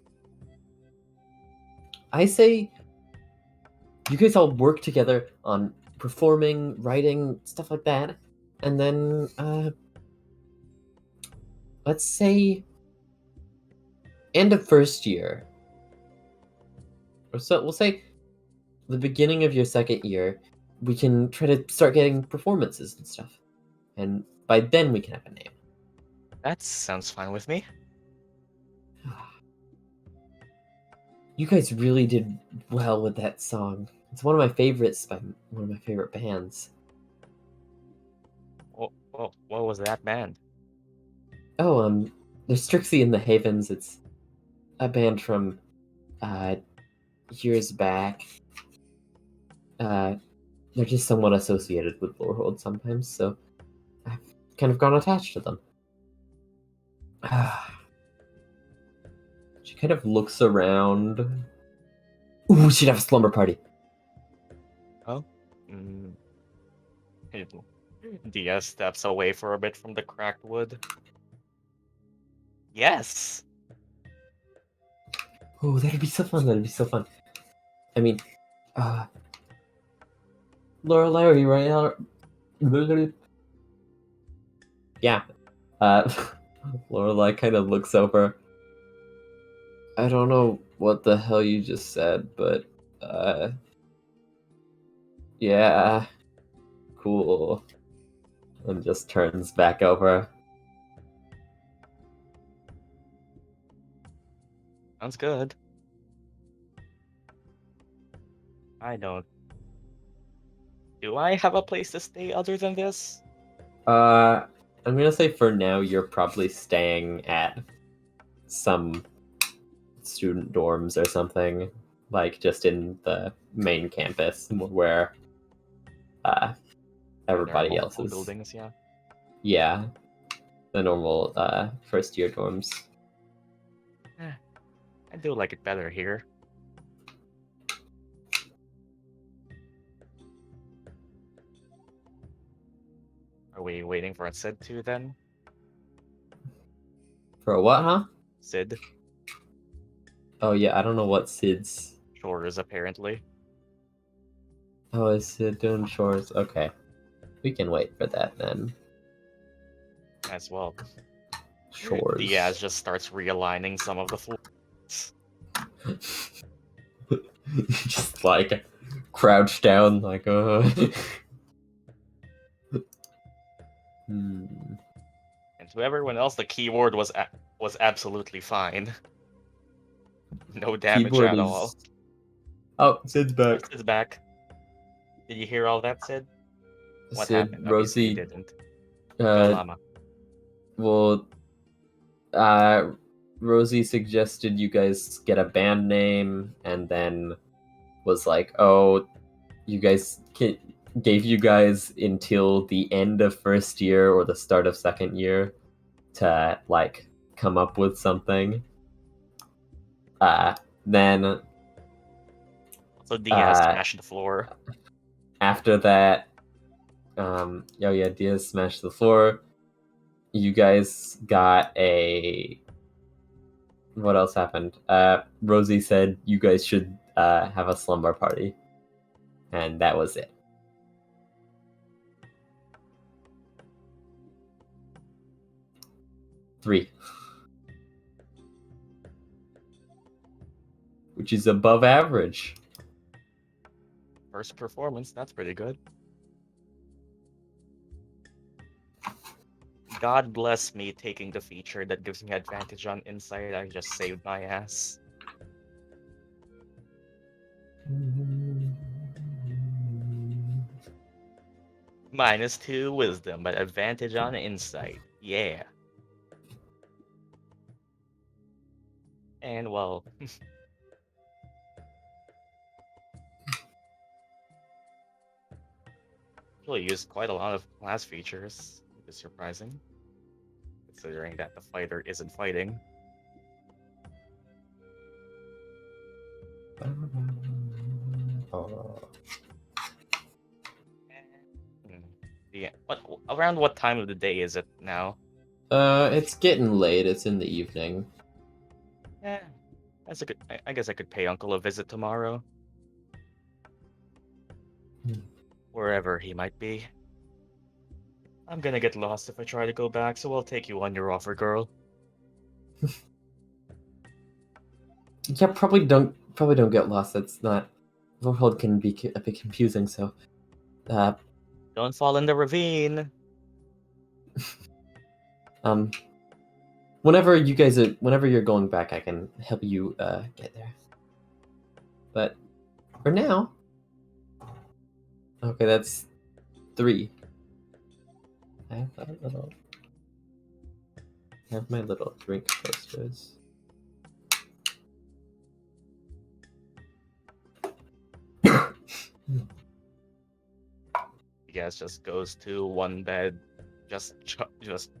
I say you guys all work together on performing, writing, stuff like that, and then, let's say end of first year. Or so we'll say the beginning of your second year, we can try to start getting performances and stuff. And by then we can have a name. That sounds fine with me. You guys really did well with that song. It's one of my favorites by one of my favorite bands. What was that band? Oh, there's Strixie in the Havens. It's a band from years back. They're just somewhat associated with Lorehold sometimes, so I've kind of gone attached to them. She kind of looks around. Ooh, we should have a slumber party. Oh? Diaz steps away for a bit from the cracked wood. Yes! Oh, that'd be so fun. That'd be so fun. I mean, Lorelei, are you right now? Yeah. Lorelei kind of looks over. I don't know what the hell you just said, but, yeah. Cool. And just turns back over. Sounds good. I don't. Do I have a place to stay other than this? I'm gonna say for now you're probably staying at some student dorms or something, like just in the main campus where There are everybody else multiple is. buildings, yeah. Yeah, the normal first year dorms. I do like it better here. Are we waiting for a Sid too then? For what, huh? Sid? Oh yeah, I don't know what Sid's. Chores, apparently. Oh, is Sid doing chores? Okay, we can wait for that then. As well. Chores. Diaz just starts realigning some of the floors. Just like crouch down, like Hmm. And to everyone else, the keyboard was absolutely fine. No damage Keyboard at is. all. Oh, Sid's back. Sid's back. Did you hear all that, Sid? What Sid, happened? Obviously you Rosie. didn't. Go, Llama. Well, Rosie suggested you guys get a band name, and then was like, "Oh, you guys gave you guys until the end of first year or the start of second year to like come up with something." Then So Diaz smashed the floor. after that, oh yeah, Diaz smashed the floor. You guys got a. What else happened? Rosie said you guys should have a slumber party, and that was it. Three, which is above average. First performance, that's pretty good. God bless me taking the feature that gives me advantage on insight. I just saved my ass. -2 wisdom, but advantage on insight. Yeah. And well, actually used quite a lot of class features, which is surprising, considering that the fighter isn't fighting. Yeah. Around what time of the day is it now? It's getting late. It's in the evening. Yeah, that's a good. I guess I could pay Uncle a visit tomorrow, wherever he might be. I'm gonna get lost if I try to go back, so I'll take you on your offer, girl. Yeah, probably don't get lost. It's not. Lorehold can be a bit confusing, so. Don't fall in the ravine. Whenever you're going back, I can help you get there. But for now, okay, that's 3. I have my little drink posters. He guys just goes to one bed, just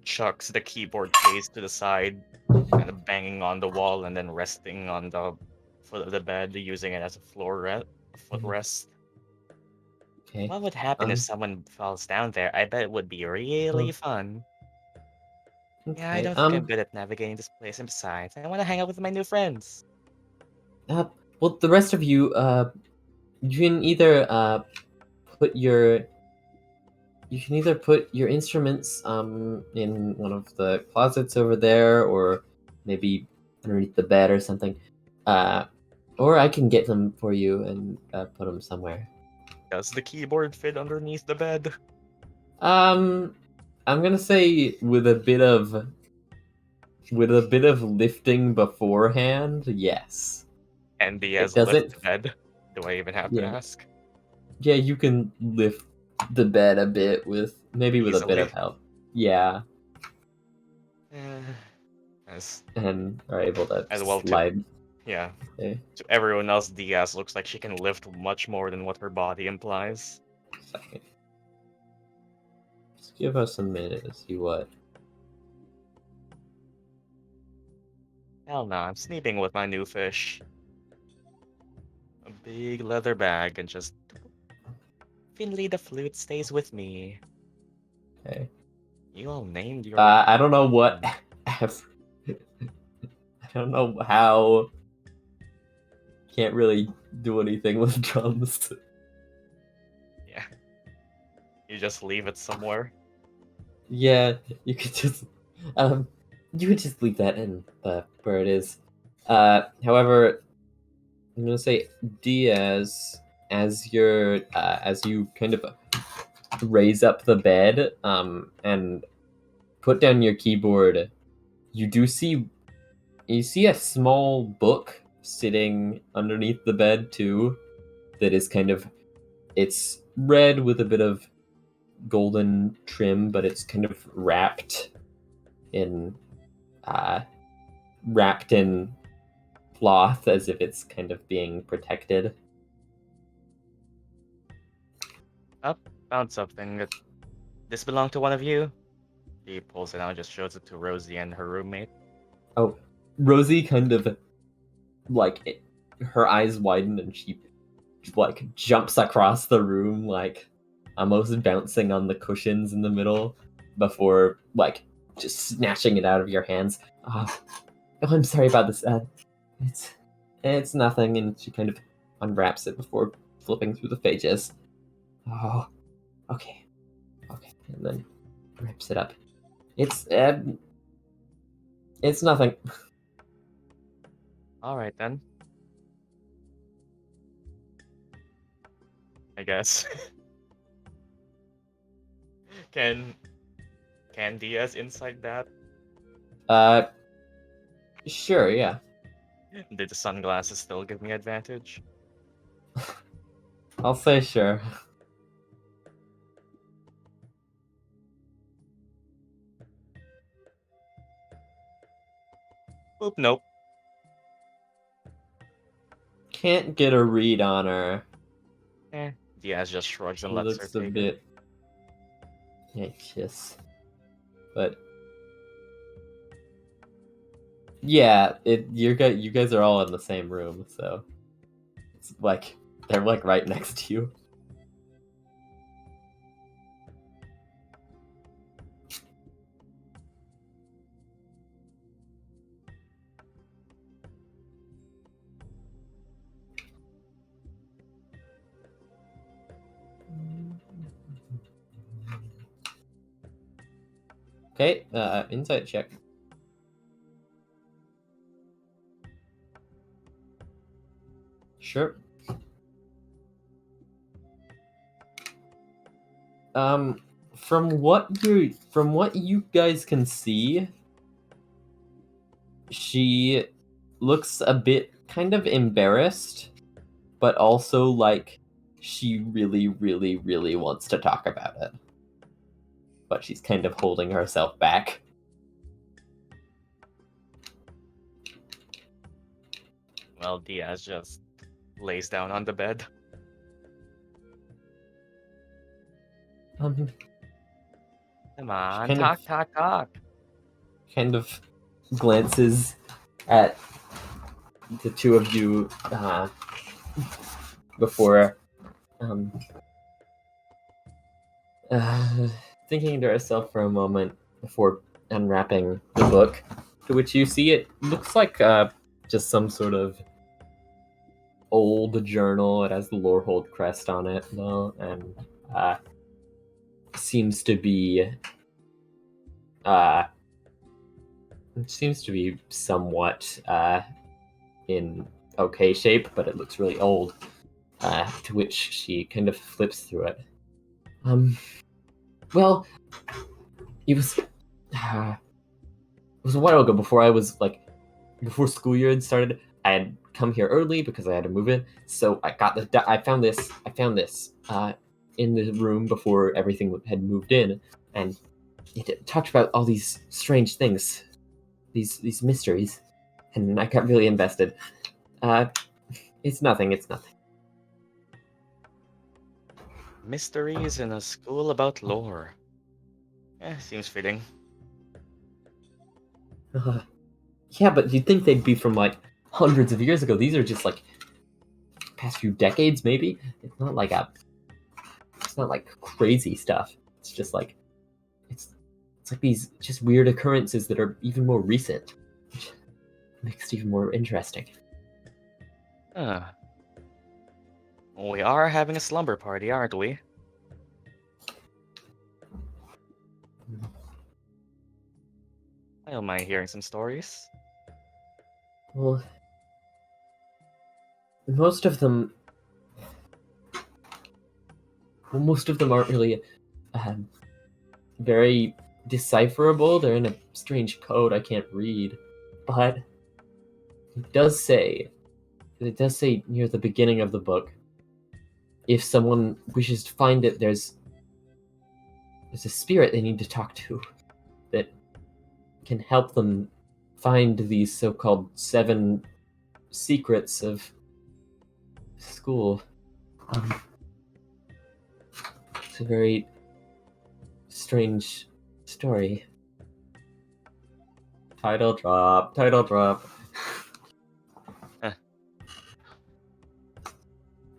chucks the keyboard case to the side, kind of banging on the wall, and then resting on the foot of the bed, using it as a footrest. Okay. What would happen if someone falls down there? I bet it would be really fun. Okay. Yeah, I don't think I'm good at navigating this place, and besides, I want to hang out with my new friends. Well, the rest of you, you can either put your instruments in one of the closets over there, or maybe underneath the bed or something. Or I can get them for you and put them somewhere. Does the keyboard fit underneath the bed? I'm gonna say with a bit of lifting beforehand, yes. And Diaz It doesn't- lifts the bed. Do I even have to Yeah. ask? Yeah, you can lift the bed a bit with a bit Easily. of help. Yeah, As and are able to as well to slide. yeah. Okay. To everyone else, Diaz looks like she can lift much more than what her body implies. Second. Just give us a minute to see what. Hell no, I'm sleeping with my new fish. A big leather bag and just Finley the flute stays with me. Okay. You all named your I don't know what. I don't know how. Can't really do anything with drums. Yeah. You just leave it somewhere. Yeah, you could just leave that in where it is. However, I'm gonna say Diaz, as you kind of raise up the bed and put down your keyboard, you see a small book sitting underneath the bed too, that is it's red with a bit of golden trim, but it's kind of in wrapped in cloth as if it's kind of being protected. Found something. This belong to one of you? He pulls it out and just shows it to Rosie and her roommate. Oh, Rosie kind of her eyes widen and she jumps across the room, almost bouncing on the cushions in the middle before just snatching it out of your hands. Oh, I'm sorry about this. It's nothing, and she kind of unwraps it before flipping through the pages. Oh, okay, and then rips it up. It's nothing. All right then. I guess. Can Diaz inside that? Sure, yeah. Did the sunglasses still give me advantage? I'll say sure. Boop, nope. Can't get a read on her. Diaz just shrugs She and lets her looks a take it. bit anxious. But yeah, you guys are all in the same room, so it's they're right next to you. Okay, insight check. Sure. From what you guys can see, she looks a bit kind of embarrassed, but also like she really, really, really wants to talk about it. But she's kind of holding herself back. Well, Diaz just lays down on the bed. Um, Come on, kind talk, of- talk, talk. kind of glances at the two of you before thinking to herself for a moment before unwrapping the book, to which you see it looks like just some sort of old journal. It has the Lorehold crest on it, though, and seems to be somewhat in okay shape, but it looks really old. To which she kind of flips through it. Well, it was a while ago, before school year had started. I had come here early because I had to move in. So I found this in the room before everything had moved in, and it talked about all these strange things, these mysteries, and I got really invested. It's nothing. Mysteries in a school about lore. Seems fitting. Yeah, but you'd think they'd be from like hundreds of years ago. These are just like past few decades, maybe. It's not like crazy stuff. It's just like it's like these just weird occurrences that are even more recent, which makes it even more interesting. Huh. We are having a slumber party, aren't we? I don't mind hearing some stories. Well, most of them aren't really very decipherable. They're in a strange code I can't read, but it does say near the beginning of the book, if someone wishes to find it, there's a spirit they need to talk to that can help them find these so-called 7 secrets of school. It's a very strange story. Title drop.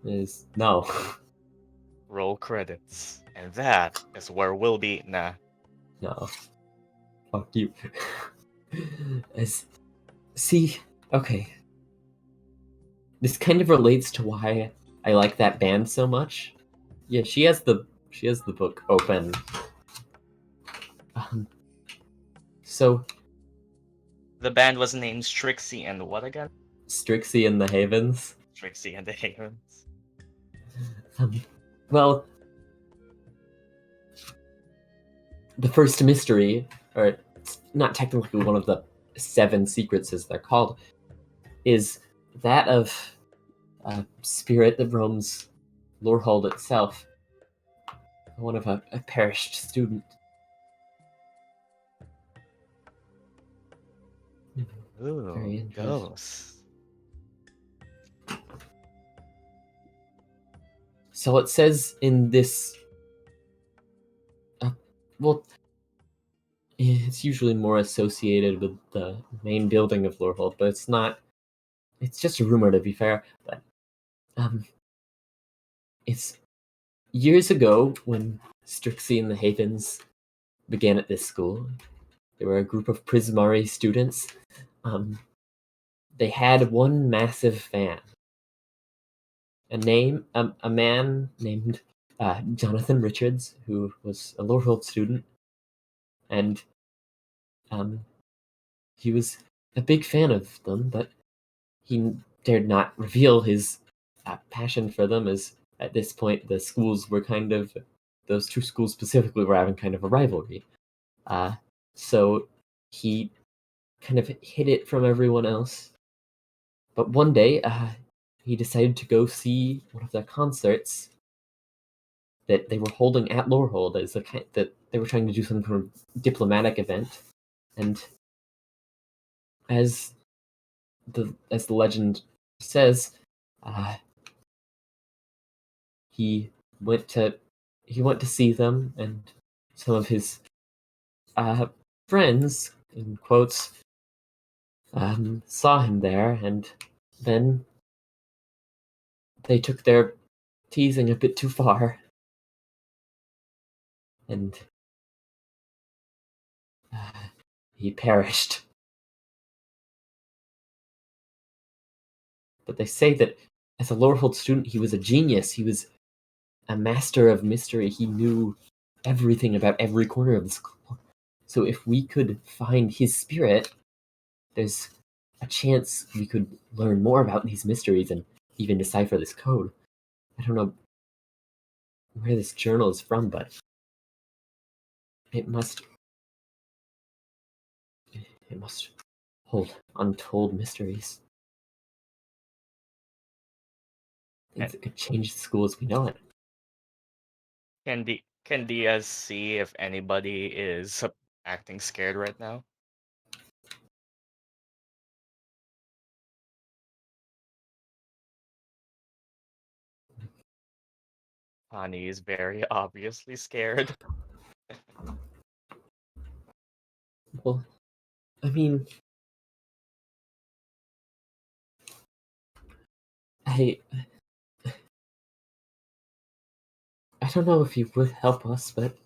Is no. Roll credits. And that is where we'll be. Nah. No. Fuck you. See, okay. This kind of relates to why I like that band so much. Yeah, she has the book open. So The band was named Strixie and what again? Strixie and the Havens. Strixie and the Havens. Well, the first mystery, or it's not technically one of the 7 secrets as they're called, is that of a spirit that roams Lorehold itself. One of a perished student. Ooh, Very interesting. ghosts. So it says in this... well, it's usually more associated with the main building of Lorehold, but it's not... It's just a rumor, to be fair, but... It's years ago when Strixie and the Havens began at this school. They were a group of Prismari students. They had one massive fan. A man named Jonathan Richards, who was a Lorehold student, and he was a big fan of them, but he dared not reveal his passion for them, as at this point the schools were those 2 schools specifically were having kind of a rivalry. So he kind of hid it from everyone else. But one day, he decided to go see one of their concerts that they were holding at Lorehold as that they were trying to do some kind of diplomatic event. And as the legend says, he went to see them, and some of his friends, in quotes, saw him there, and then they took their teasing a bit too far, and he perished. But they say that as a Lorehold student, he was a genius. He was a master of mystery. He knew everything about every corner of the school. So if we could find his spirit, there's a chance we could learn more about these mysteries and even decipher this code. I don't know where this journal is from, but it must hold untold mysteries. It could change the school as we know it. Can Diaz see if anybody is acting scared right now? Hani is very obviously scared. Well, I mean, I don't know if you would help us, but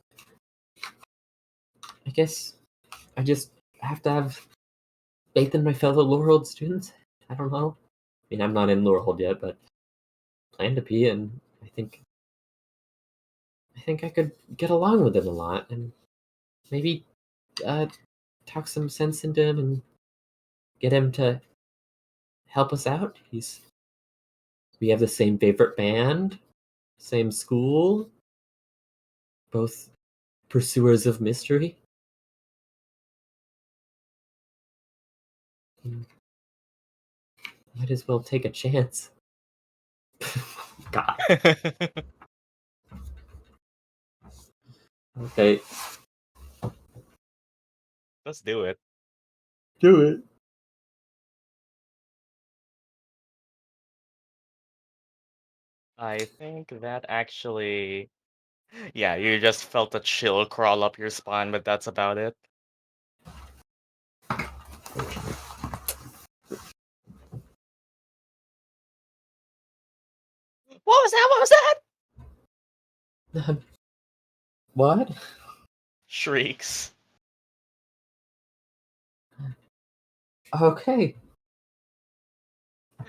I guess I just have to have faith in my fellow Lorehold students. I don't know. I mean, I'm not in Lorehold yet, but plan to be, and I think I could get along with him a lot, and maybe talk some sense into him and get him to help us out. We have the same favorite band, same school, both pursuers of mystery. Might as well take a chance. God. Okay, Let's do it. do it. I think that actually, yeah, you just felt a chill crawl up your spine, but that's about it. What was that? What was that? What? Shrieks. Okay.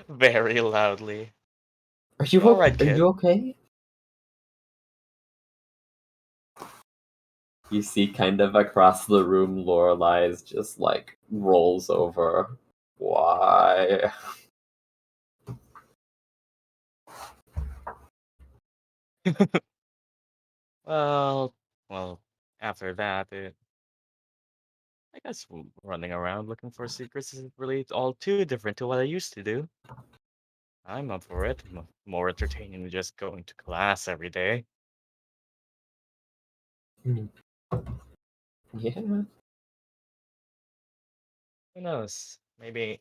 Very loudly. Are you All right, Are kid. you okay? You see, kind of across the room, Lorelei is just like rolls over. Why? Well, after that, I guess running around looking for secrets isn't really all too different to what I used to do. I'm up for it. More entertaining than just going to class every day. Yeah. Who knows? Maybe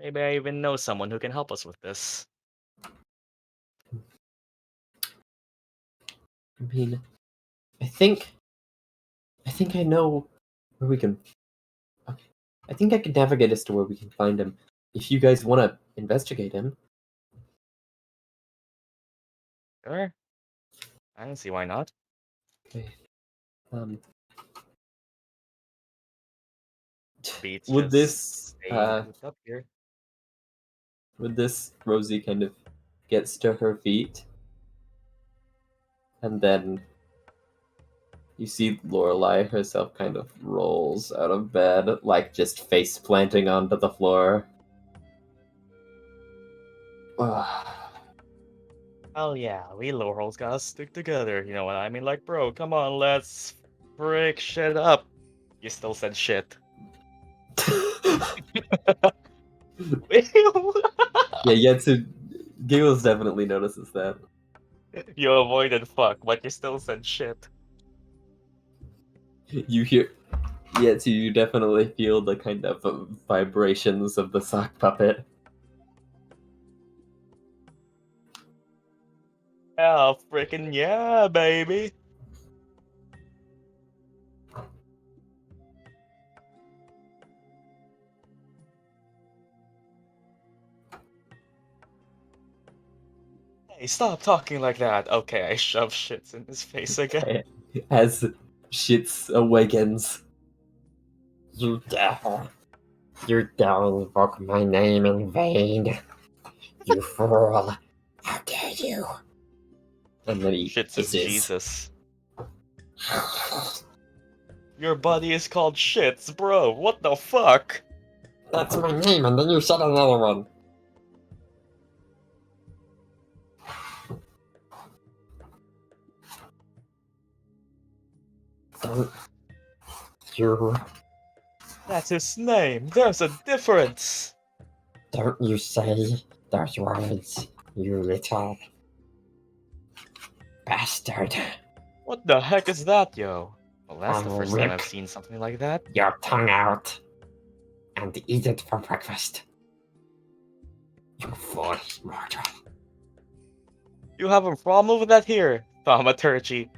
I even know someone who can help us with this. I mean, I think I know where we can. I think I can navigate us to where we can find him. If you guys want to investigate him. Sure. I don't see why not. Okay. Beats Would just this stay cooped up here. Rosie kind of gets to her feet, and then you see Lorelei herself kind of rolls out of bed, like just face planting onto the floor. Oh yeah, we Lorel's gotta stick together, you know what I mean? Like, bro, come on, let's frick shit up. You still said shit. Yeah, Yetsu Giggles definitely notices that. You avoided fuck, but you still said shit. You hear Yetsu, you definitely feel the kind of vibrations of the sock puppet. Yeah, frickin' yeah, baby. Hey, stop talking like that. Okay, I shove shits in his face again. As Shits awakens. You dare invoke my name in vain. You fool. How dare you? And then he Shits is hisses. Jesus. Your buddy is called Shits, bro. What the fuck? That's my name, and then you said another one. Don't you That's his name. There's a difference. Don't you say those words, you little bastard. What the heck is that, yo? Well, that's I the will first time I've rip seen something like that. your tongue out and eat it for breakfast. You foolish mortal. You have a problem with that here, thaumaturgy.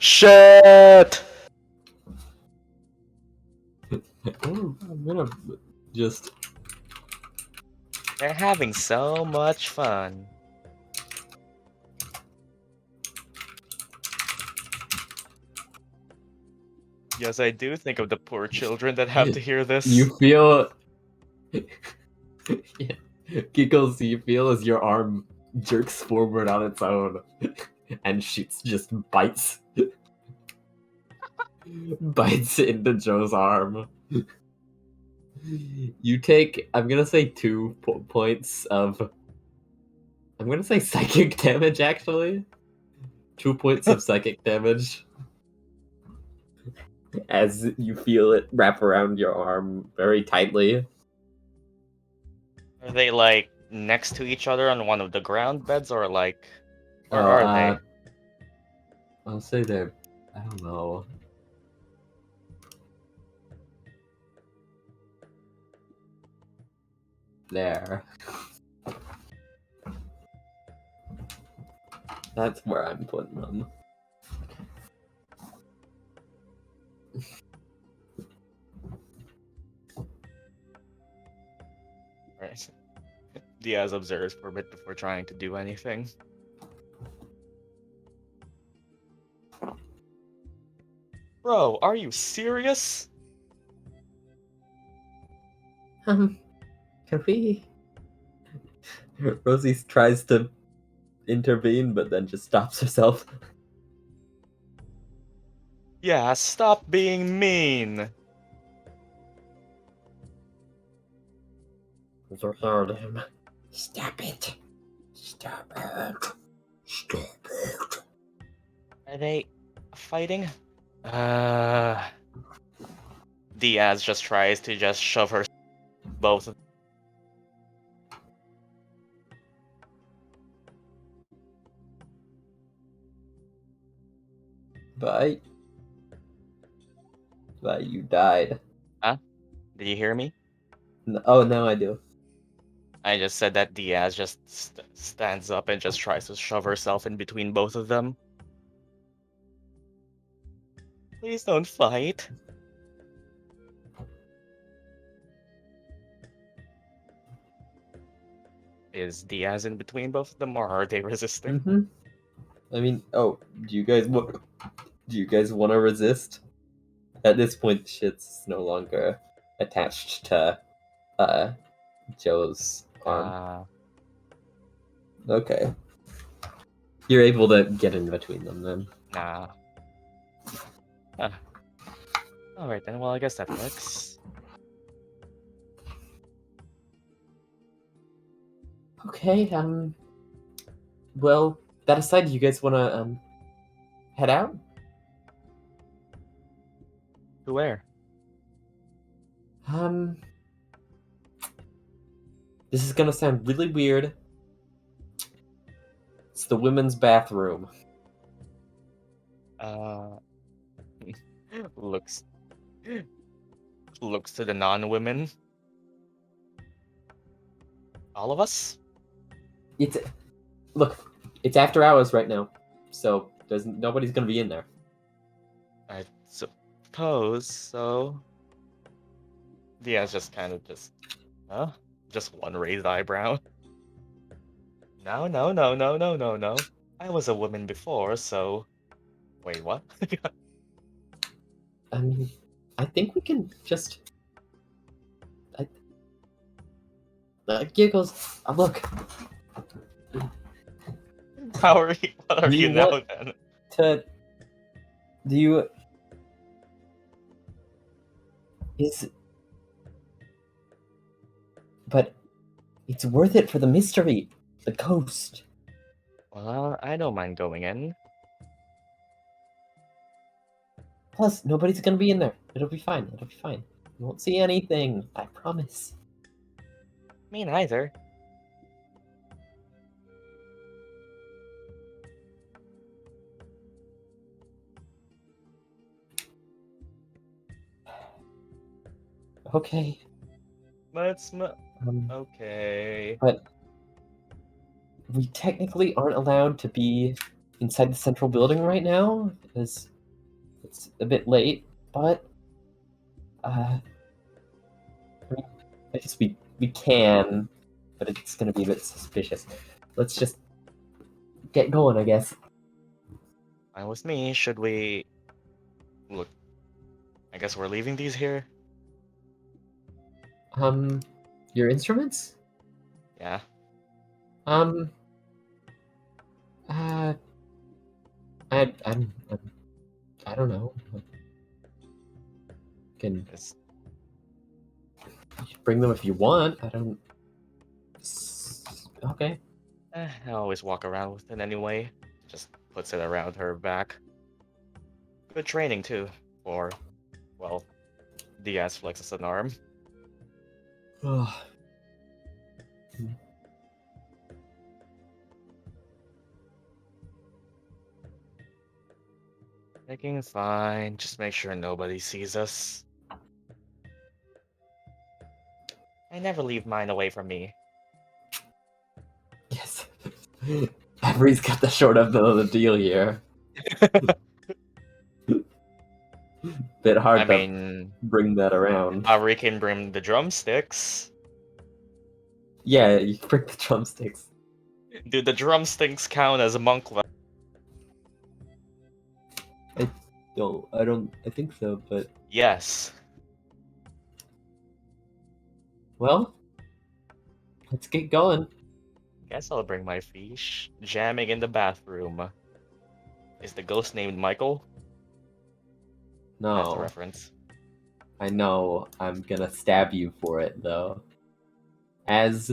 Shit! I'm gonna just. They're having so much fun. Yes, I do think of the poor children that have to hear this. You feel. Giggles, you feel as your arm jerks forward on its own and shoots just bites. Bites into Joe's arm. You take, I'm gonna say 2 points of. I'm gonna say psychic damage actually. 2 points of psychic damage. As you feel it wrap around your arm very tightly. Are they like next to each other on one of the ground beds, or like, where are they? I'll say they're. I don't know. There. That's where I'm putting them. Right. Diaz observes for a bit before trying to do anything. Bro, are you serious? Can we? Rosie tries to intervene, but then just stops herself. Yeah, stop being mean. You heard him. Stop it. Stop it. Stop it. Are they fighting? Diaz just tries to just shove her both. Bye. Bye, you died. Did you hear me? Oh, now I do. I just said that Diaz just stands up and just tries to shove herself in between both of them. Please don't fight. Is Diaz in between both of them, or are they resisting? Mm-hmm. I mean, do you guys want to resist? At this point, shit's no longer attached to Joe's arm. Okay. You're able to get in between them then. Nah. Alright then, well I guess that works. Okay, well, that aside, you guys wanna head out? To where? This is gonna sound really weird. It's the women's bathroom. Looks to the non-women. All of us? It's after hours right now, so nobody's gonna be in there. I suppose so. Diaz just kind of just one raised eyebrow. No. I was a woman before, so... Wait, what? I mean, I think we can just... Giggles, look. What are you now, then? Do you... But it's worth it for the mystery. The ghost. Well, I don't mind going in. Plus, nobody's gonna be in there. It'll be fine. It'll be fine. You won't see anything. I promise. Me neither. Okay. Okay. But we technically aren't allowed to be inside the central building right now, because it's a bit late. But I guess we can, but it's gonna be a bit suspicious. Let's just get going, I guess. Fine with me. Should we... Look, I guess we're leaving these here? Your instruments? Yeah. I don't know. Can It's... you can bring them if you want. I don't. Okay. I always walk around with it anyway. Just puts it around her back. Good training, too. For, well, Diaz flexes an arm. Making fine. Just make sure nobody sees us. I never leave mine away from me. Yes. Avery's got the short end of the deal here. Bit hard I to mean, bring that around. Avery can bring the drumsticks. Yeah, you can bring the drumsticks. Do the drumsticks count as a monk weapon? No, I don't. I think so, but Yes. well, let's get going. Guess I'll bring my fish. Jamming in the bathroom. Is the ghost named Michael? That's a No, reference. I know. I'm gonna stab you for it, though. As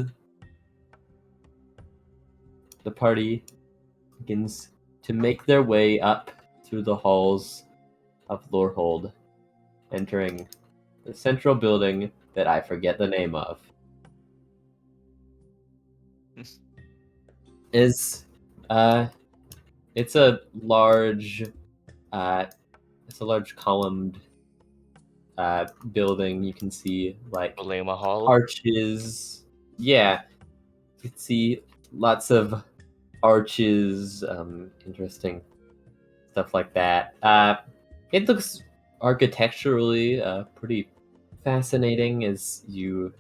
the party begins to make their way up through the halls of Lorehold, entering the central building that I forget the name of. It's a large columned building. You can see like Olema Hall. arches. Yeah, you can see lots of arches, interesting stuff like that. It looks architecturally pretty fascinating as you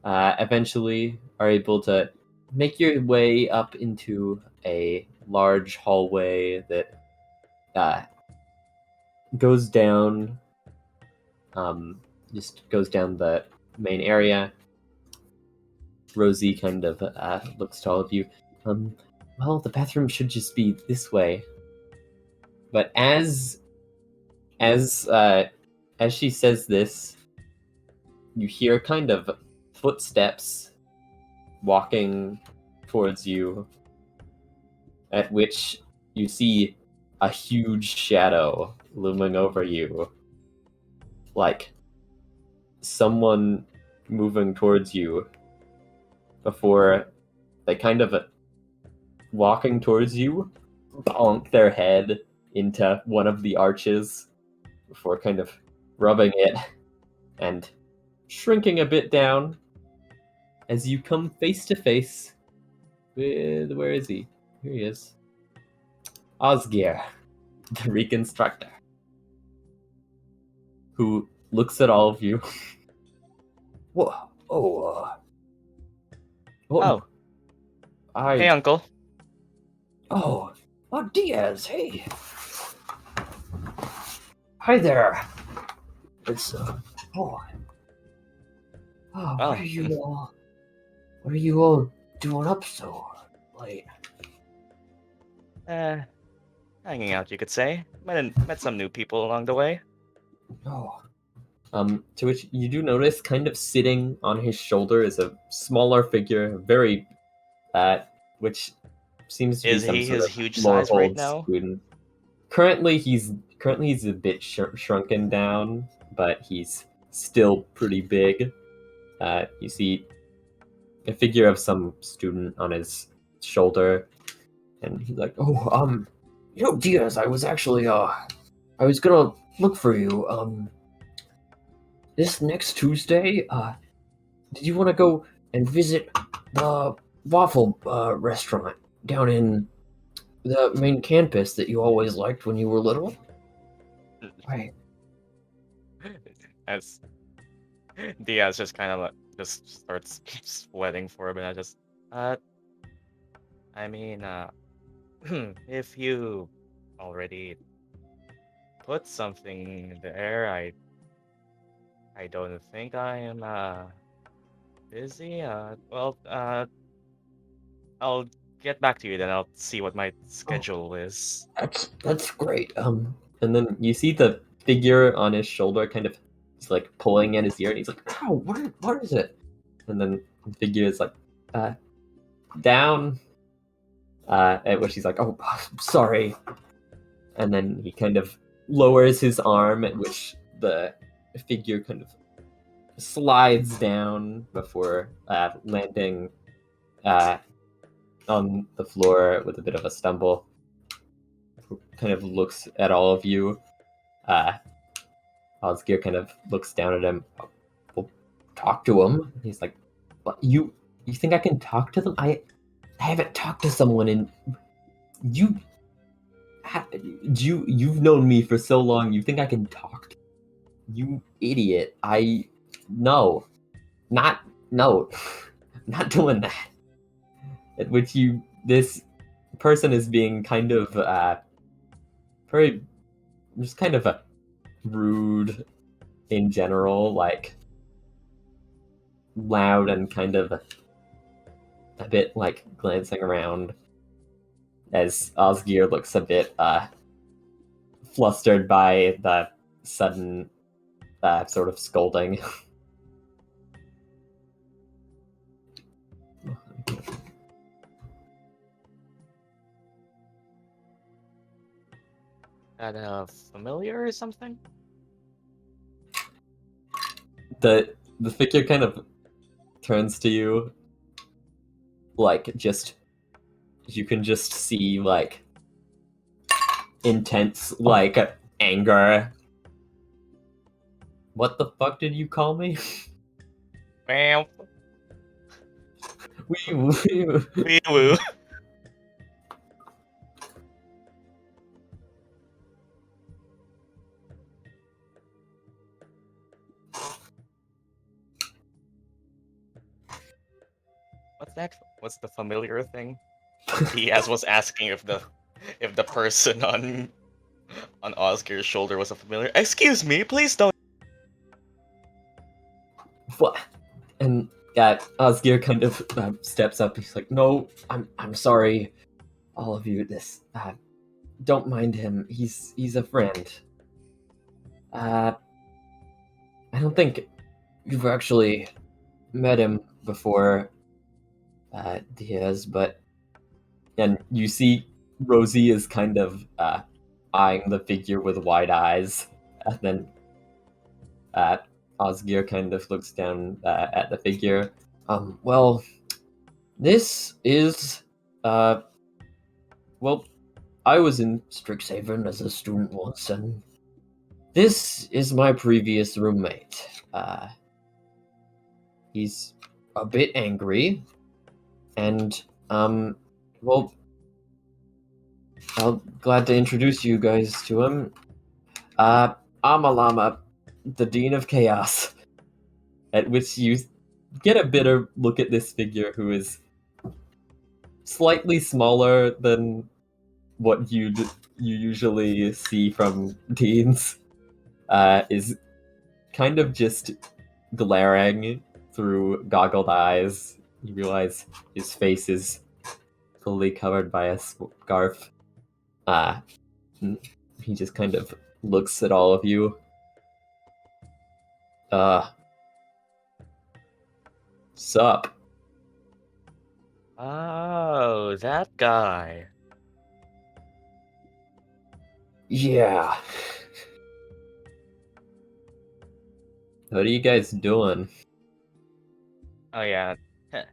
eventually are able to make your way up into a large hallway that goes down, just goes down the main area. Rosie kind of looks to all of you. Well, the bathroom should just be this way. But as she says this, you hear kind of footsteps walking towards you, at which you see a huge shadow looming over you, like someone moving towards you before they kind of walking towards you bonk their head into one of the arches before kind of rubbing it and shrinking a bit down as you come face to face with, where is he? Here he is. Osgir, the reconstructor, who looks at all of you. Whoa! Oh! Hey, Uncle. Oh, Diaz, hey. Hi there. It's Well, what are you all doing up so late? hanging out, you could say. Met some new people along the way. Oh. To which you do notice, kind of sitting on his shoulder is a smaller figure, very, which seems to be Is some he sort his of huge size right Lorehold now? student. currently he's a bit shrunken down, but he's still pretty big. You see a figure of some student on his shoulder, and he's like, "Oh, Diaz, I was actually I was gonna look for you. This next Tuesday, did you want to go and visit the waffle restaurant down in the main campus that you always liked when you were little?" Right. As Diaz just kind of just starts sweating for a bit. I mean, if you already put something there, I don't think I am busy. I'll get back to you then. I'll see what my schedule is. That's great. And then you see the figure on his shoulder kind of he's like pulling at his ear, and he's like, "Ow, what is it?" And then the figure is like, down. At which he's like, "Oh, sorry." And then he kind of lowers his arm, at which the figure kind of slides down before landing on the floor with a bit of a stumble. Kind of looks at all of you. Osgear kind of looks down at him. We'll talk to him. He's like, "What, you think I can talk to them? I haven't talked to someone in you've known me for so long. You think I can talk to you, idiot? No, not no, not doing that." At which this person is being kind of very just kind of a rude in general, like loud and kind of a bit like glancing around as Osgear looks a bit flustered by the sudden sort of scolding. That familiar or something? The figure kind of turns to you, like just you can just see like intense like anger. "What the fuck did you call me?" Well, Wee wee woo. What's next? What's the familiar thing? Diaz was asking if the person on Oscar's shoulder was a familiar. Excuse me, please don't. What? And Osgear kind of steps up. He's like, "No, I'm sorry, all of you. This don't mind him. He's a friend. I don't think you've actually met him before, Diaz, but..." And you see Rosie is kind of eyeing the figure with wide eyes, and then Osgear kind of looks down at the figure. Well, this is, well, I was in Strixhaven as a student once, and this is my previous roommate. He's a bit angry, and, well, I'm glad to introduce you guys to him. Amalama, the Dean of Chaos. At which you get a better look at this figure, who is slightly smaller than what you usually see from deans. Is kind of just glaring through goggled eyes. You realize his face is fully covered by a scarf. He just kind of looks at all of you. Sup? Oh, that guy. Yeah. What are you guys doing? Oh yeah.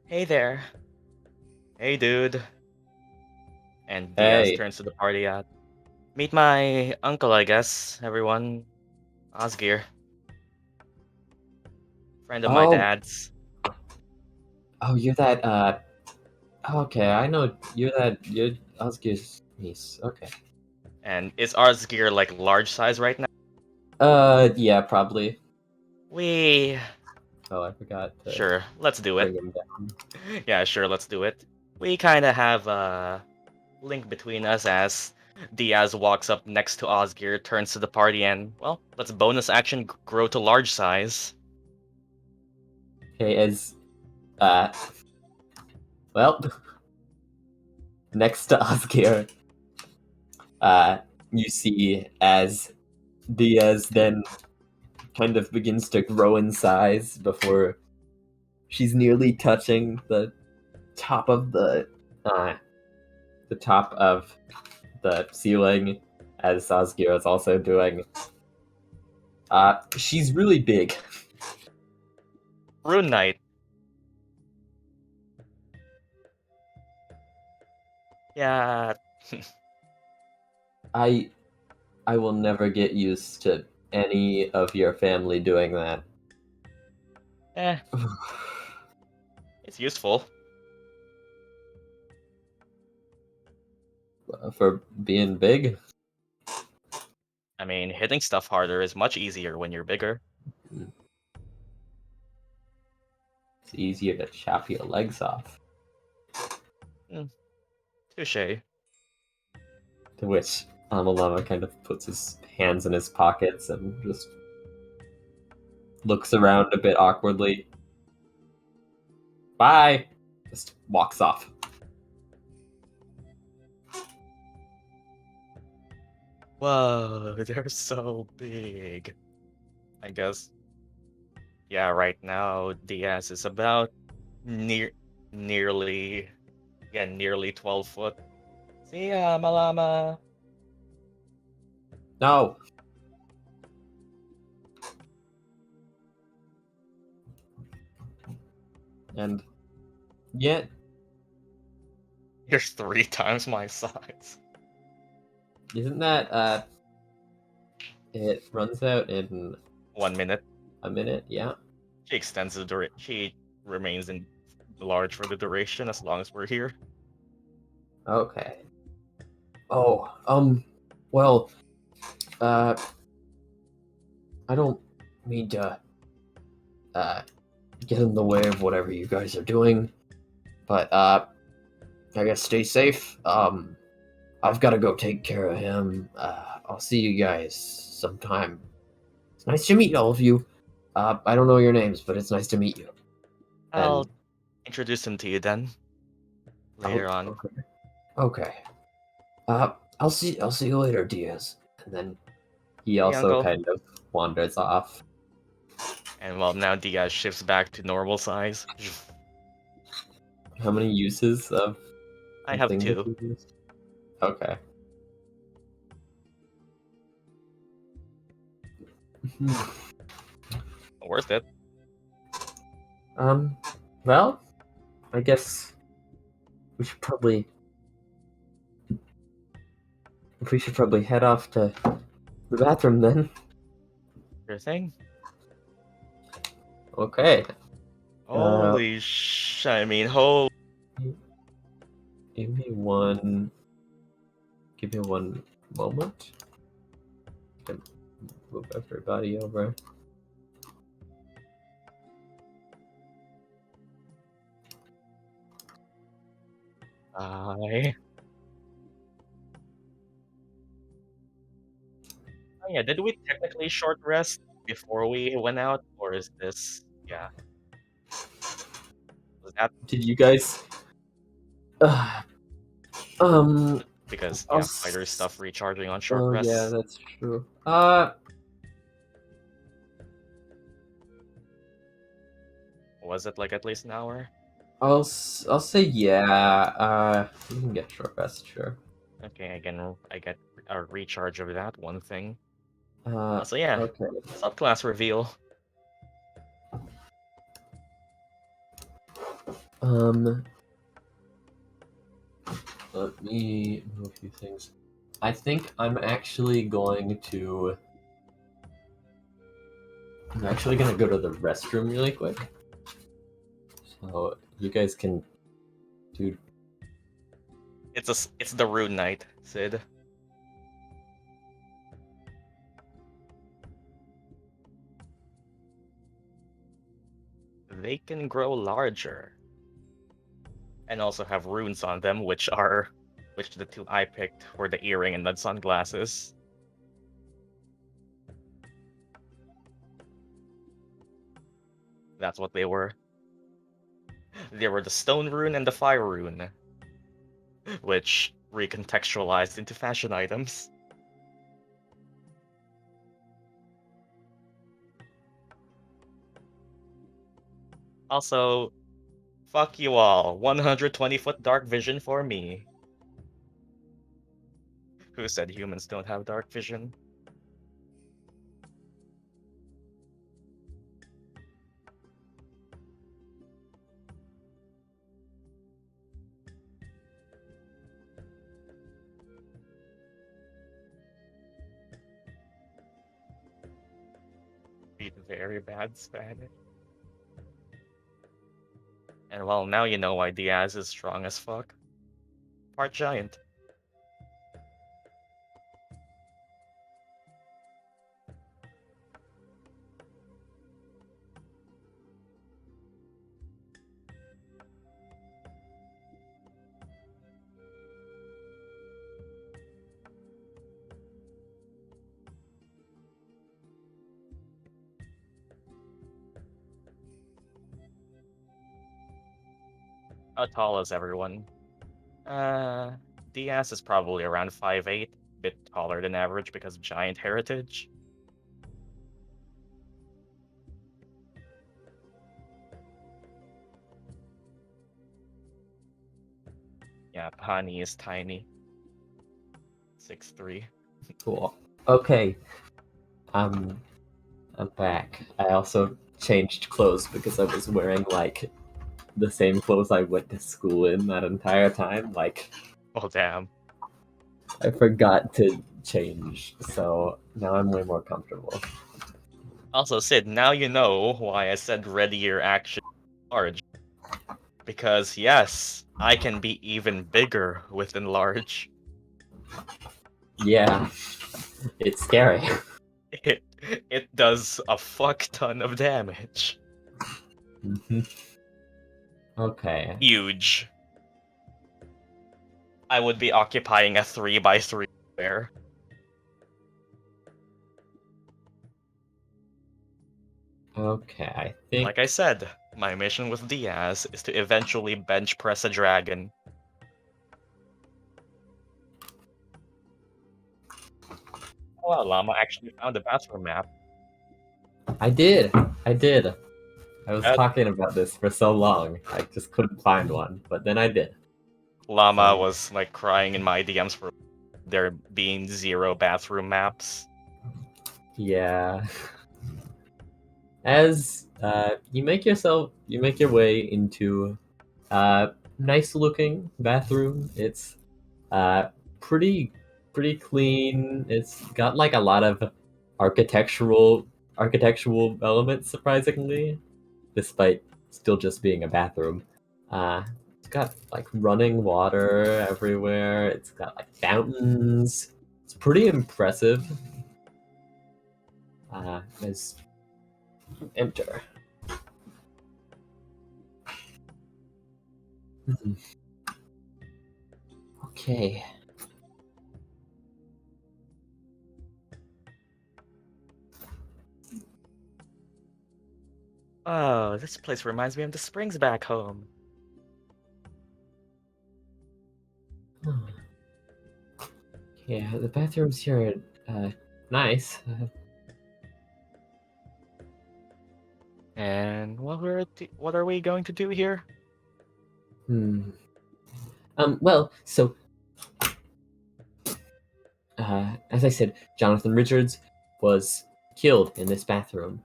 Hey there. Hey dude. And Diaz Hey. turns to the party at. Meet my uncle, I guess, everyone. Osgear. Friend of my Oh, dad's. oh, you're that. Okay, I know You're Oscar's niece. Okay. And is Osgear like large size right now? Yeah, probably. We. Oh, I forgot to Sure, let's do it. bring him down. Yeah, sure, let's do it. We kinda have a link between us as Diaz walks up next to Osgear, turns to the party, and, well, let's bonus action grow to large size. Okay, as uh, well, next to Oscar, you see as Diaz then kind of begins to grow in size before she's nearly touching the top of the top of the ceiling, as Oscar is also doing. She's really big. Rune Knight. Yeah, I I will never get used to any of your family doing that. eh, it's useful. For being big. I mean, hitting stuff harder is much easier when you're bigger. It's easier to chop your legs off. Touche. To which Amalama kind of puts his hands in his pockets and just looks around a bit awkwardly. Bye! Just walks off. Whoa, they're so big. I guess. Yeah, right now Diaz is about nearly, yeah, nearly 12 foot. See ya, Malama. No! And yet, You're 3 times my size. isn't that, it runs out in 1 minute. a minute? Yeah. She extends the duration. She remains in large for the duration as long as we're here. Okay. Oh, well, uh, I don't mean to, get in the way of whatever you guys are doing, but, I guess stay safe. I've got to go take care of him. I'll see you guys sometime. It's nice to meet all of you. I don't know your names, but it's nice to meet you. I'll And introduce him to you then later on. Okay. Okay. I'll see you later, Diaz. And then he Hey, also Uncle. kind of wanders off. And well, now Diaz shifts back to normal size. How many uses of I the have thing that 2. you used? Okay. Worth it. Well, I guess we should probably head off to the bathroom then. Sure thing. Okay. Holy I mean, holy. Give me one moment. Can move everybody over. Oh yeah, did we technically short rest before we went out, or is this? Yeah, was that Did you guys? Uh, because I'll yeah, fighter stuff recharging on short Oh yeah, rests? that's true. Was it like at least an hour? I'll say yeah. You can get short rest, sure. Okay, I get a recharge of that one thing. Uh, So yeah, okay. subclass reveal. Let me move a few things. I think I'm actually going to go to the restroom really quick. So you guys can do. It's the Rune Knight, Sid. They can grow larger. And also have runes on them, which the two I picked were the earring and the sunglasses. That's what they were. They were the stone rune and the fire rune, which recontextualized into fashion items. Also, fuck you all. 120-foot dark vision for me. Who said humans don't have dark vision? Speak very bad Spanish. And well, now you know why Diaz is strong as fuck. Part giant. How tall is everyone? Diaz is probably around 5'8", bit taller than average because of giant heritage. Yeah, Pani is tiny. 6'3". Cool. Okay. I'm back. I also changed clothes because I was wearing like the same clothes I went to school in that entire time. Like Oh damn. I forgot to change, so now I'm way more comfortable. Also, Sid, now you know why I said readier action large. Because yes, I can be even bigger with enlarge. Yeah, it's scary. It does a fuck ton of damage. Okay. Huge. I would be occupying a 3x3 square. Okay, I think. Like I said, my mission with Diaz is to eventually bench press a dragon. Oh, wow, Llama actually found a bathroom map. I did. I was That talking about this for so long. I just couldn't find one, but then I did. Llama was like crying in my DMs for there being 0 bathroom maps. Yeah. As you make your way into a nice looking bathroom. It's pretty clean. It's got like a lot of architectural elements, surprisingly, despite still just being a bathroom. It's got like running water everywhere. It's got like fountains. It's pretty impressive. As you enter. Okay. Oh, this place reminds me of the springs back home. Yeah, the bathrooms here are nice. And what are we going to do here? Well, so as I said, Jonathan Richards was killed in this bathroom.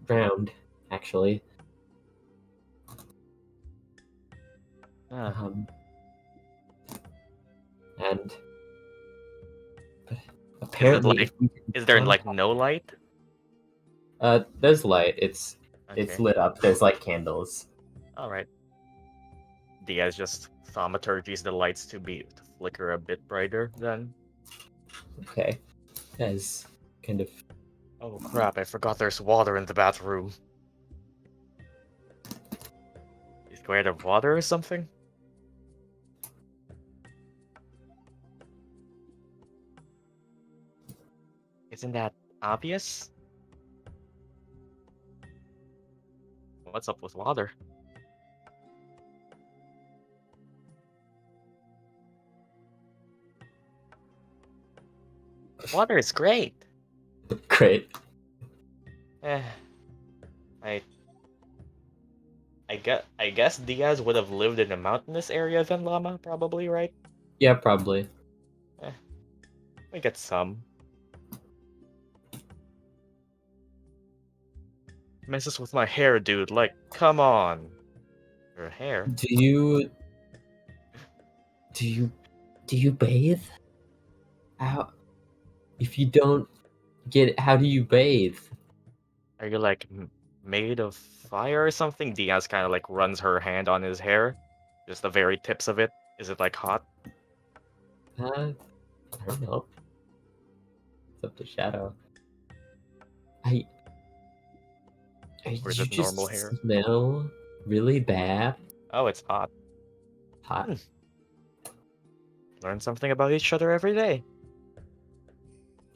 Drowned, actually. Ah, And but apparently, like- if we can is there like contact- no light? there's light. It's Okay. lit up. There's like candles. All right. Diaz just thaumaturgies the lights to flicker a bit brighter. Then. Okay, as kind of Oh crap! I forgot there's water in the bathroom. Is scared of water or something? Isn't that obvious? What's up with water? Water is great. great. Eh, I guess Diaz would have lived in a mountainous area than Llama, probably, right? Yeah, probably. We get some. Messes with my hair, dude. Like, come on. Your hair. Do you bathe? How if you don't get how do you bathe? Are you like made of fire or something? Diaz kind of like runs her hand on his hair, just the very tips of it. Is it like hot? I don't know. It's up to Shadow. I Or is you it just normal hair? smell really bad. Oh, it's hot. Hot. Learn something about each other every day.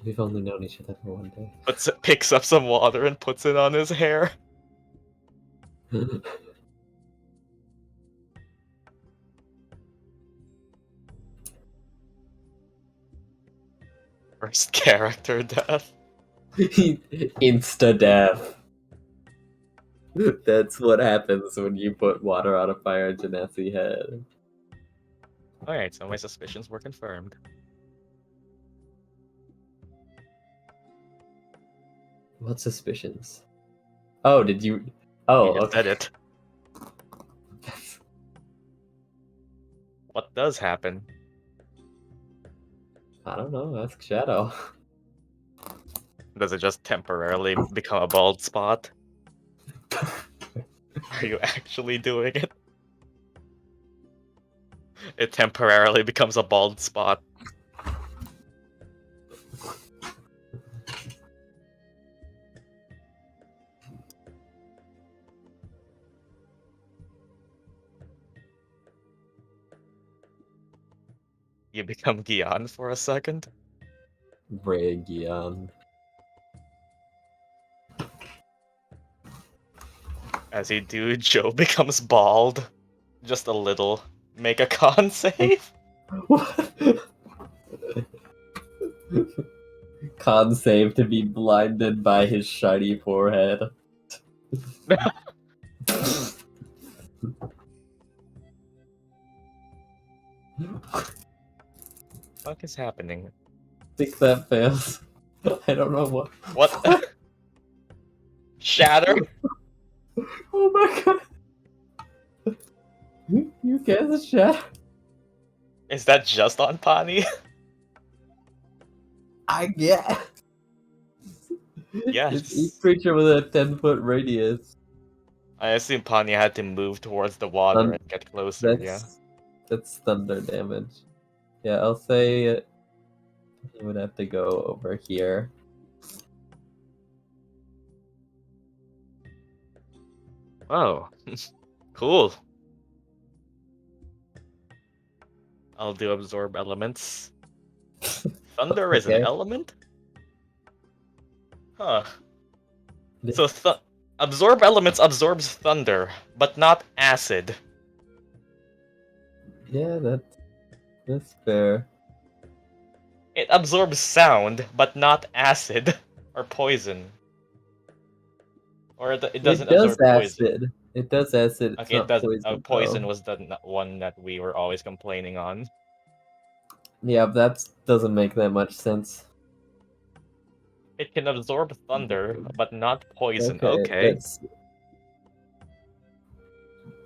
We've only known each other for one day. Picks up some water and puts it on his hair. First character death. Insta death. That's what happens when you put water on a fire genasi head. Alright, so my suspicions were confirmed. What suspicions? Oh, did you? Oh, You just okay. said it. What does happen? I don't know. Ask Shadow. Does it just temporarily become a bald spot? Are you actually doing it? It temporarily becomes a bald spot. You become Gian for a second? Region. As you do, Joe becomes bald. Just a little. Make a con save? What? Con save to be blinded by his shiny forehead. What is happening? I think that fails. I don't know what. What? Shatter? Oh my god! You guys shatter. Is that just on Pani? I guess. Yes. It's each creature with a 10-foot radius. I assume Pani had to move towards the water and get closer, yeah. That's thunder damage. Yeah, I'll say he would have to go over here. Oh. Cool. I'll do absorb elements. Thunder is an Okay. element? Huh. So absorb elements absorbs thunder, but not acid. Yeah, that's fair. It absorbs sound, but not acid or poison. Or it doesn't It does absorb poison. acid. It does acid. It's Okay, it not doesn't. poison. Poison though. was the one that we were always complaining on. Yeah, that doesn't make that much sense. It can absorb thunder, but not poison. Okay, Okay. that's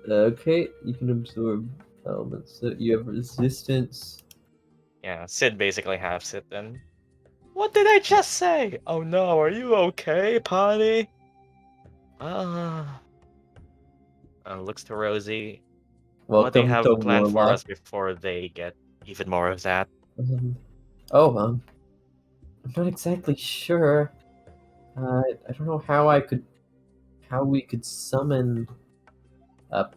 okay. You can absorb elements. So you have resistance. Yeah, Sid basically has it then. What did I just say? Oh no, are you okay, Potty? Ah. Looks to Rosie. What do you Welcome have to planned for Warlock. us before they get even more of that? Oh, I'm not exactly sure. I don't know how we could summon up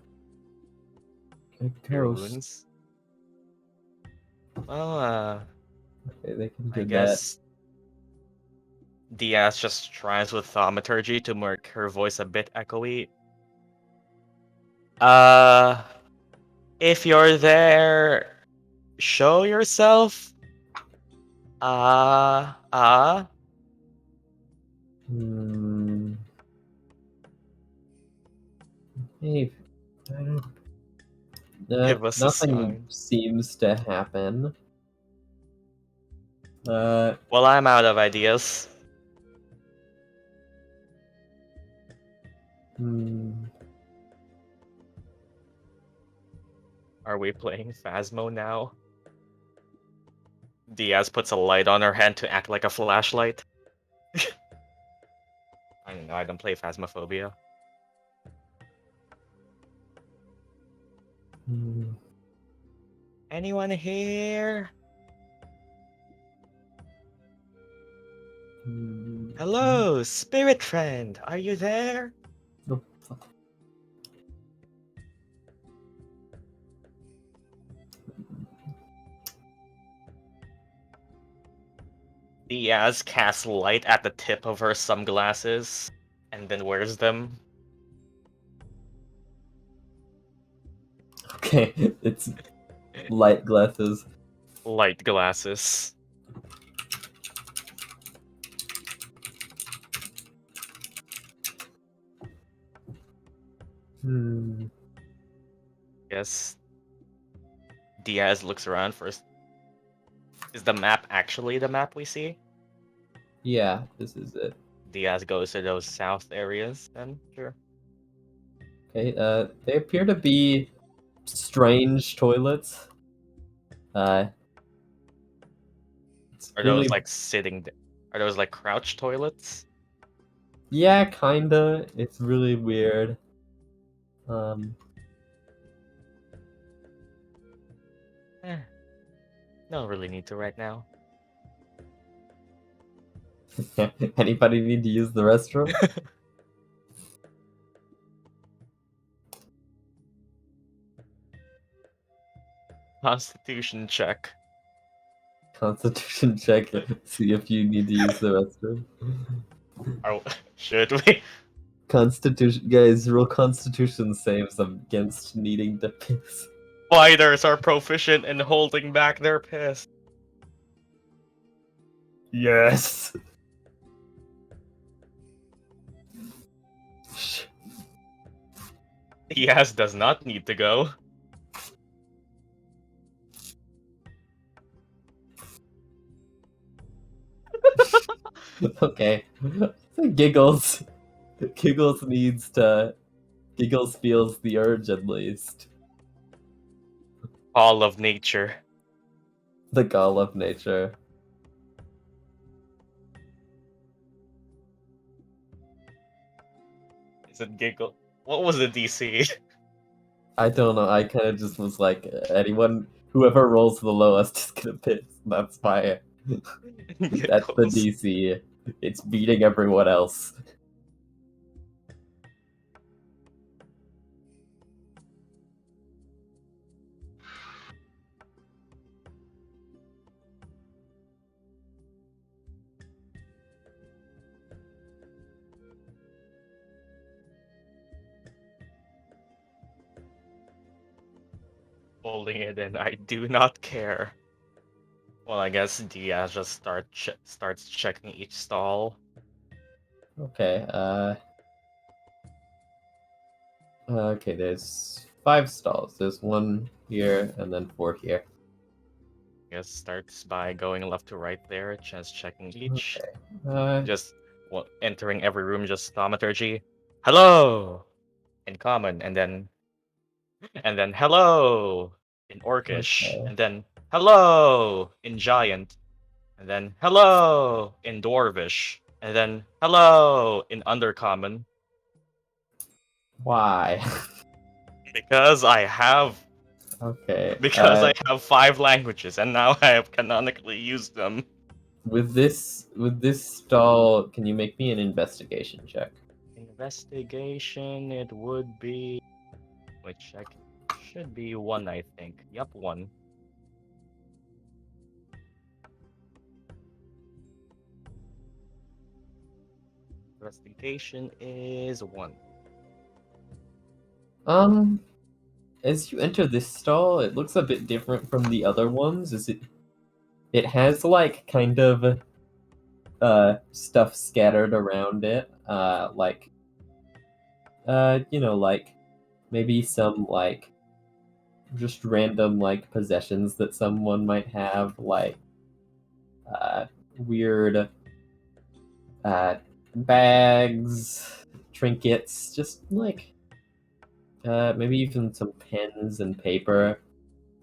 a Your ghost. wounds? Well, Okay, they can I do that. guess Diaz just tries with thaumaturgy to make her voice a bit echoey. Uh, if you're there, show yourself. Uh, uh. Hmm. Hey, I don't. Give us a Nothing sign. seems to happen. Well, I'm out of ideas. Hmm. Are we playing Phasmo now? Diaz puts a light on her hand to act like a flashlight. I don't know, I don't play Phasmophobia. Hmm. Anyone here? Hmm. Hello, spirit friend. Are you there? Oh, fuck. Diaz casts light at the tip of her sunglasses and then wears them. Okay, it's light glasses. Light glasses. Hmm. Yes. Diaz looks around first. Is the map actually the map we see? Yeah, this is it. Diaz goes to those south areas, then sure. Okay, they appear to be strange toilets. Uh, it's Are those really, like sitting? Are those like crouch toilets? yeah, kinda. It's really weird. Um, Eh, don't really need to right now. anybody need to use the restroom? Constitution check. Constitution check. See if you need to use the restroom. Oh, should we? Constitution, guys, roll Constitution saves against needing to piss. Fighters are proficient in holding back their piss. Yes. Diaz does not need to go. Okay. Giggles. Giggles needs to. Giggles feels the urge at least. All of nature. The gall of nature. Is it giggle? What was the DC? I don't know. I kind of just was like, whoever rolls the lowest is gonna piss. That's my. That's the Giggles. DC. It's beating everyone else. Holding it in. I do not care. Well, I guess Diaz just starts checking each stall. Okay. Okay. There's 5 stalls. There's 1 here and then 4 here. guess starts by going left to right there, just checking each. Okay. Just entering every room, just thaumaturgy. Hello! In common, and then hello in orcish, Okay. and then hello in giant, and then hello in dwarvish, and then hello in undercommon. Why? Because I have Okay. I have 5 languages, and now I have canonically used them. With this stall, can you make me an investigation check? Investigation, it would be. Wait, check. Should be 1, I think. Yup, 1. Investigation is 1. As you enter this stall, it looks a bit different from the other ones. It has like kind of stuff scattered around it, like like maybe some like just random like possessions that someone might have, like weird bags, trinkets, just like maybe even some pens and paper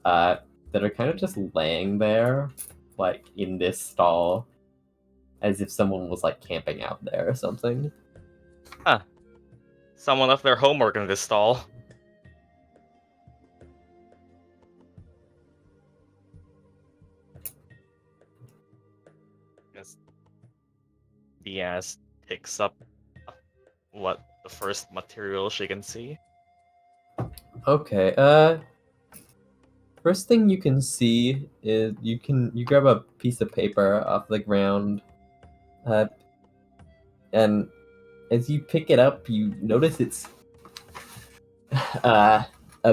that are kind of just laying there, like in this stall, as if someone was like camping out there or something. Huh. Someone left their homework in this stall. Yes. Diaz picks up what the first material she can see. Okay, first thing you can see is you grab a piece of paper off the ground, and as you pick it up, you notice it's a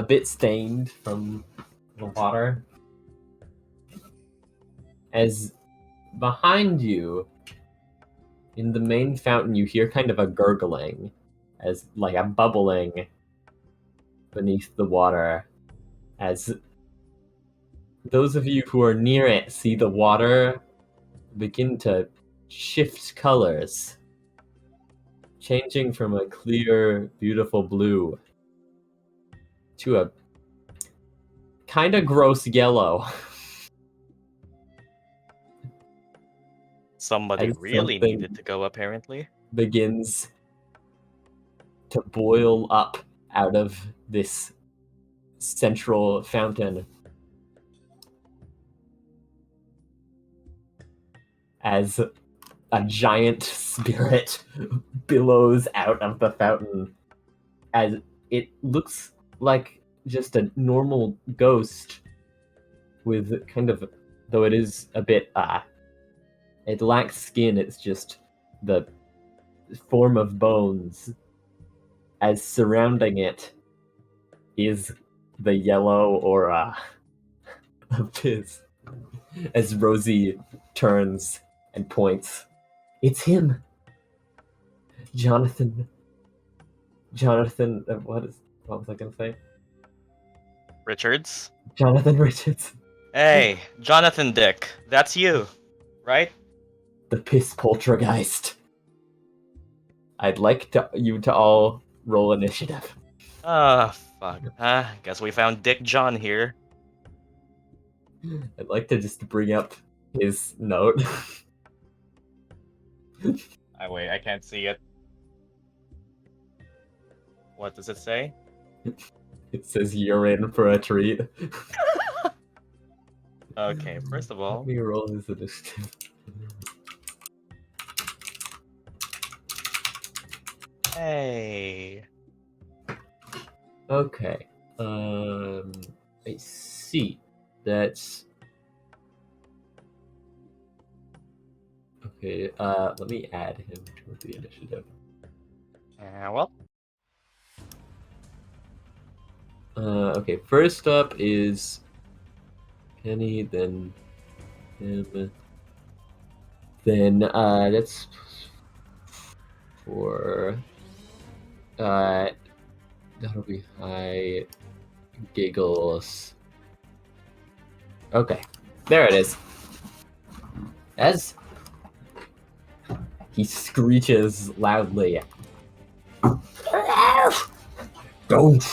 bit stained from the water. As behind you, in the main fountain, you hear kind of a gurgling, as like a bubbling beneath the water, as those of you who are near it see the water begin to shift colors, changing from a clear, beautiful blue to a kind of gross yellow. Somebody As really something needed to go, apparently. begins to boil up out of this central fountain, as a giant spirit billows out of the fountain, as it looks like just a normal ghost with kind of, though it is a bit it lacks skin, it's just the form of bones, as surrounding it is the yellow aura of his. As Rosie turns and points, it's him, Jonathan. What was I gonna say? Richards? Jonathan Richards, Hey, Jonathan Dick. That's you, right? the piss poltergeist. I'd like you to all roll initiative. Ah, fuck. Guess we found Dick John here. I'd like to just bring up his note. Wait, I can't see it. What does it say? It says you're in for a treat. Okay, first of all, Let me roll his initiative. hey. Okay. I see. That's okay. Let me add him to the initiative. Well, Okay. First up is Kenny, then him, then that's for that'll be high giggles. Okay. There it is. As he screeches loudly, "Don't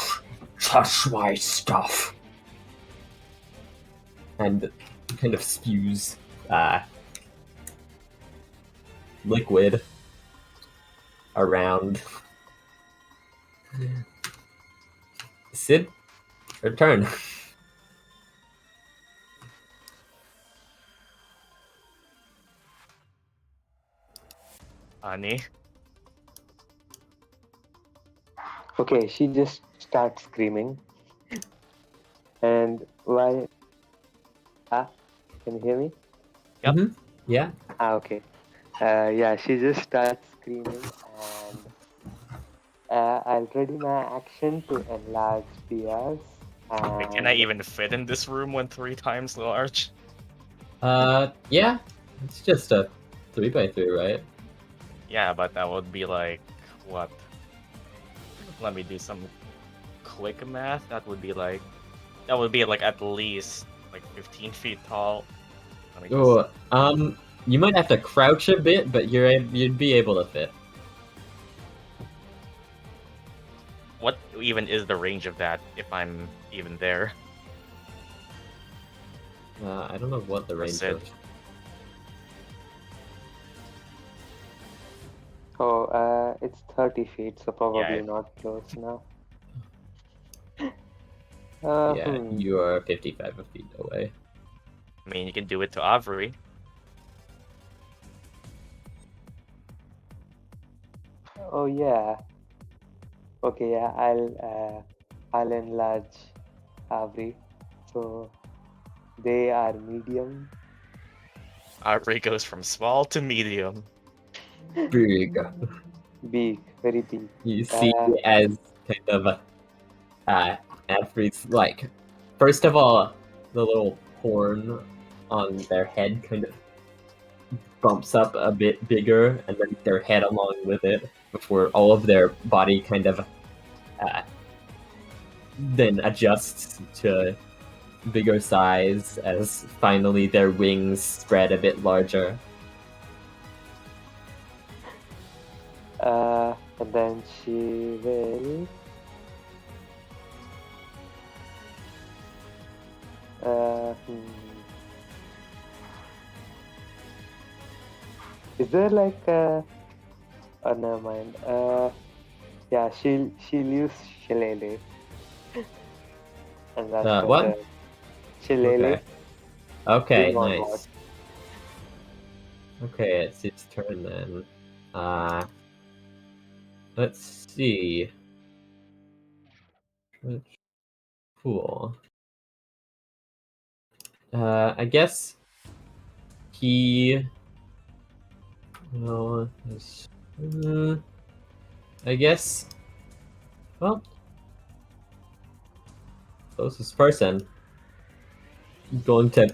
touch my stuff!" And kind of spews liquid around. Sid, your turn. Honey. Okay, she just starts screaming. And why? Can you hear me? Yep. Mhm. Yeah. Okay. Yeah, she just starts screaming, and I'll ready my action to enlarge Piers. Wait, can I even fit in this room when 3 times large? Yeah. It's just a 3x3, right? Yeah, but that would be like what? Let me do some quick math. That would be like at least like 15 feet tall. Let me just... Oh, you might have to crouch a bit, but you'd be able to fit. What even is the range of that if I'm even there? I don't know what the range Sid. of. Oh, it's 30 feet, so probably Yeah. not close now. Yeah, you are 55 feet away. I mean, you can do it to Avery. Oh yeah. Okay, yeah, I'll enlarge Avery. So they are medium. Avery goes from small to medium. Big. Big, very big. You see as kind of Adfrey's like, first of all, the little horn on their head kind of bumps up a bit bigger, and then their head along with it, before all of their body kind of then adjusts to bigger size as finally their wings spread a bit larger. And then she will. Is there like a? Oh, never mind. Yeah, she'll use Shillelagh. And that's her What? turn. Shillelagh. Okay, Big on nice. what? Okay, it's its turn then. Let's see. Cool. I guess he. Well, I guess. Well, closest person going to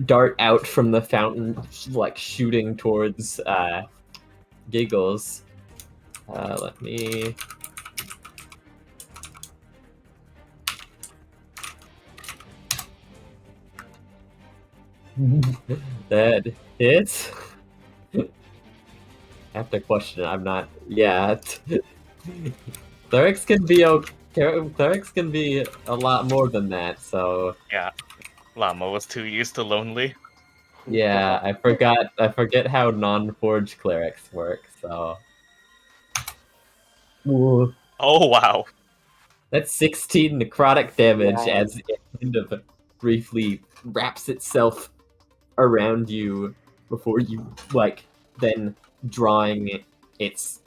dart out from the fountain, like shooting towards Giggles. Let me. That hits. I have to question it. I'm not. Yeah. Clerics can be Clerics can be a lot more than that. So Yeah. Llama was too used to lonely. yeah, I forget how non-forge clerics work. So. Ooh. Oh wow. That's 16 necrotic damage Nice. as it kind of briefly wraps itself around you before you, like, then drawing its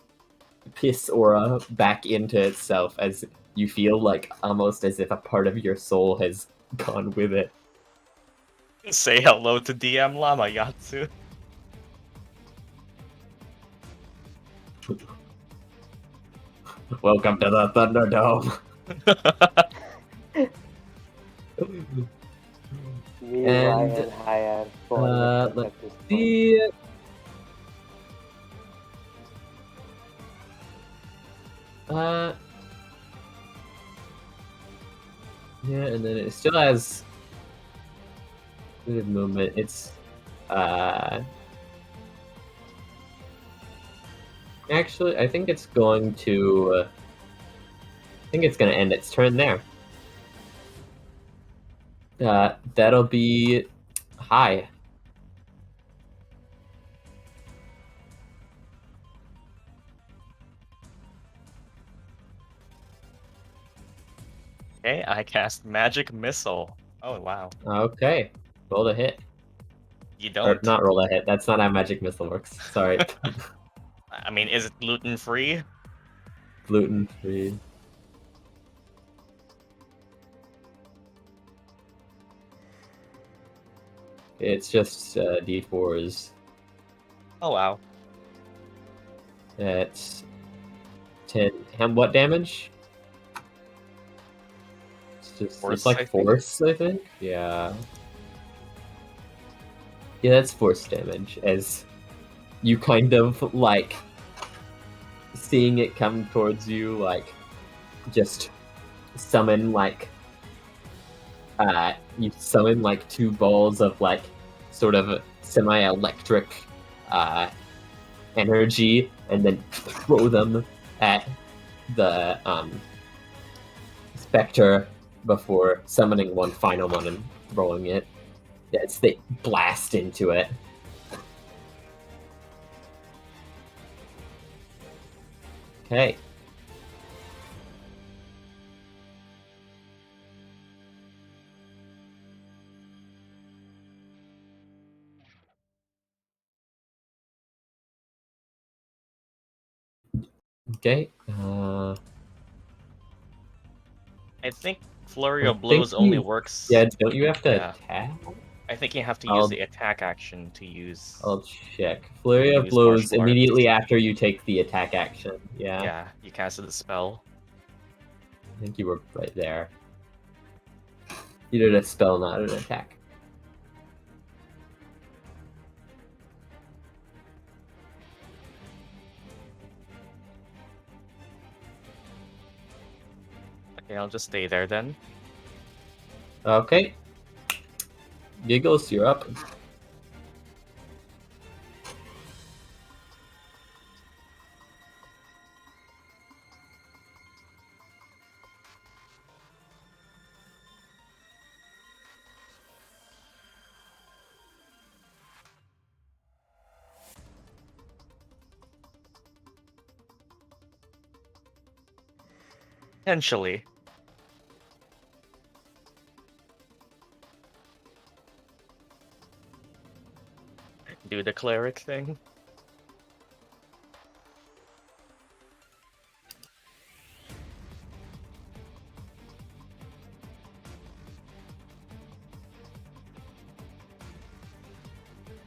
piss aura back into itself as you feel like almost as if a part of your soul has gone with it. Say hello to DM Llama Yatsu. Welcome to the Thunderdome. Meanwhile, and higher for let's see. Yeah, and then it still has movement. It's actually, I think it's going to. I think it's going to end its turn there. That'll be high. Okay, I cast Magic Missile. Oh wow. Okay, roll the hit. You Or don't. not roll a hit. That's not how Magic Missile works. Sorry. I mean, is it gluten free? Gluten free. It's just D4s. Oh wow. That's 10. And what damage? It's Force, like I think? force, I think. Yeah. Yeah, that's force damage. As you kind of like seeing it come towards you, like just summon like you summon like two balls of like sort of semi-electric energy, and then throw them at the specter before summoning one final one and rolling it. Yes, they blast into it. Okay. Okay. I think Flurry I of Blows think only you- works. Yeah, don't you have to Yeah. attack? I think you have to use I'll- the attack action to use. I'll check. Flurry of Use Blows martial arts. immediately after you take the attack action. Yeah, Yeah, you casted the spell. I think you were right there. You did a spell, not an attack. Okay, I'll just stay there then. Okay. Giggles, you're up. Potentially. Do the cleric thing.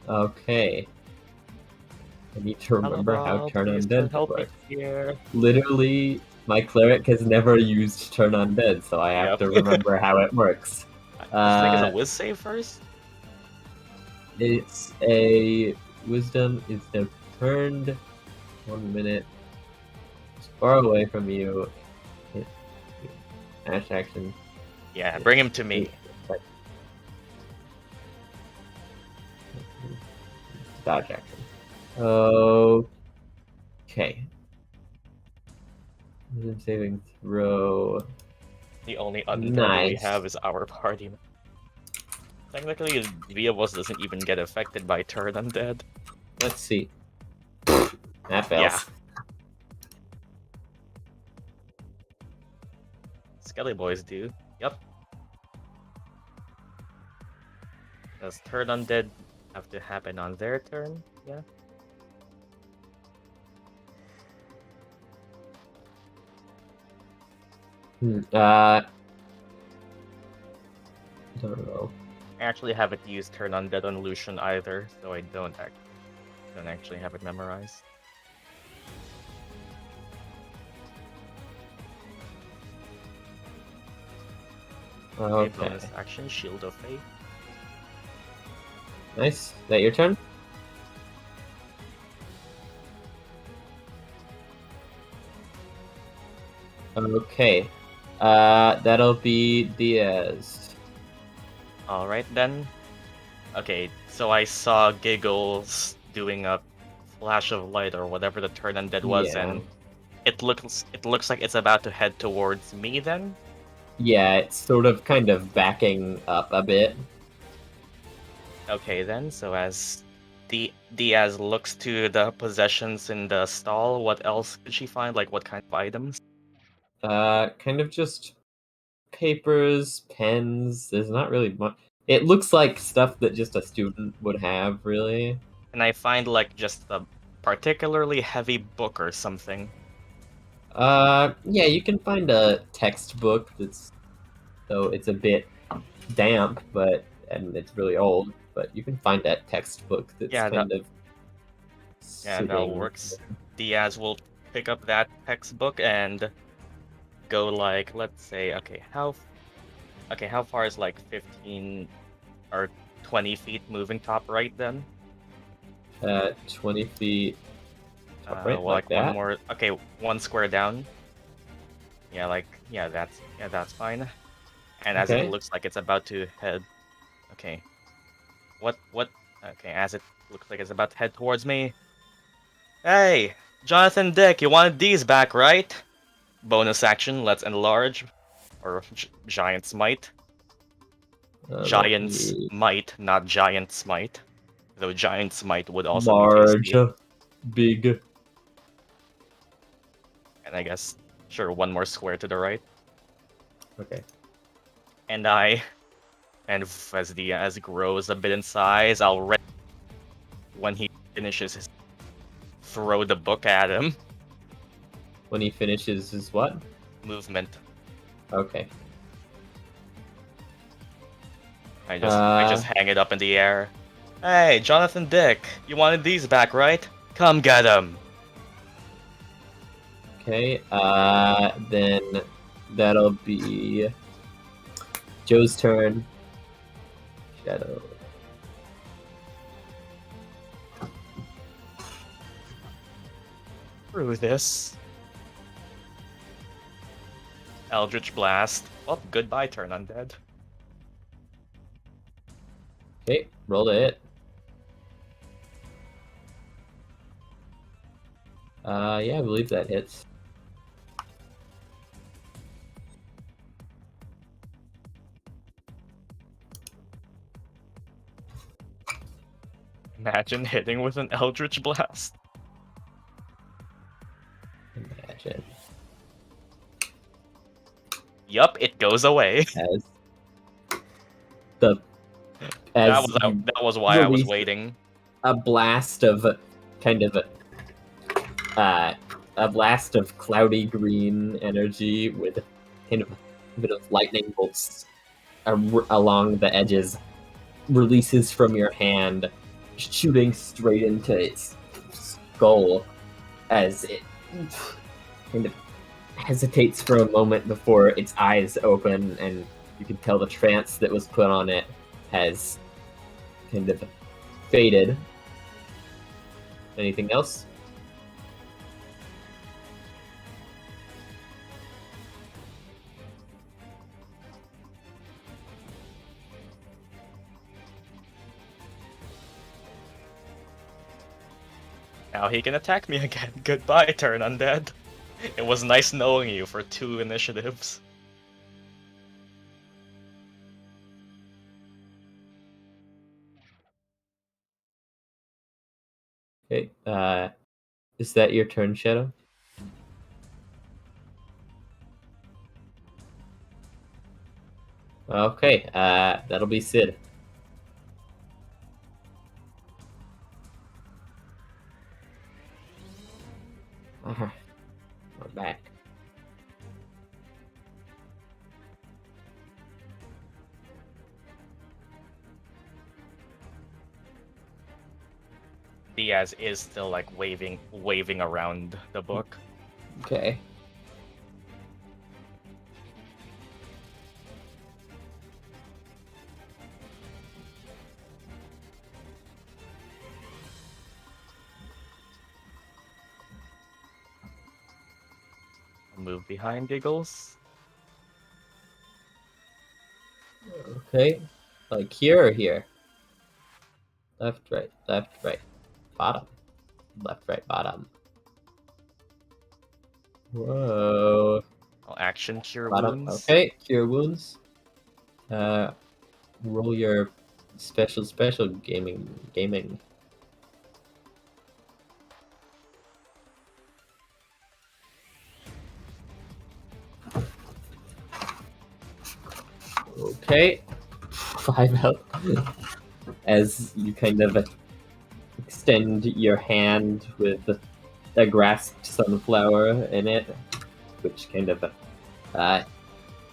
Okay. I need to remember how Turn Please Undead help me works. here. Literally, my cleric has never used Turn Undead, so I have Yep. to remember how it works. I think it's a whiz save first. It's a wisdom. It's now turned 1 minute. It's far away from you. Ash action. Yeah, bring him to me. Dodge action. Okay. Wisdom saving throw. The only undead we Nice. have is our party. Technically, Viavos doesn't even get affected by turn undead. Let's see. That fails. Yeah. Skelly boys do. Yep. Does turn undead have to happen on their turn? Yeah. Don't know. I actually haven't used turn undead on Lucian either, so I don't actually have it memorized. Okay. Bonus action, Shield of Faith. Nice. Is that your turn? Okay. That'll be Diaz. Alright then. Okay, so I saw Giggles doing a flash of light or whatever the turn undead was, Yeah. and it looks like it's about to head towards me then. Yeah, it's sort of kind of backing up a bit. Okay then, so as Diaz looks to the possessions in the stall, what else could she find? Like what kind of items? Kind of just papers, pens. There's not really much. It looks like stuff that just a student would have, really. Can I find like just a particularly heavy book or something? Yeah, you can find a textbook that's so it's a bit damp, and it's really old, but you can find that textbook that's Yeah, kind of that sitting. works. Diaz will pick up that textbook and go like, let's say, okay, how far is like 15 or 20 feet moving top right then? 20 feet, right, Well, like like one that. more, okay, one square down. Yeah, like, yeah, that's fine. And as it Okay. looks like it's about to head, okay, okay, as it looks like it's about to head towards me. Hey, Jonathan Dick, you wanted these back, right? Bonus action, let's enlarge, or giant smite. Let Giant's me might, not giant smite. Though giant smite would also be large, tasty. big. And I guess, sure, one more square to the right. Okay. And as Diaz grows a bit in size, when he finishes his, throw the book at him. When he finishes his what? Movement. Okay. I just hang it up in the air. Hey, Jonathan Dick, you wanted these back, right? Come get them. Okay. Then that'll be Joe's turn. Shadow. Through this. Eldritch Blast. Well, goodbye, turn undead. Okay, roll to hit. Yeah, I believe that hits. Imagine hitting with an Eldritch Blast. Imagine. Yup, it goes away. As the as you That was why I was release waiting. a blast of kind of a blast of cloudy green energy with kind of a bit of lightning bolts along the edges releases from your hand, shooting straight into its skull as it kind of hesitates for a moment before its eyes open, and you can tell the trance that was put on it has kind of faded. Anything else? Now he can attack me again. Goodbye, turn undead. It was nice knowing you for 2 initiatives. Okay, is that your turn, Shadow? Okay, that'll be Sid. We're back. Diaz is still like waving around the book. Okay. I'll move behind Giggles. Okay. Like here or here? Left, right, bottom. Left, right, bottom. Whoa. Action cure Bottom. wounds. Okay, cure wounds. Roll your special gaming. Okay. 5 health. As you kind of extend your hand with a grasped sunflower in it, which kind of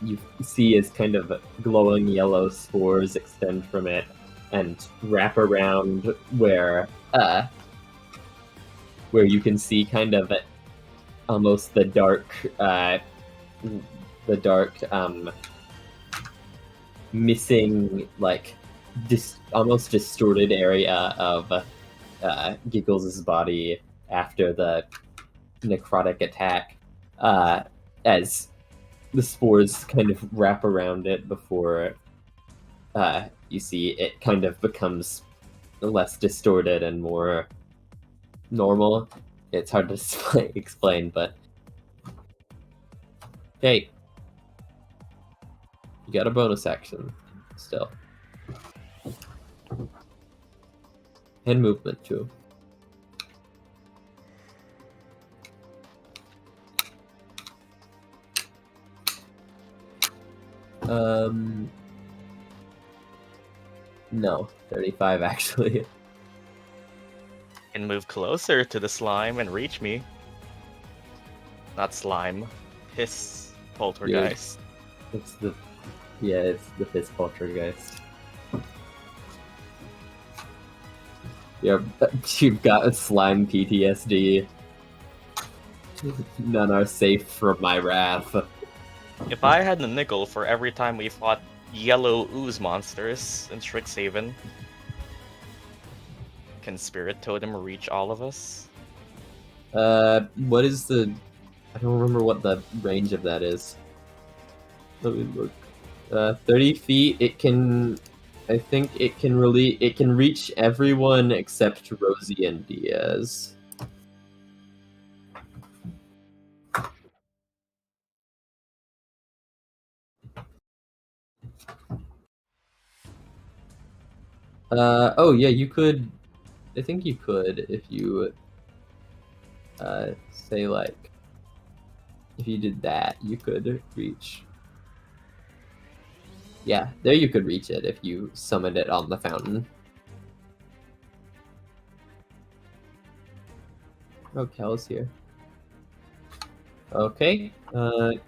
you see as kind of glowing yellow spores extend from it and wrap around where you can see kind of almost the dark missing, like, almost distorted area of Giggles' body after the necrotic attack, as the spores kind of wrap around it before you see it kind of becomes less distorted and more normal. It's hard to explain, but hey, you got a bonus action still. And movement too. No, 35 actually. Can move closer to the slime and reach me. Not slime. Piss poltergeist. It's the piss poltergeist. Yeah, you've got a slime PTSD. None are safe from my wrath. If I had a nickel for every time we fought yellow ooze monsters in Strixhaven, can Spirit Totem reach all of us? What is the... I don't remember what the range of that is. Let me look. 30 feet, it can... I think it can reach everyone except Rosie and Diaz. Oh yeah, you could... I think you could if you... say like... If you did that, you could reach... Yeah, there you could reach it if you summoned it on the fountain. Oh, Kel's here. Okay, I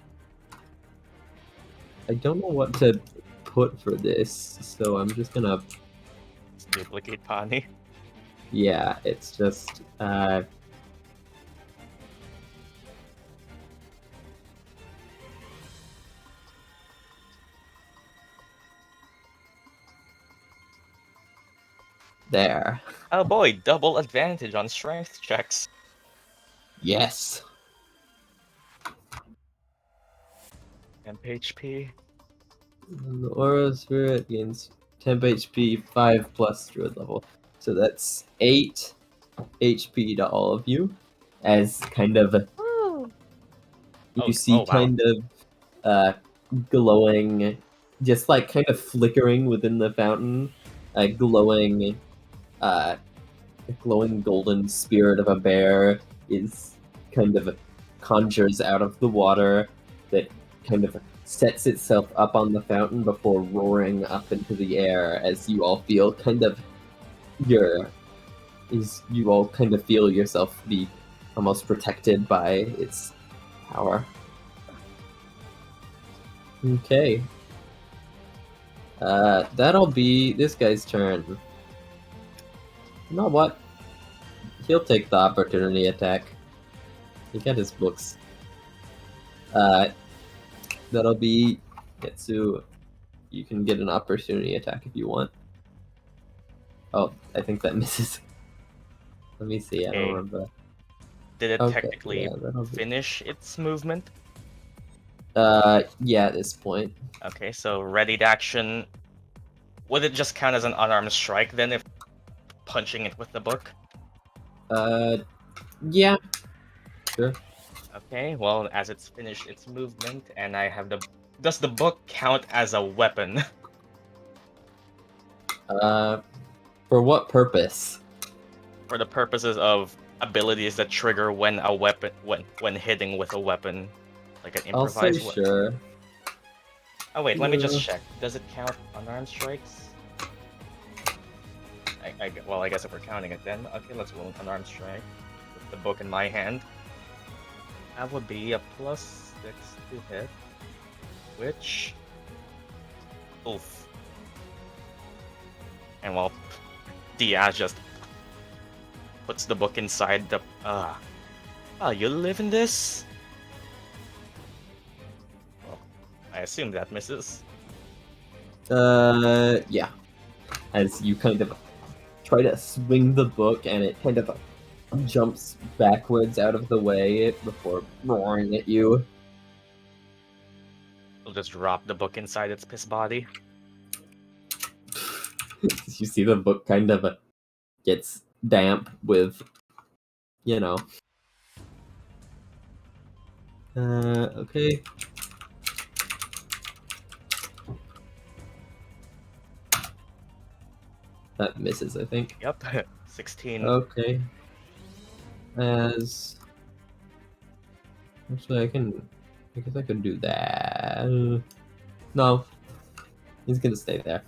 don't know what to put for this, so I'm just gonna... Duplicate Pani. Yeah, it's just, there. Oh boy, double advantage on strength checks. Yes. Temp HP. The Aura Spirit gains temp HP 5 plus Druid level. So that's 8 HP to all of you. As kind of... You see wow. kind of glowing, just like kind of flickering within the fountain, a glowing golden spirit of a bear is kind of conjures out of the water that kind of sets itself up on the fountain before roaring up into the air as you all feel kind of you all kind of feel yourself be almost protected by its power. Okay. That'll be this guy's turn. You know what? He'll take the opportunity attack. He got his books. That'll be Getsu. You can get an opportunity attack if you want. Oh, I think that misses. Let me see, I don't Okay. remember. Did it Okay, technically yeah, that'll be... finish its movement? Yeah, at this point. Okay, so readied action. Would it just count as an unarmed strike then if punching it with the book? Yeah, sure. Okay, well, as it's finished its movement, and I have the... Does the book count as a weapon? For what purpose? For the purposes of abilities that trigger when a weapon... when hitting with a weapon. Like an I'll say improvised weapon. sure. Oh wait, let me just Uh, check. Does it count unarmed strikes? Well, I guess if we're counting it then. Okay, let's roll an unarmed strike. With the book in my hand. That would be a +6 to hit. Which... Oof. And well, Diaz just puts the book inside the... Oh, you live in this? Well, I assume that misses. Yeah. As you kind of try to swing the book, and it kind of jumps backwards out of the way before roaring at you. We'll just drop the book inside its piss body. You see the book kind of gets damp with, you know. Okay. That misses, I think. Yep, 16. Okay. As... Actually, I guess I could do that. No. He's gonna stay there.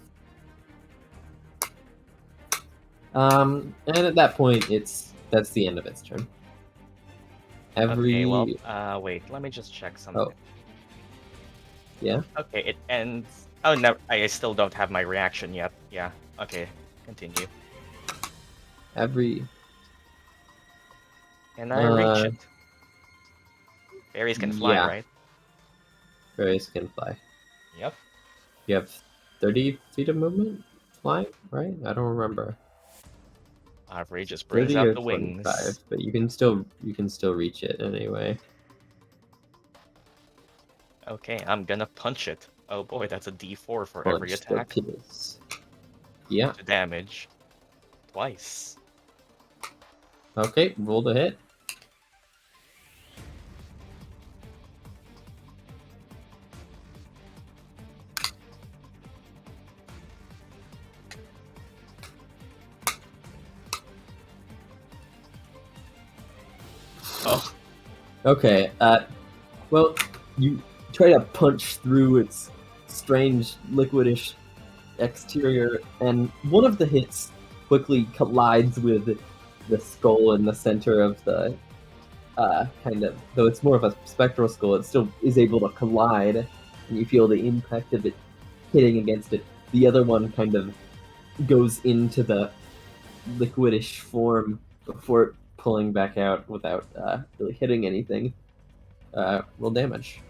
And at that point, that's the end of its turn. Okay, well, wait, let me just check something. Oh. Yeah? Okay, it ends... Oh, no, I still don't have my reaction yet. Yeah, okay, continue. Every... Can I reach it? Fairies can fly, yeah. right? Fairies can fly. Yep. You have 30 feet of movement flying, right? I don't remember. Avery just brings 30 out or the 25, wings. but you can still reach it anyway. Okay, I'm gonna punch it. Oh boy, that's a D4 for every Punch attack. the piss. Yeah. To damage. Twice. Okay, roll the hit. Oh. Okay, well, you try to punch through its strange liquidish exterior, and one of the hits quickly collides with the skull in the center of the kind of, though it's more of a spectral skull, it still is able to collide, and you feel the impact of it hitting against it. The other one kind of goes into the liquidish form before pulling back out without really hitting anything. Roll damage.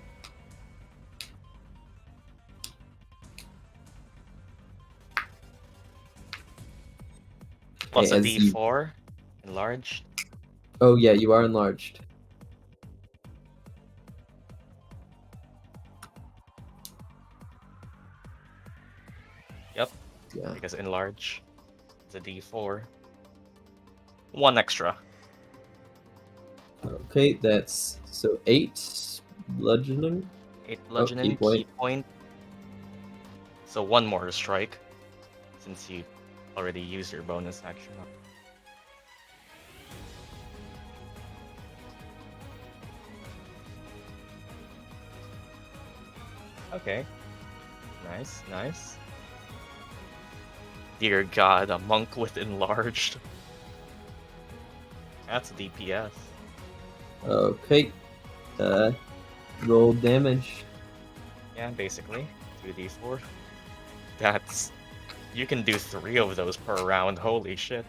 Plus a as you- D4. Enlarged. Oh yeah, you are enlarged. Yep. Yeah. Because enlarge. It's a D4. 1 extra. Okay, that's so 8 bludgeoning. 8 bludgeoning, key point. key point. So 1 more to strike. Since you already used your bonus action. Okay. Nice, nice. Dear God, a monk with enlarged. That's DPS. Okay. Roll damage. Yeah, basically. 2d4. That's... You can do 3 of those per round, holy shit.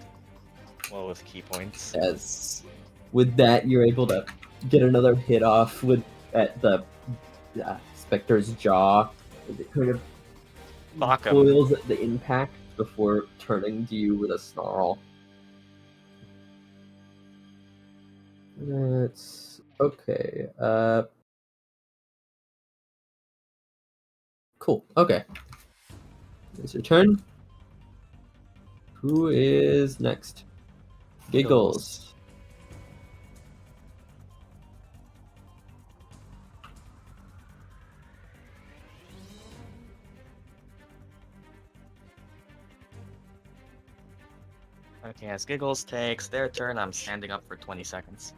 Well, with key points. As with that, you're able to get another hit off at the Spectre's jaw. It kind of Fuck 'em. coils at the impact before turning to you with a snarl. That's okay. Cool. Okay. It's your turn. Who is next? Giggles. Okay, as Giggles takes their turn, I'm standing up for 20 seconds.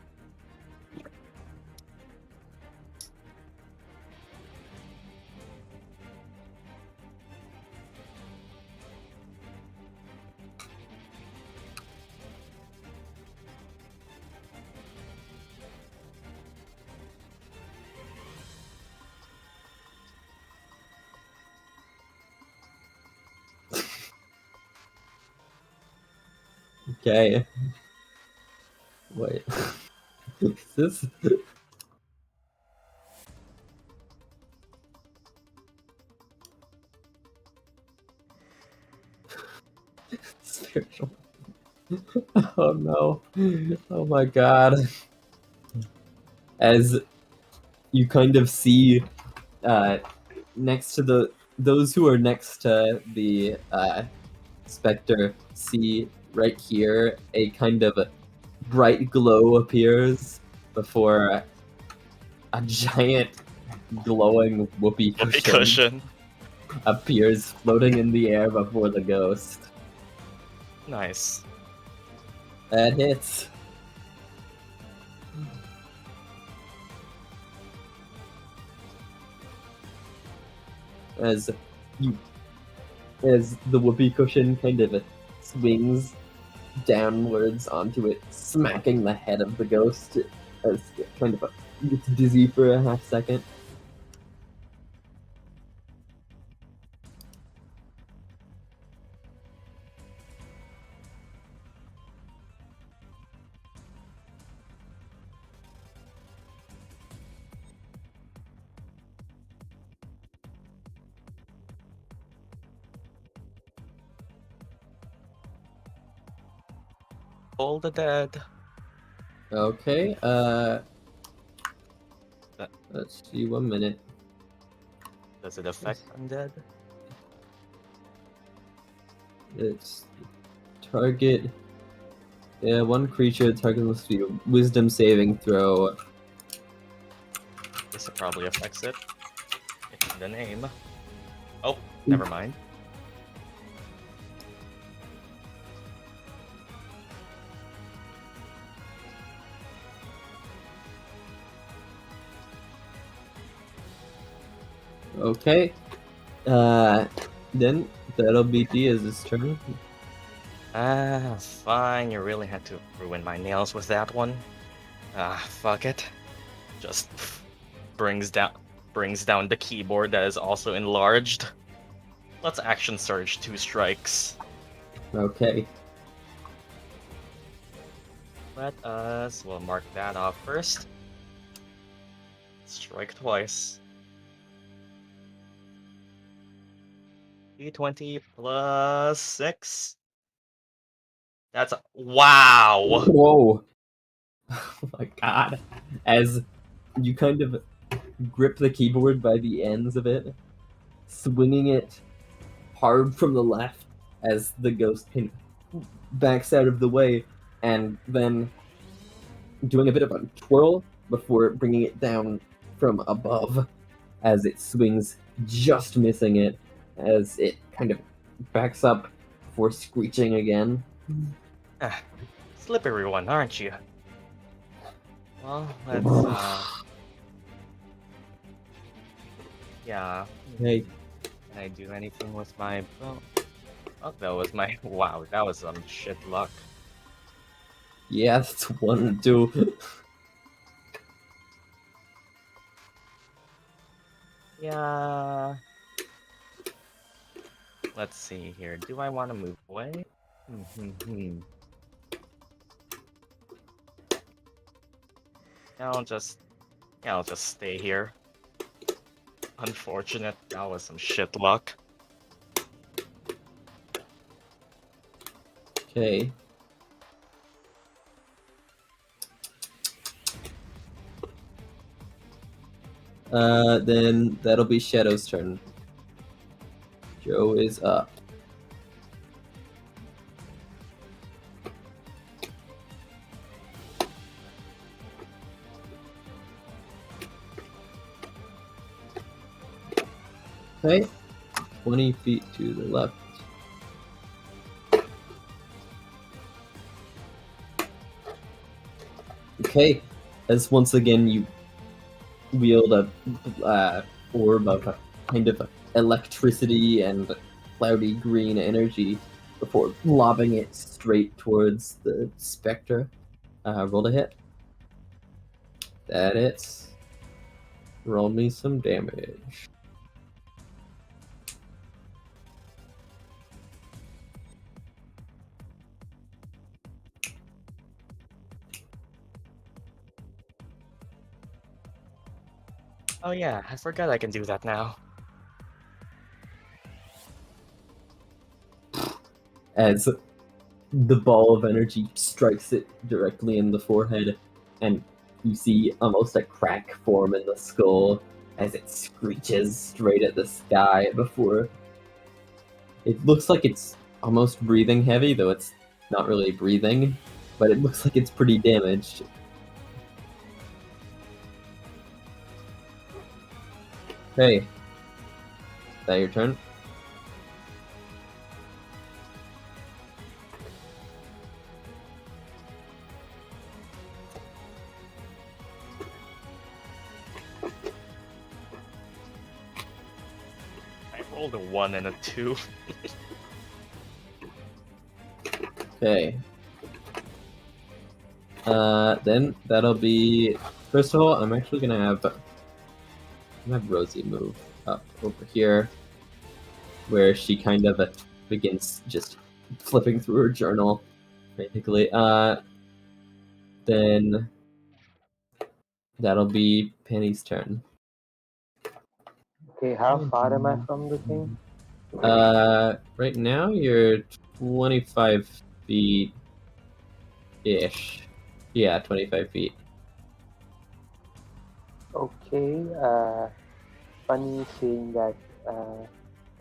Okay. Wait. Is this? Spiritual. Oh no. Oh my god. As you kind of see next to those who are next to the specter, see right here a kind of bright glow appears before a giant glowing whoopee Whoopee cushion cushion. appears floating in the air before the ghost. Nice. That hits. As the whoopee cushion kind of swings downwards onto it, smacking the head of the ghost as it kind of gets dizzy for a half second. Hold the dead. Okay, That- let's see, 1 minute. Does it affect undead? It's target. Yeah, one creature target must be a wisdom saving throw. Guess it probably affects it. It's in the name. Oh, never mind. Okay. Then that'll be Diaz's turn. Ah, fine. You really had to ruin my nails with that one. Ah, fuck it. Just brings down the keyboard that is also enlarged. Let's action surge 2 strikes. Okay. We'll mark that off first. Strike twice. D20 plus 6. That's wow. Whoa. Oh my god. As you kind of grip the keyboard by the ends of it, swinging it hard from the left as the ghost kind of backs out of the way, and then doing a bit of a twirl before bringing it down from above as it swings, just missing it as it kind of backs up before screeching again. Ah, slippery one, aren't you? Well, let's yeah. Hey, Can I do anything with my bow? Oh, that was my wow. That was some shit luck. yeah, that's 1 2. Yeah. Let's see here. Do I want to move away? I'll just stay here. Unfortunate. That was some shit luck. Okay. Then that'll be Shadow's turn. Joe is up. Okay. 20 feet to the left. Okay. As once again you wield a orb of a kind of electricity and cloudy green energy before lobbing it straight towards the spectre. Roll to hit. That hits. Roll me some damage. Oh yeah, I forgot I can do that now. As the ball of energy strikes it directly in the forehead, and you see almost a crack form in the skull as it screeches straight at the sky before it looks like it's almost breathing heavy, though it's not really breathing, but it looks like it's pretty damaged. Hey, is that your turn? I rolled a 1 and a 2. Okay. Then that'll be. First of all, I'm actually gonna have Rosie move up over here, where she kind of begins just flipping through her journal, basically. Then that'll be Penny's turn. Okay, how far am I from the thing? Right now you're 25 feet ish. Yeah, 25 feet. Okay, funny seeing that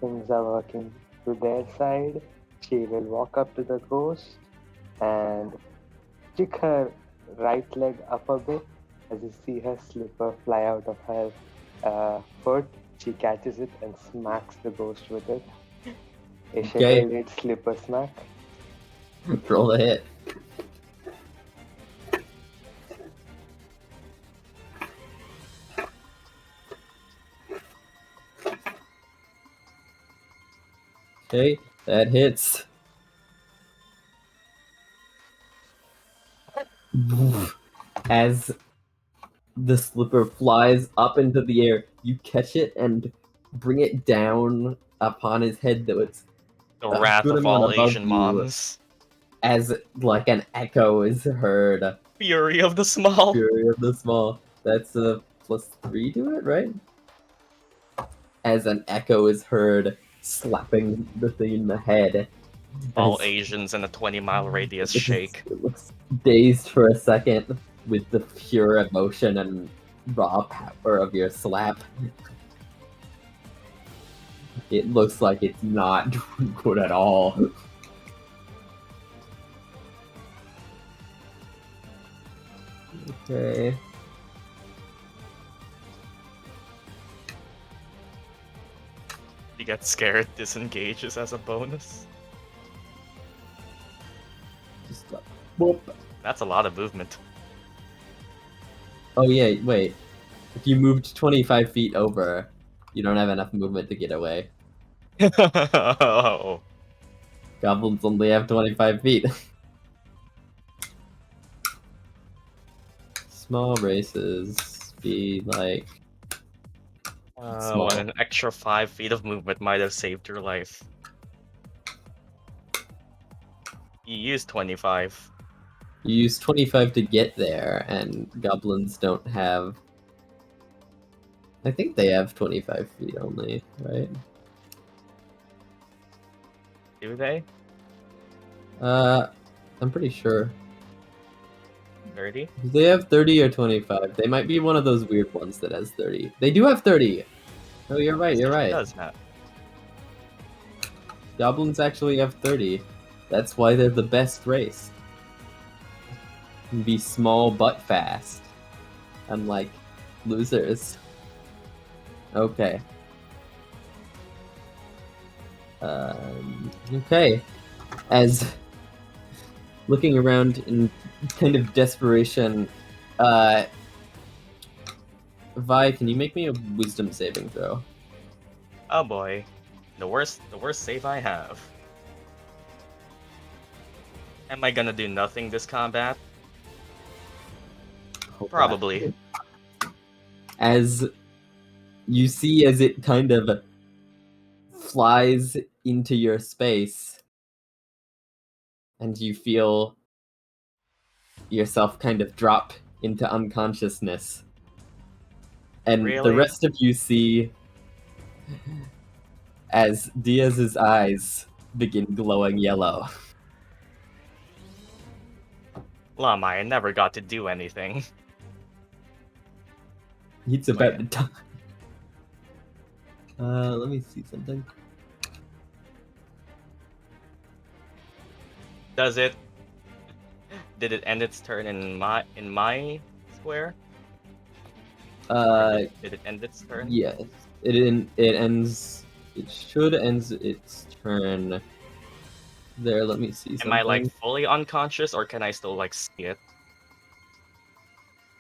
things are working to their side. She will walk up to the ghost and kick her right leg up a bit as you see her slipper fly out of her foot. She catches it and smacks the ghost with it. A Okay. Chevrolet slipper smack. Roll a hit. Okay, that hits. As the slipper flies up into the air, you catch it and bring it down upon his head, though it's The a wrath good of amount all above Asian you, moms. as like an echo is heard. Fury of the small. Fury of the small. That's a +3 to it, right? As an echo is heard slapping the thing in the head. All as Asians in a 20-mile radius shake. It looks dazed for a second with the pure emotion and raw power of your slap. It looks like it's not doing good at all. Okay. You get scared, disengages as a bonus. Just whoop. That's a lot of movement. Oh yeah, wait. If you moved 25 feet over, you don't have enough movement to get away. Oh. Goblins only have 25 feet. Small races be like small. An extra 5 feet of movement might have saved your life. You used 25. You use 25 to get there, and goblins don't have. I think they have 25 feet only, right? Do they? I'm pretty sure. 30? They have 30 or 25. They might be one of those weird ones that has 30. They do have 30! Oh, you're right, you're right. It does not. Goblins actually have 30. That's why they're the best race. You can be small but fast. Unlike losers. Okay. Okay. As looking around in kind of desperation, Vi, can you make me a wisdom saving throw? Oh boy. The worst save I have. Am I gonna do nothing this combat? Hold on. Probably. As you see as it kind of flies into your space, and you feel yourself kind of drop into unconsciousness. And the Really? rest of you see as Diaz's eyes begin glowing yellow. Llama, I never got to do anything. He's about to die. Let me see something. Does it? Did it end its turn in my square? Or did it end its turn? Yes. It ends. It should end its turn. There, let me see something. Am I like fully unconscious, or can I still like see it?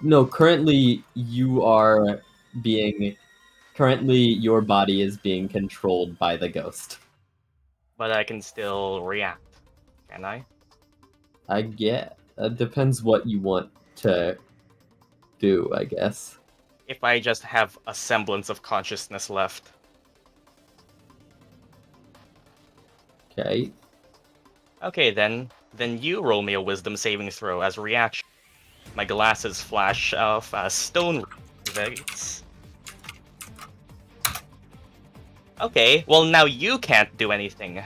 No, currently you are being. Currently, your body is being controlled by the ghost. But I can still react. Can I? I get. Depends what you want to do, I guess. If I just have a semblance of consciousness left. Okay. Okay, then you roll me a wisdom saving throw as a reaction. My glasses flash off stone rays. Okay, well now you can't do anything.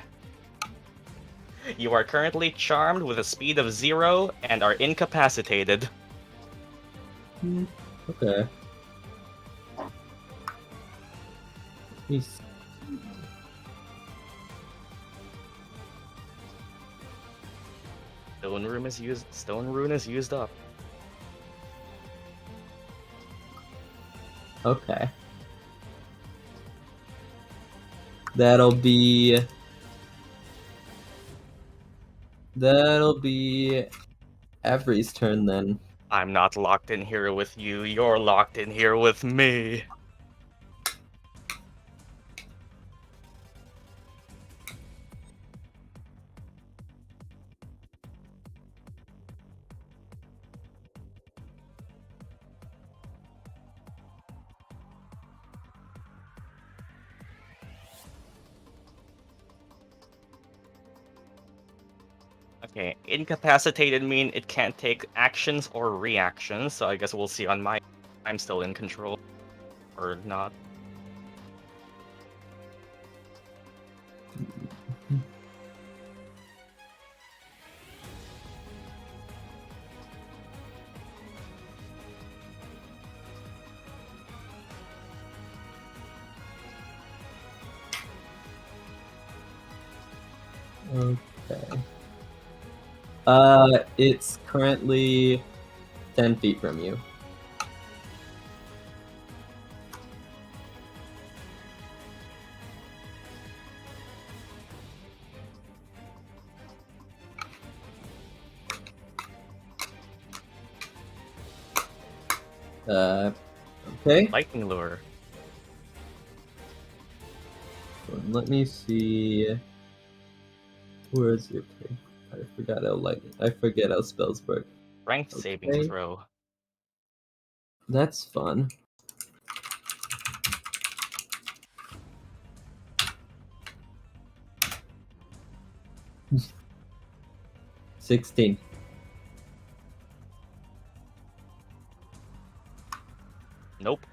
You are currently charmed with a speed of 0 and are incapacitated. Okay. Let me see. Stone rune is used up. Okay. That'll be Avery's turn then. I'm not locked in here with you, you're locked in here with me. Okay, incapacitated mean it can't take actions or reactions, so I guess we'll see on my... I'm still in control. Or not. Okay. It's currently 10 feet from you. Okay. Lightning lure. Let me see. Where is your okay? I forget how spells work. Strength saving throw. That's fun. $16. Nope.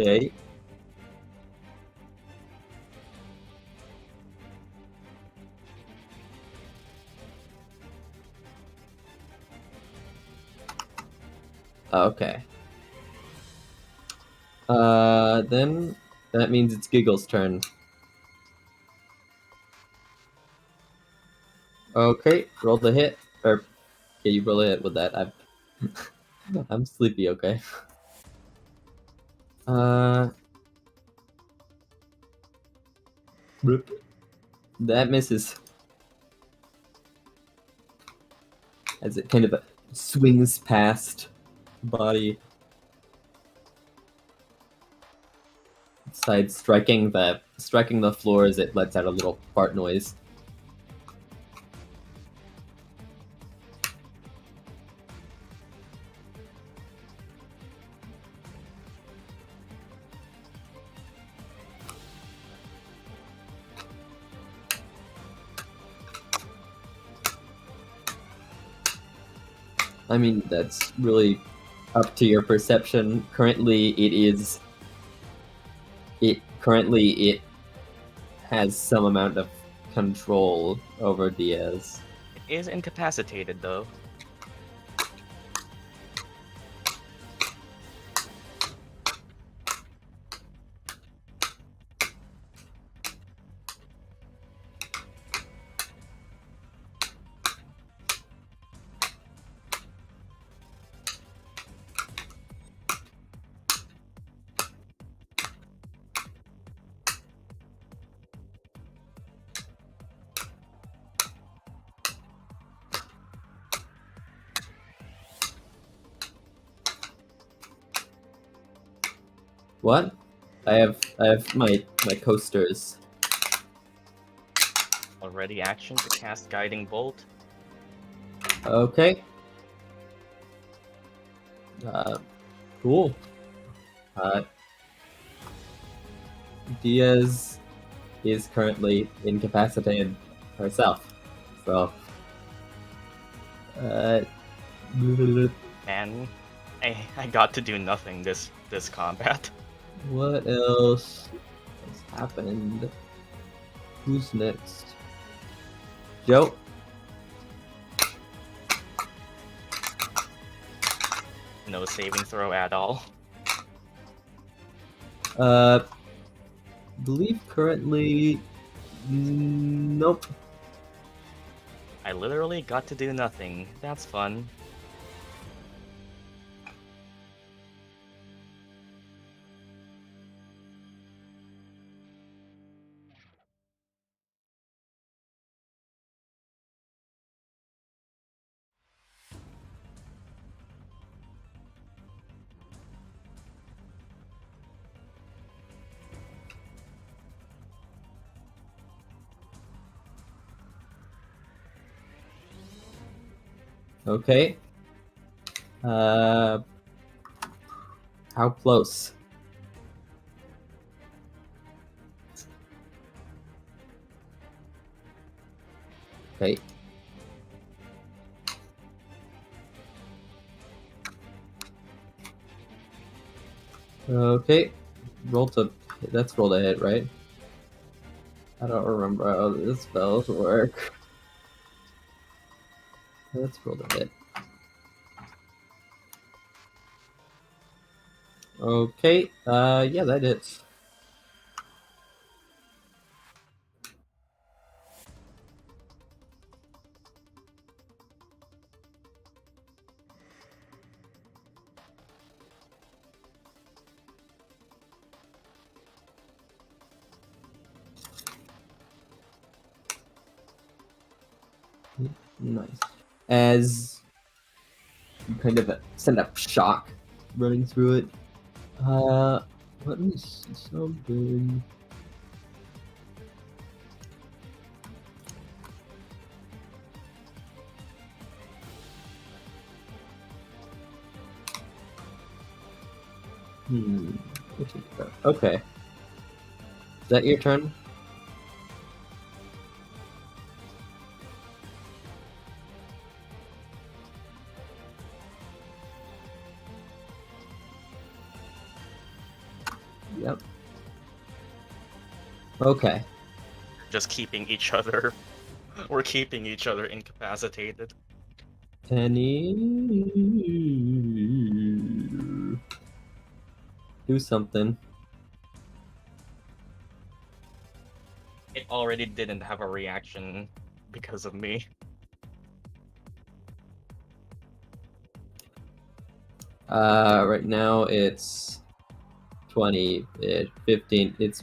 Okay. Okay. Then that means it's Giggle's turn. Okay, roll the hit. Or, yeah, you roll a hit with that. I'm sleepy, okay? Bloop. That misses. As it kind of swings past the body. Side striking the floor as it lets out a little fart noise. I mean, that's really up to your perception. Currently, it has some amount of control over Diaz. It is incapacitated, though. What? I have my coasters. Already action to cast Guiding Bolt. Okay. Cool. Diaz is currently incapacitated herself. So, And I got to do nothing this combat. what else has happened? Who's next? Joe? No saving throw at all. Believe currently. Nope. I literally got to do nothing. That's fun. Okay. How close? Okay. Okay. That's roll to hit, right? I don't remember how these spells work. Let's roll to hit. Okay. Yeah, that hits. Nice. As you kind of send a shock running through it. Let me see something. Okay. Is that your turn? Yep. Okay. Just keeping each other. We're keeping each other incapacitated. Penny. Do something. It already didn't have a reaction because of me. Right now it's 20, 15. It's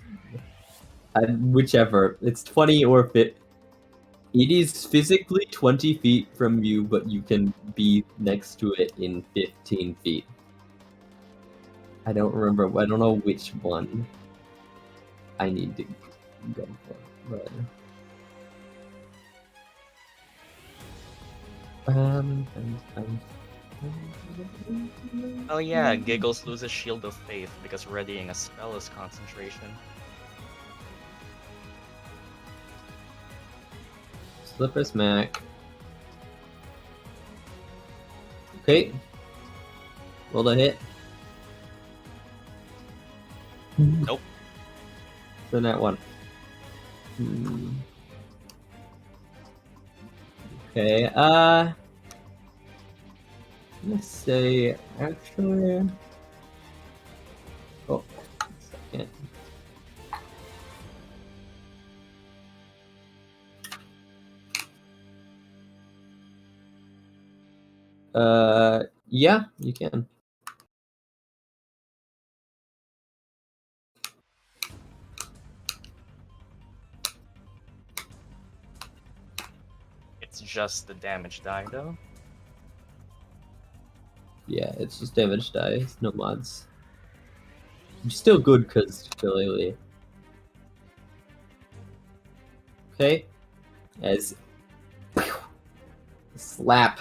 whichever. It's 20 or 50. It is physically 20 feet from you, but you can be next to it in 15 feet. I don't remember. I don't know which one I need to go for, but Oh yeah, Giggles loses Shield of Faith because readying a spell is concentration. Slipper smack. Okay. Roll the hit. Nope. Then that one. Okay, let's say, actually... Oh, second. Yeah, you can. It's just the damage die though. Yeah, it's just damage dice, no mods. Still good because Shillelagh. Okay, as slap,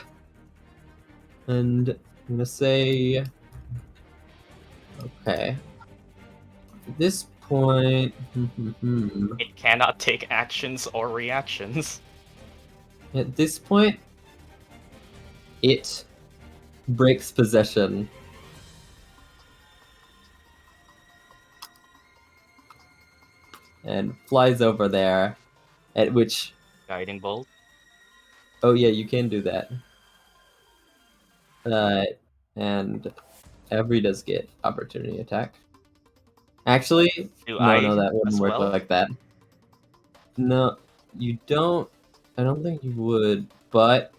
and I'm gonna say, okay. At this point, It cannot take actions or reactions. at this point, it breaks possession. And flies over there, at which... Guiding Bolt. Oh yeah, you can do that. And Every does get opportunity attack. Actually, Do no, I that wouldn't as work well? like that. No, you don't. I don't think you would, but...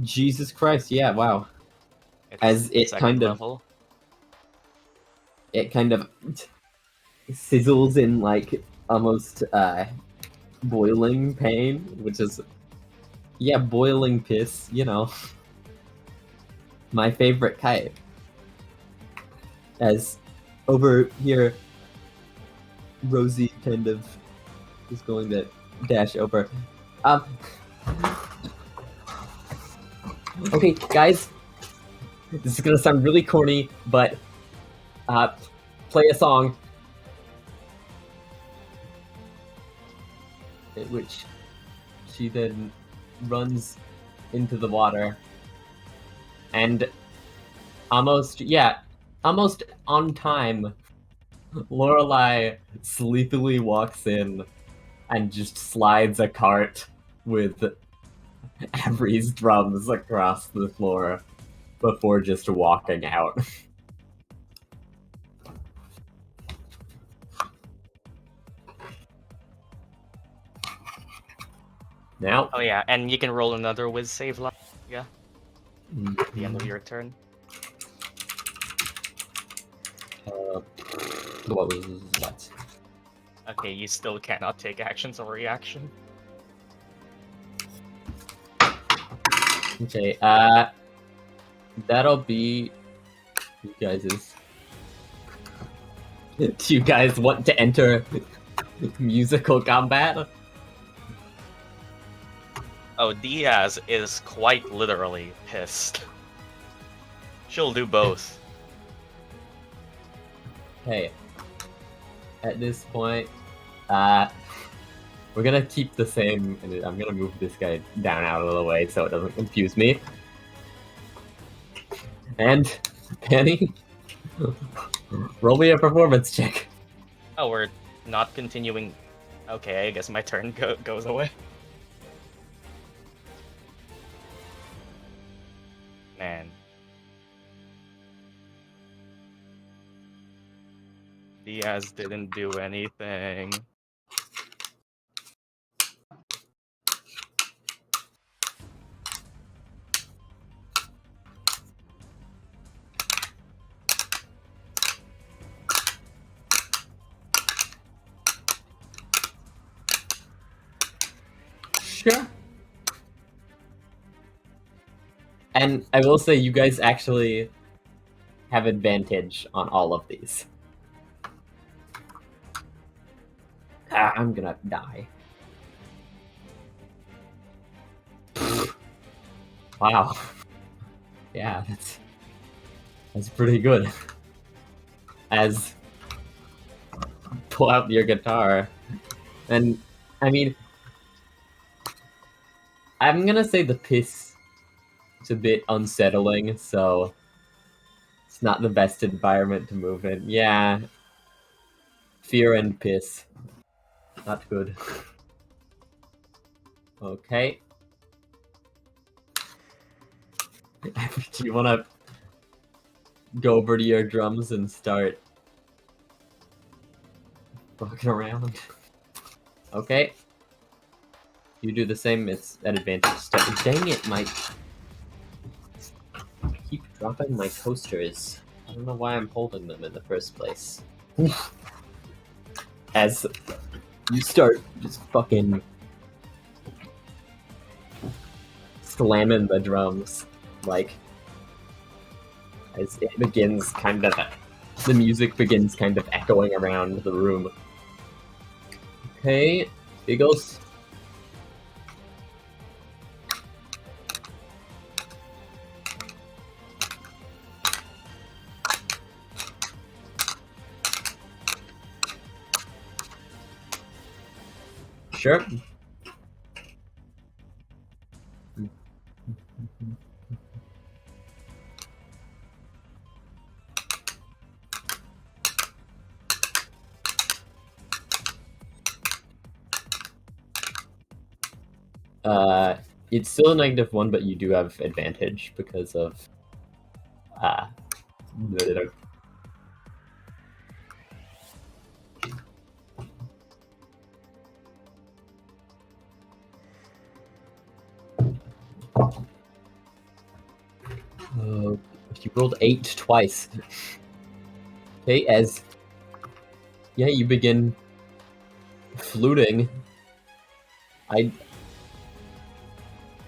Jesus Christ, yeah, wow. It's As it second kind of... level. It kind of sizzles in, like, almost, boiling pain, which is... Yeah, boiling piss, you know. My favorite type. As over here, Rosie kind of is going to dash over. Okay, guys, this is gonna sound really corny, but play a song. At which she then runs into the water and almost on time, Lorelei sleepily walks in and just slides a cart with Avery's drums across the floor before just walking out. Now, Oh yeah, and you can roll another with save line. Yeah, at the end of Mhm. your turn. What was that? Okay, you still cannot take actions or reaction. Okay, that'll be you guys's. Do you guys want to enter musical combat? Oh, Diaz is quite literally pissed. She'll do both. Hey, at this point, we're gonna keep the same, and I'm gonna move this guy down out of the way so it doesn't confuse me. And, Penny, roll me a performance check. Oh, we're not continuing. Okay, I guess my turn goes away. Man. Diaz didn't do anything. Sure. And I will say, you guys actually have advantage on all of these. I'm gonna die. Wow. Yeah, that's pretty good. As pull out your guitar, and I mean, I'm gonna say the piss is a bit unsettling, so it's not the best environment to move in. Yeah, fear and piss, not good. Okay. Do you want to go over to your drums and start fucking around? Okay. You do the same. It's at advantage step. Dang it, Mike. I keep dropping my coasters. I don't know why I'm holding them in the first place. As you start just fucking slamming the drums, like, as it begins kind of, the music begins kind of echoing around the room. Okay, Biggles. Sure. It's still a -1, but you do have advantage because of you rolled 8 twice. Okay, as you begin fluting.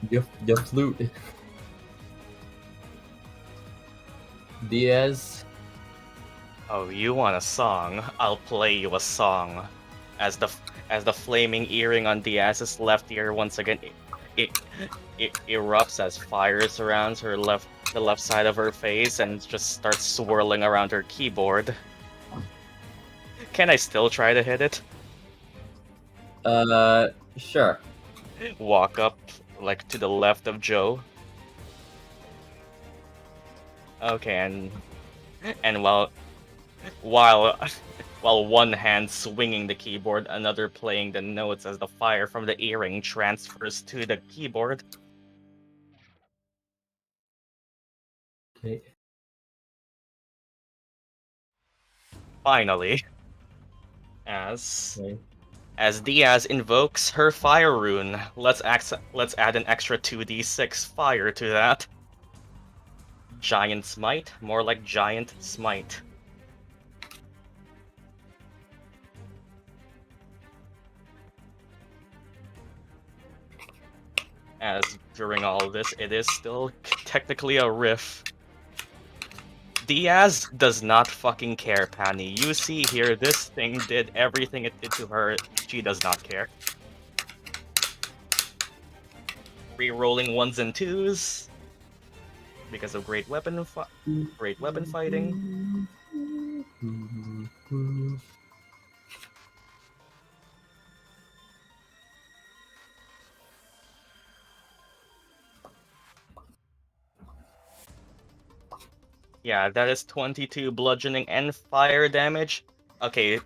Your flute. Diaz. Oh, you want a song? I'll play you a song. As the flaming earring on Diaz's left ear once again it erupts as fire surrounds the left side of her face and just starts swirling around her keyboard. Can I still try to hit it? Sure. Walk up like to the left of Joe. Okay, and while one hand swinging the keyboard, another playing the notes as the fire from the earring transfers to the keyboard. Okay. Finally, as Diaz invokes her fire rune, let's add an extra 2d6 fire to that. Giant smite, more like giant smite. As during all of this, it is still technically a riff. Diaz does not fucking care, Penny. You see here, this thing did everything it did to her. She does not care. Re-rolling 1s and 2s because of great weapon fighting. Yeah, that is 22 bludgeoning and fire damage. Okay,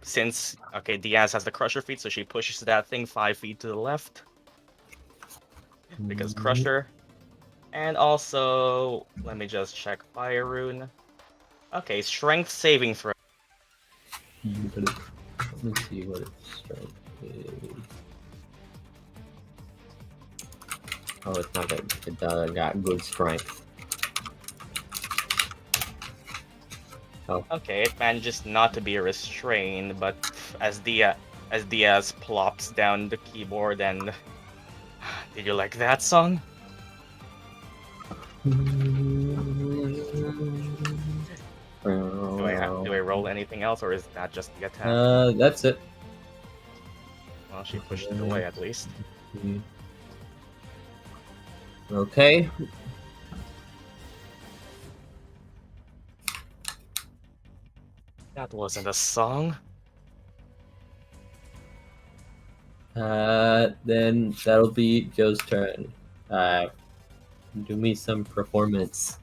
Diaz has the crusher feat, so she pushes that thing 5 feet to the left. Because crusher. And also, let me just check fire rune. Okay, strength saving throw. Let me see what its strength is. Oh, it's not good. It got good strength. Oh. Okay, it manages not to be restrained, but as Diaz plops down the keyboard and Did you like that song? Do I roll anything else, or is that just the attack? That's it. Well, she pushed it away at least. Okay. That wasn't a song. Then that'll be Joe's turn. Do me some performance.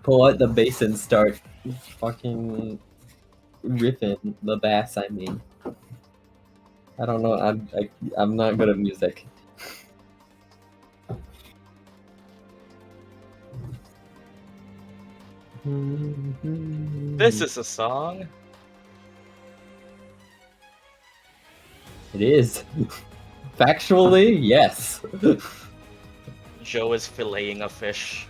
Pull out the bass and start fucking riffing the bass. I mean, I don't know. I'm not good at music. This is a song. It is. Factually, yes. Joe is filleting a fish.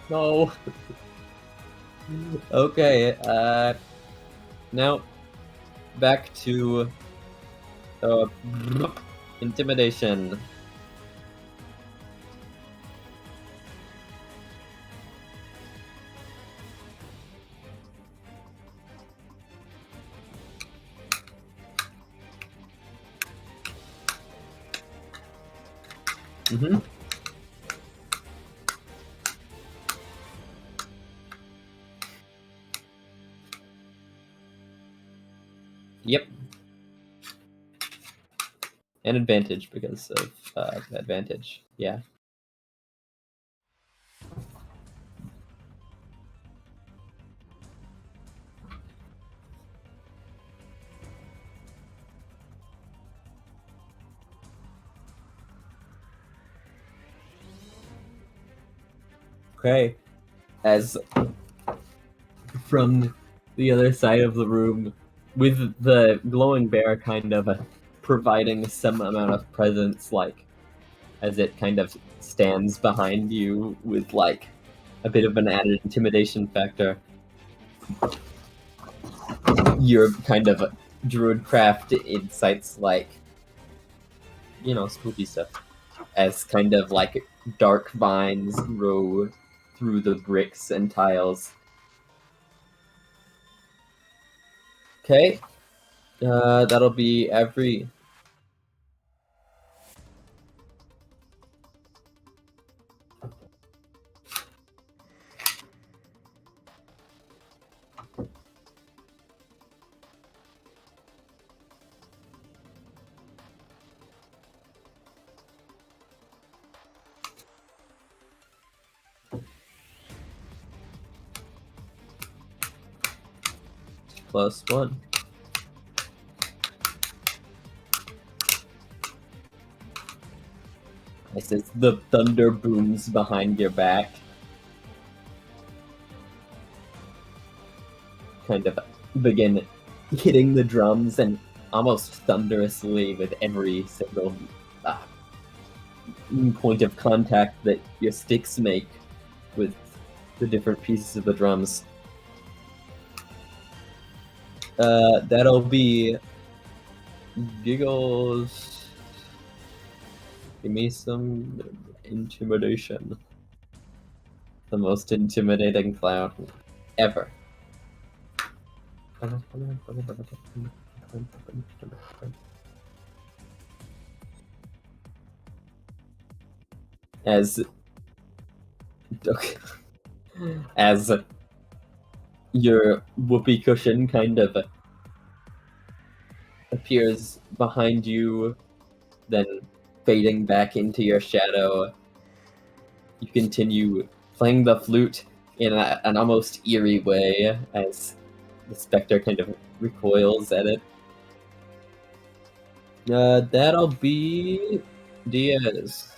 No. Okay, now back to intimidation. Mm-hmm. Yep. And advantage because of advantage. Yeah. Okay. As from the other side of the room, with the glowing bear kind of providing some amount of presence, like as it kind of stands behind you with like a bit of an added intimidation factor. Your kind of druidcraft insights, like, you know, spooky stuff, as kind of like dark vines grow through the bricks and tiles. Okay, that'll be every. +1. This is the thunder booms behind your back. Kind of begin hitting the drums and almost thunderously with every single point of contact that your sticks make with the different pieces of the drums. That'll be Giggles. Give me some intimidation. The most intimidating clown ever. As your whoopee cushion kind of appears behind you, then fading back into your shadow, you continue playing the flute in an almost eerie way as the specter kind of recoils at it. That'll be Diaz.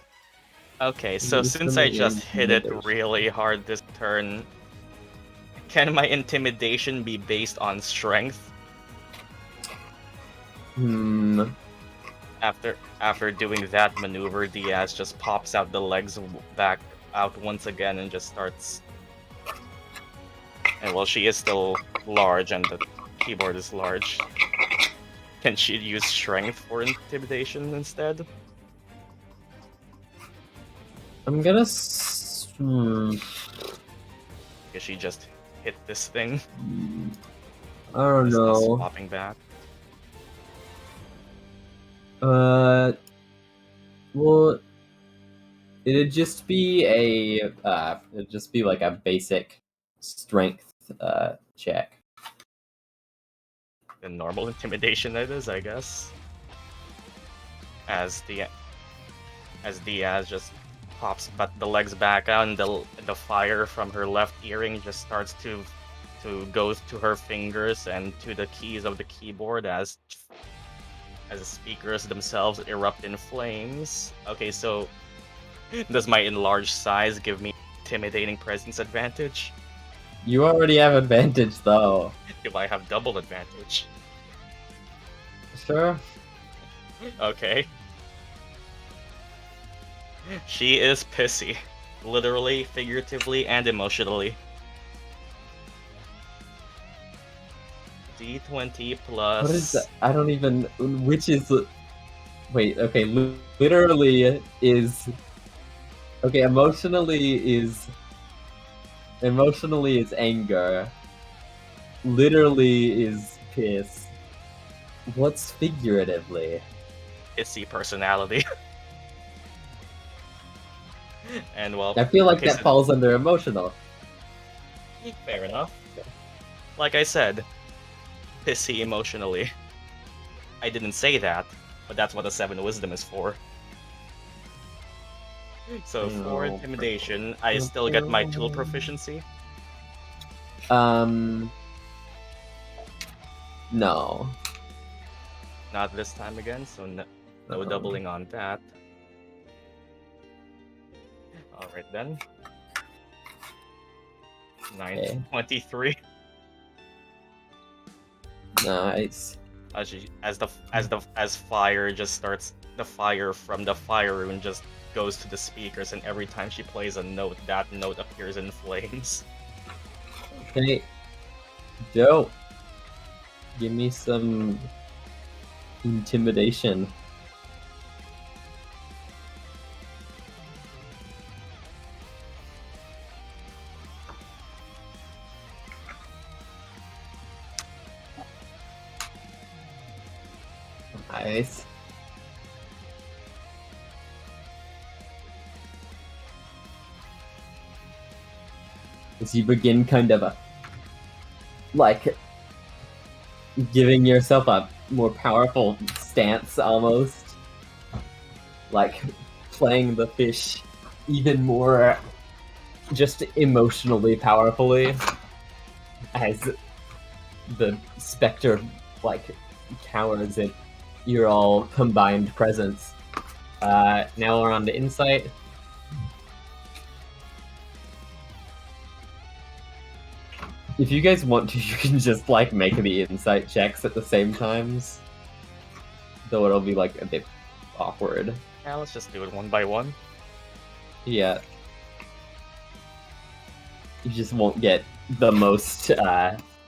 Okay, so Use since them I just in hit it intimidation. really hard this turn, can my intimidation be based on strength? After doing that maneuver, Diaz just pops out the legs back out once again and just starts. And while she is still large and the keyboard is large, can she use strength for intimidation instead? I'm gonna. Because she just hit this thing. I don't Just not know. swapping back. Well, it'd just be like a basic strength check. The normal intimidation that is, I guess. As Diaz just pops but the legs back out and the fire from her left earring just starts to go to her fingers and to the keys of the keyboard as the speakers themselves erupt in flames. Okay, so does my enlarged size give me intimidating presence advantage? You already have advantage, though. Do I have double advantage? Sure. Okay. She is pissy. Literally, figuratively, and emotionally. D20 plus... What is that? I don't even. Which is. Wait, okay. Literally is. Okay, emotionally is anger. Literally is piss. What's figuratively? Pissy personality. And well... I feel like okay, that so- falls under emotional. Fair enough. Like I said, pissy emotionally. I didn't say that, but that's what the 7 wisdom is for. So for No. intimidation, I still get my tool proficiency. No. Not this time again, so no doubling on that. Alright then. 923. Nice. As fire just starts, the fire from the fire rune just goes to the speakers, and every time she plays a note, that note appears in flames. Okay. Joe. Give me some intimidation. Nice. As you begin kind of like giving yourself a more powerful stance almost. Like playing the fish even more just emotionally powerfully as the specter like cowers at your all combined presence. Now we're on to insight. If you guys want to, you can just like make the insight checks at the same times. Though it'll be like a bit awkward. Yeah, let's just do it one by one. Yeah. You just won't get the most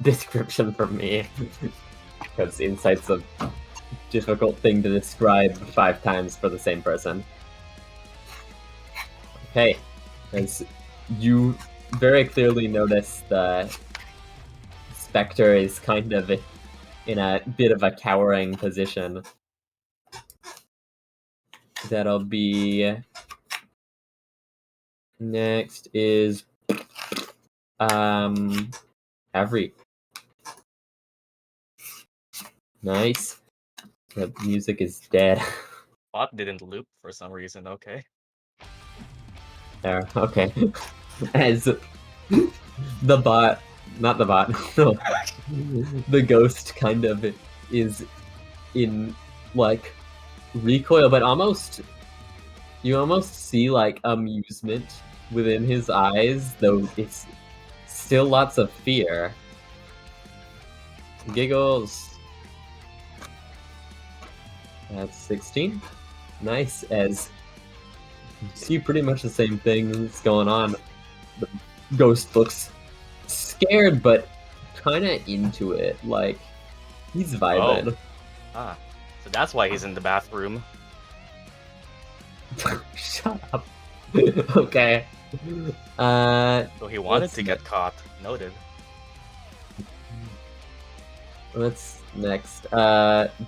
description from me. Because insight's a difficult thing to describe 5 times for the same person. Okay. As you very clearly notice the Spectre is kind of in a bit of a cowering position. That'll be... Next is... Avery. Nice. The music is dead. Bot didn't loop for some reason, okay. There, okay. As the bot, not the bot, no, the ghost kind of is in, like, recoil, but almost, you almost see, like, amusement within his eyes, though it's still lots of fear. Giggles. That's 16. Nice, as see pretty much the same thing that's going on. The ghost looks scared, but kind of into it. Like, he's vibing. Ah, so that's why he's in the bathroom. Shut up. Okay. So he wanted What's to get caught. Noted. What's next?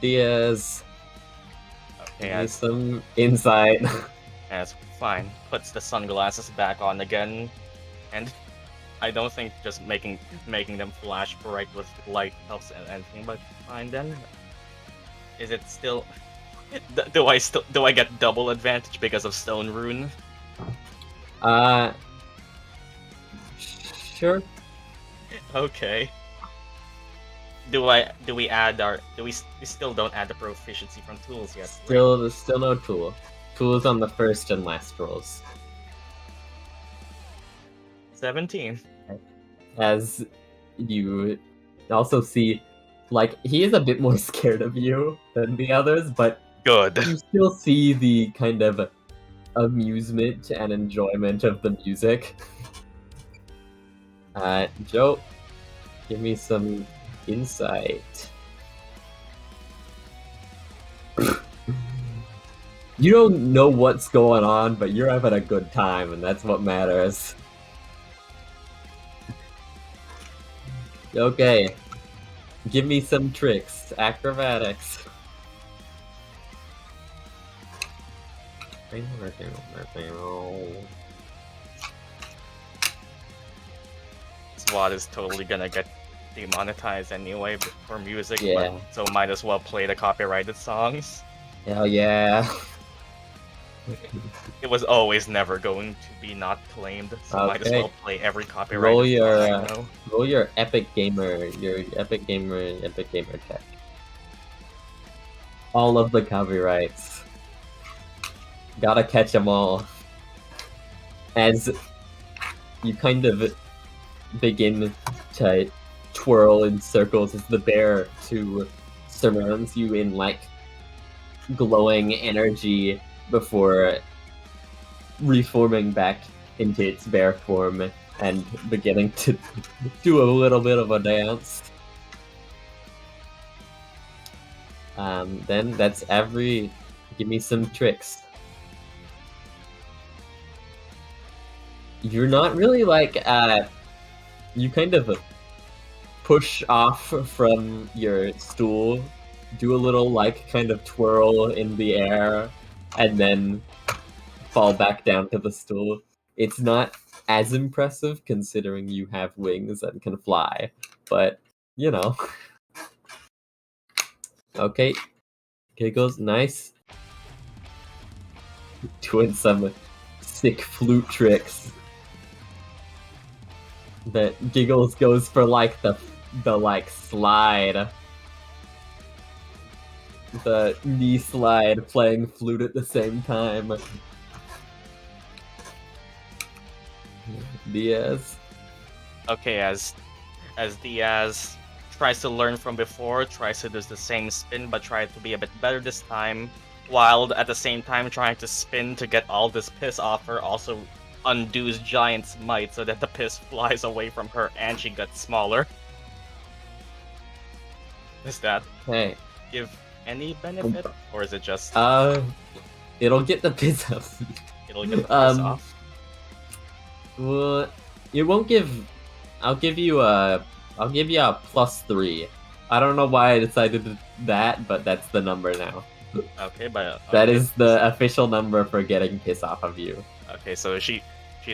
Diaz. Okay, Give me as some insight. as fine, puts the sunglasses back on again, and I don't think just making them flash bright with light helps anything. But fine then. Is it still? Do I get double advantage because of Stone Rune? Sure. Okay. We still don't add the proficiency from tools yet? Right? There's still no tool. Tool's on the first and last rolls. 17. As you also see, like, he is a bit more scared of you than the others, but Good. you still see the kind of amusement and enjoyment of the music. Joe, give me some insight. You don't know what's going on, but you're having a good time, and that's what matters. Okay. Give me some tricks. Acrobatics. SWAT is totally gonna get demonetized anyway for music, Yeah. but so might as well play the copyrighted songs. Hell yeah. It was always never going to be not claimed, so might as Okay. well play every Roll copyrighted your song, you know? roll your epic gamer check. All of the copyrights. Gotta catch them all. As you kind of begin to twirl in circles as the bear too surrounds you in like glowing energy before reforming back into its bear form and beginning to do a little bit of a dance. Then that's every. Give me some tricks. You're not really like you kind of push off from your stool, do a little like kind of twirl in the air, and then fall back down to the stool. It's not as impressive considering you have wings and can fly, but you know. Okay, Giggles, nice. Doing some sick flute tricks. That Giggles goes for like the like slide. The knee slide playing flute at the same time. Diaz. Okay, as Diaz tries to learn from before, tries to do the same spin, but try to be a bit better this time, while at the same time trying to spin to get all this piss off her, also undoes Giant's might so that the piss flies away from her and she gets smaller. Does that Hey. give any benefit, or is it just It'll get the piss off. it'll get the piss off? Well, it won't give. I'll give you a +3. I don't know why I decided that, but that's the number now. Okay, but That is the official number for getting piss off of you. Okay, so she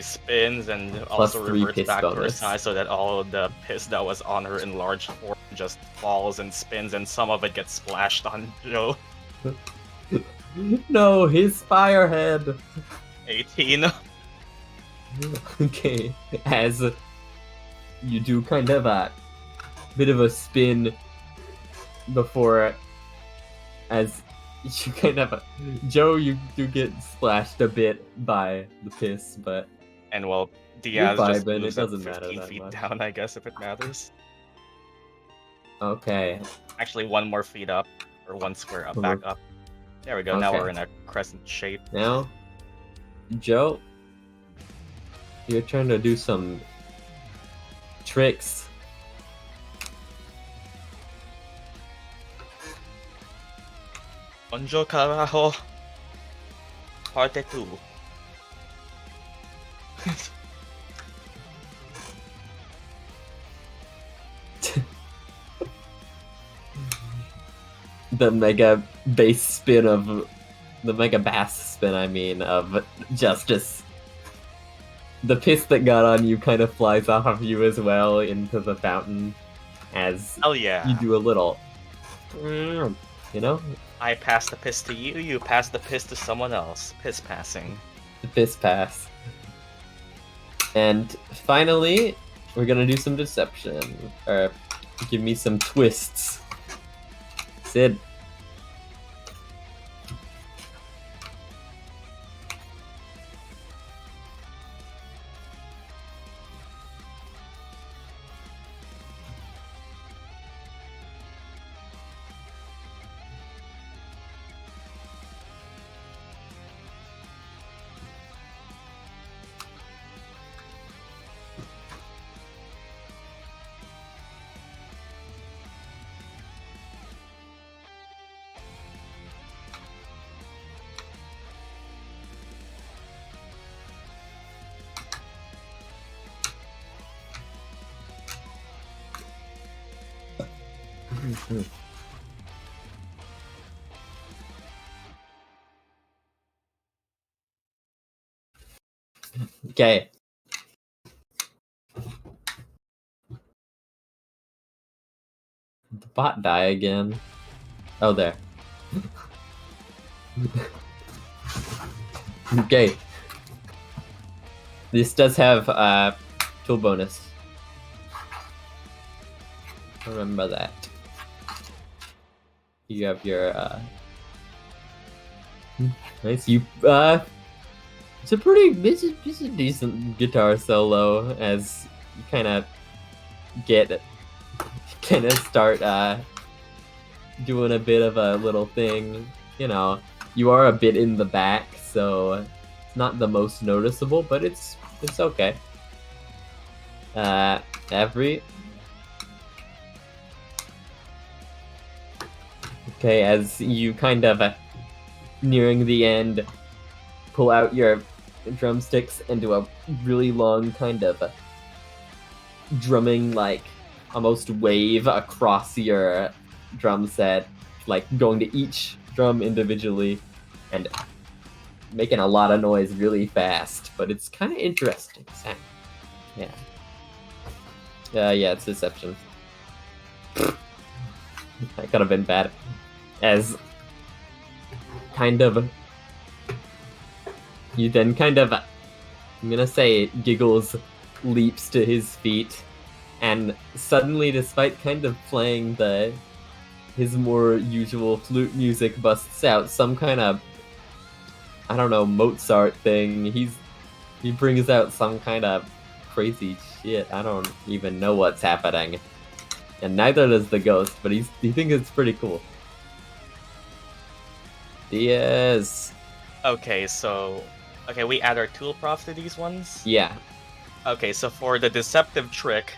spins and also +3 reverts piss back to her bonus. side so that all of the piss that was on her enlarged form just falls and spins, and some of it gets splashed on Joe. No, his firehead. 18. Okay, as you do kind of a bit of a spin before, as you kind of Joe, you do get splashed a bit by the piss, but And well, Diaz just vibing, moves it up doesn't matter 15 that feet much. down, I guess, if it matters. Okay. Actually, one more feet up, or one square up, back up. There we go, now Okay. we're in a crescent shape. Now, Joe, you're trying to do some tricks. Onjo Carajo. Parte 2. The mega bass spin of the mega bass spin, I mean, of Justice. The piss that got on you kind of flies off of you as well into the fountain as Hell yeah. you do a little, you know, I pass the piss to you, you pass the piss to someone else. Piss passing. the piss pass. And finally, we're gonna do some deception, or give me some twists. Sid. Okay. Did the bot die again? Oh, there. Okay. This does have tool bonus. Remember that. You have your nice. You it's a decent guitar solo as you kind of start doing a bit of a little thing. You know, you are a bit in the back, so it's not the most noticeable, but it's okay. Okay, as you kind of nearing the end, pull out your drumsticks and do a really long kind of drumming, like almost wave across your drum set, like going to each drum individually and making a lot of noise really fast, but it's kind of interesting. Yeah. Yeah, it's deception. That could have been bad. As kind of, you then kind of, I'm gonna say, Giggles leaps to his feet, and suddenly, despite kind of playing his more usual flute music, busts out some kind of, I don't know, Mozart thing. He brings out some kind of crazy shit. I don't even know what's happening. And neither does the ghost, but he thinks it's pretty cool. Diaz. Okay, we add our tool prof to these ones? Yeah. Okay, so for the deceptive trick,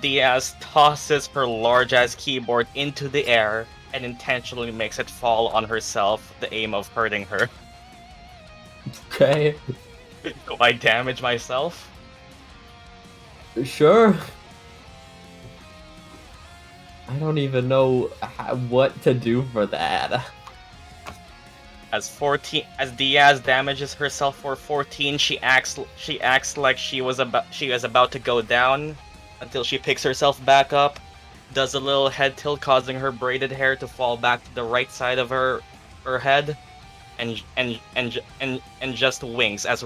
Diaz tosses her large-ass keyboard into the air and intentionally makes it fall on herself, the aim of hurting her. Okay. Do I damage myself? Sure. I don't even know what to do for that. As Diaz damages herself for 14, she acts like she was about to go down until she picks herself back up, does a little head tilt causing her braided hair to fall back to the right side of her head, and just winks as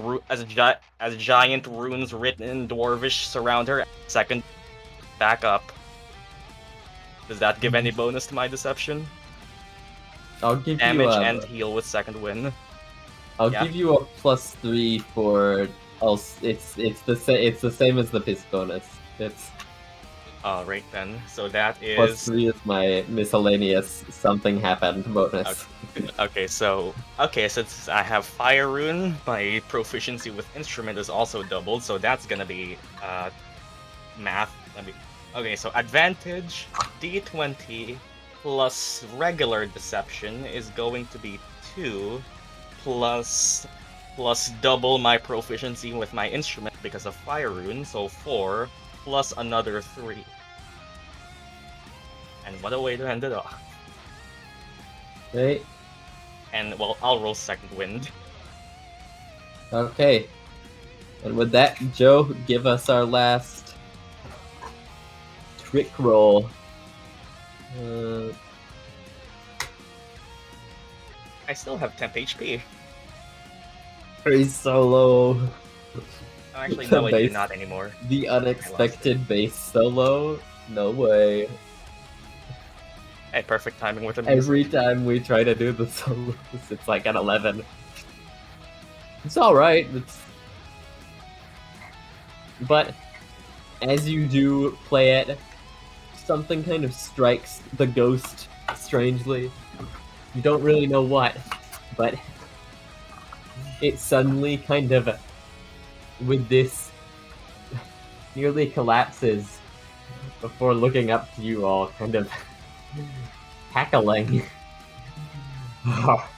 giant runes written in Dwarvish surround her. Second, back up. Does that give any bonus to my deception? I'll give Damage you and heal with second win. I'll Yeah. give you a +3 for else. It's the same as the piss bonus. Alright then. So that Plus is 3 is my miscellaneous something happened bonus. okay. So since I have Fire Rune, my proficiency with instrument is also doubled. So that's gonna be math. Okay, so advantage D20 plus regular deception is going to be 2 plus double my proficiency with my instrument because of Fire Rune, so 4 plus another 3. And what a way to end it off. Right? And well, I'll roll second wind. Okay. And with that, Joe, give us our last trick roll. I still have temp HP. Free solo. Actually, The no, I do base- not anymore. The unexpected base solo? No way. Hey, perfect timing with the music. Every time we try to do the solos, it's like an 11. It's alright. But as you do play it, something kind of strikes the ghost strangely. You don't really know what, but it suddenly kind of, with this, nearly collapses before looking up to you all, kind of cackling. Oh,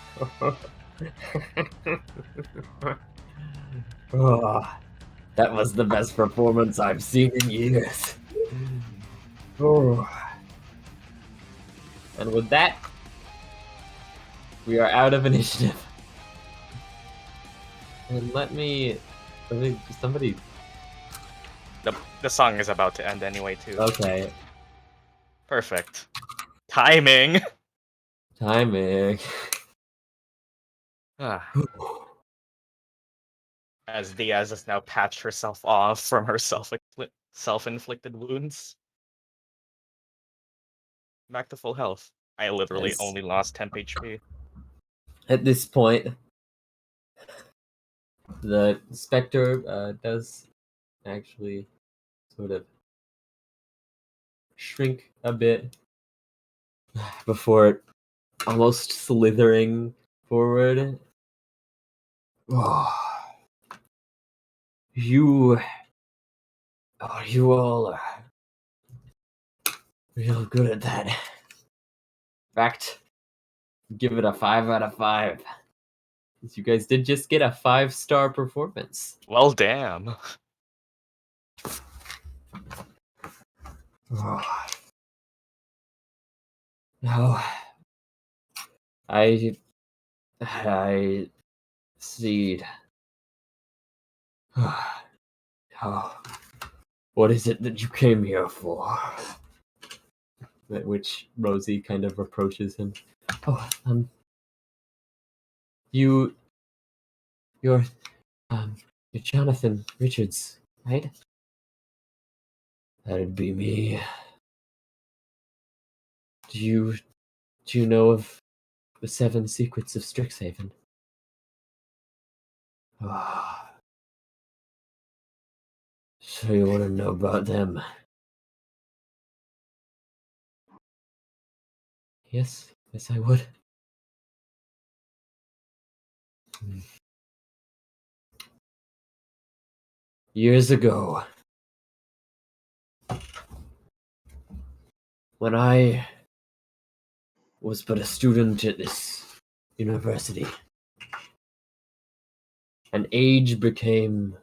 that was the best performance I've seen in years. Oh. And with that, we are out of initiative. And somebody. The song is about to end anyway, too. Okay, Perfect. Timing! timing. Ah. As Diaz has now patched herself off from her self-inflicted wounds. Back to full health. I literally Yes. only lost temp HP. At this point, the specter does actually sort of shrink a bit before almost slithering forward. Oh, you all are real good at that. In fact, give it a 5 out of 5. You guys did just get a 5-star performance. Well, damn. Oh. No, I see. Oh, what is it that you came here for? At which Rosie kind of approaches him. Oh, you're Jonathan Richards, right? That'd be me. Do you know of the 7 secrets of Strixhaven? Ah, so you want to know about them? Yes, I would. Years ago, when I was but a student at this university, an age became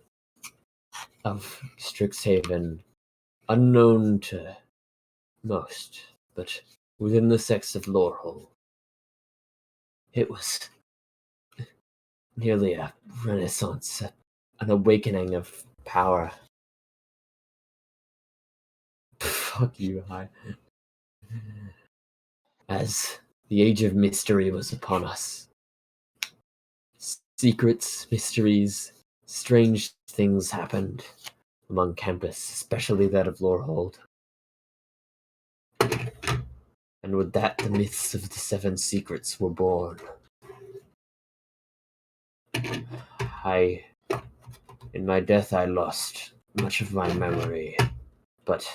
of Strixhaven unknown to most, but within the sects of Lorehold, it was nearly a renaissance, an awakening of power. Fuck you, hi. As the age of mystery was upon us, secrets, mysteries, strange things happened among campus, especially that of Lorehold. And with that, the myths of the 7 secrets were born. In my death, I lost much of my memory, but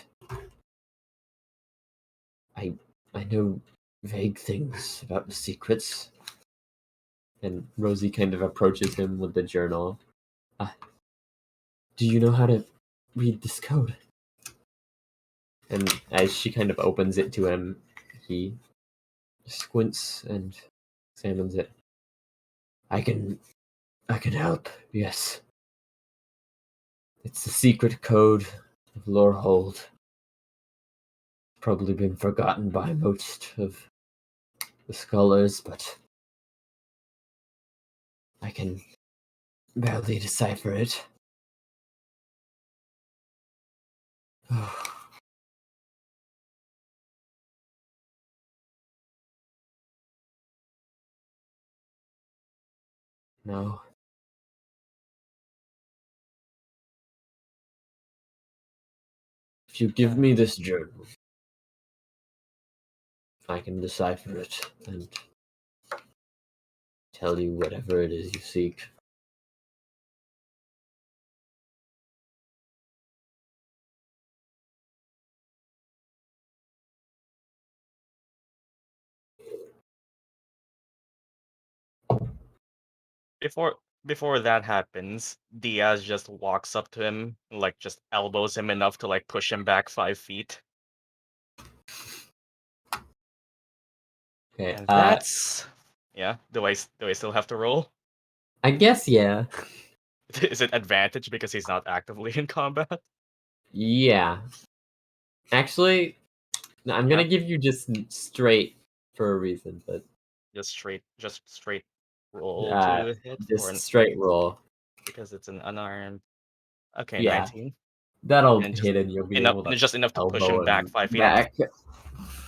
I know vague things about the secrets. And Rosie kind of approaches him with the journal. Do you know how to read this code? And as she kind of opens it to him, he squints and examines it. I can help, yes. It's the secret code of Lorehold. Probably been forgotten by most of the scholars, but I can barely decipher it. No. If you give me this journal, I can decipher it and tell you whatever it is you seek. Before that happens, Diaz just walks up to him, like just elbows him enough to like push him back 5 feet. Okay. And that's yeah. Do I still have to roll? I guess yeah. Is it advantage because he's not actively in combat? Yeah. Actually, no, I'm gonna give you just straight for a reason, but Just straight roll uh, to hit just straight roll. because it's an unarmed. Okay, Yeah. 19. That'll And hit, and you'll be enough, able to just enough to push elbow him back him 5 feet. back.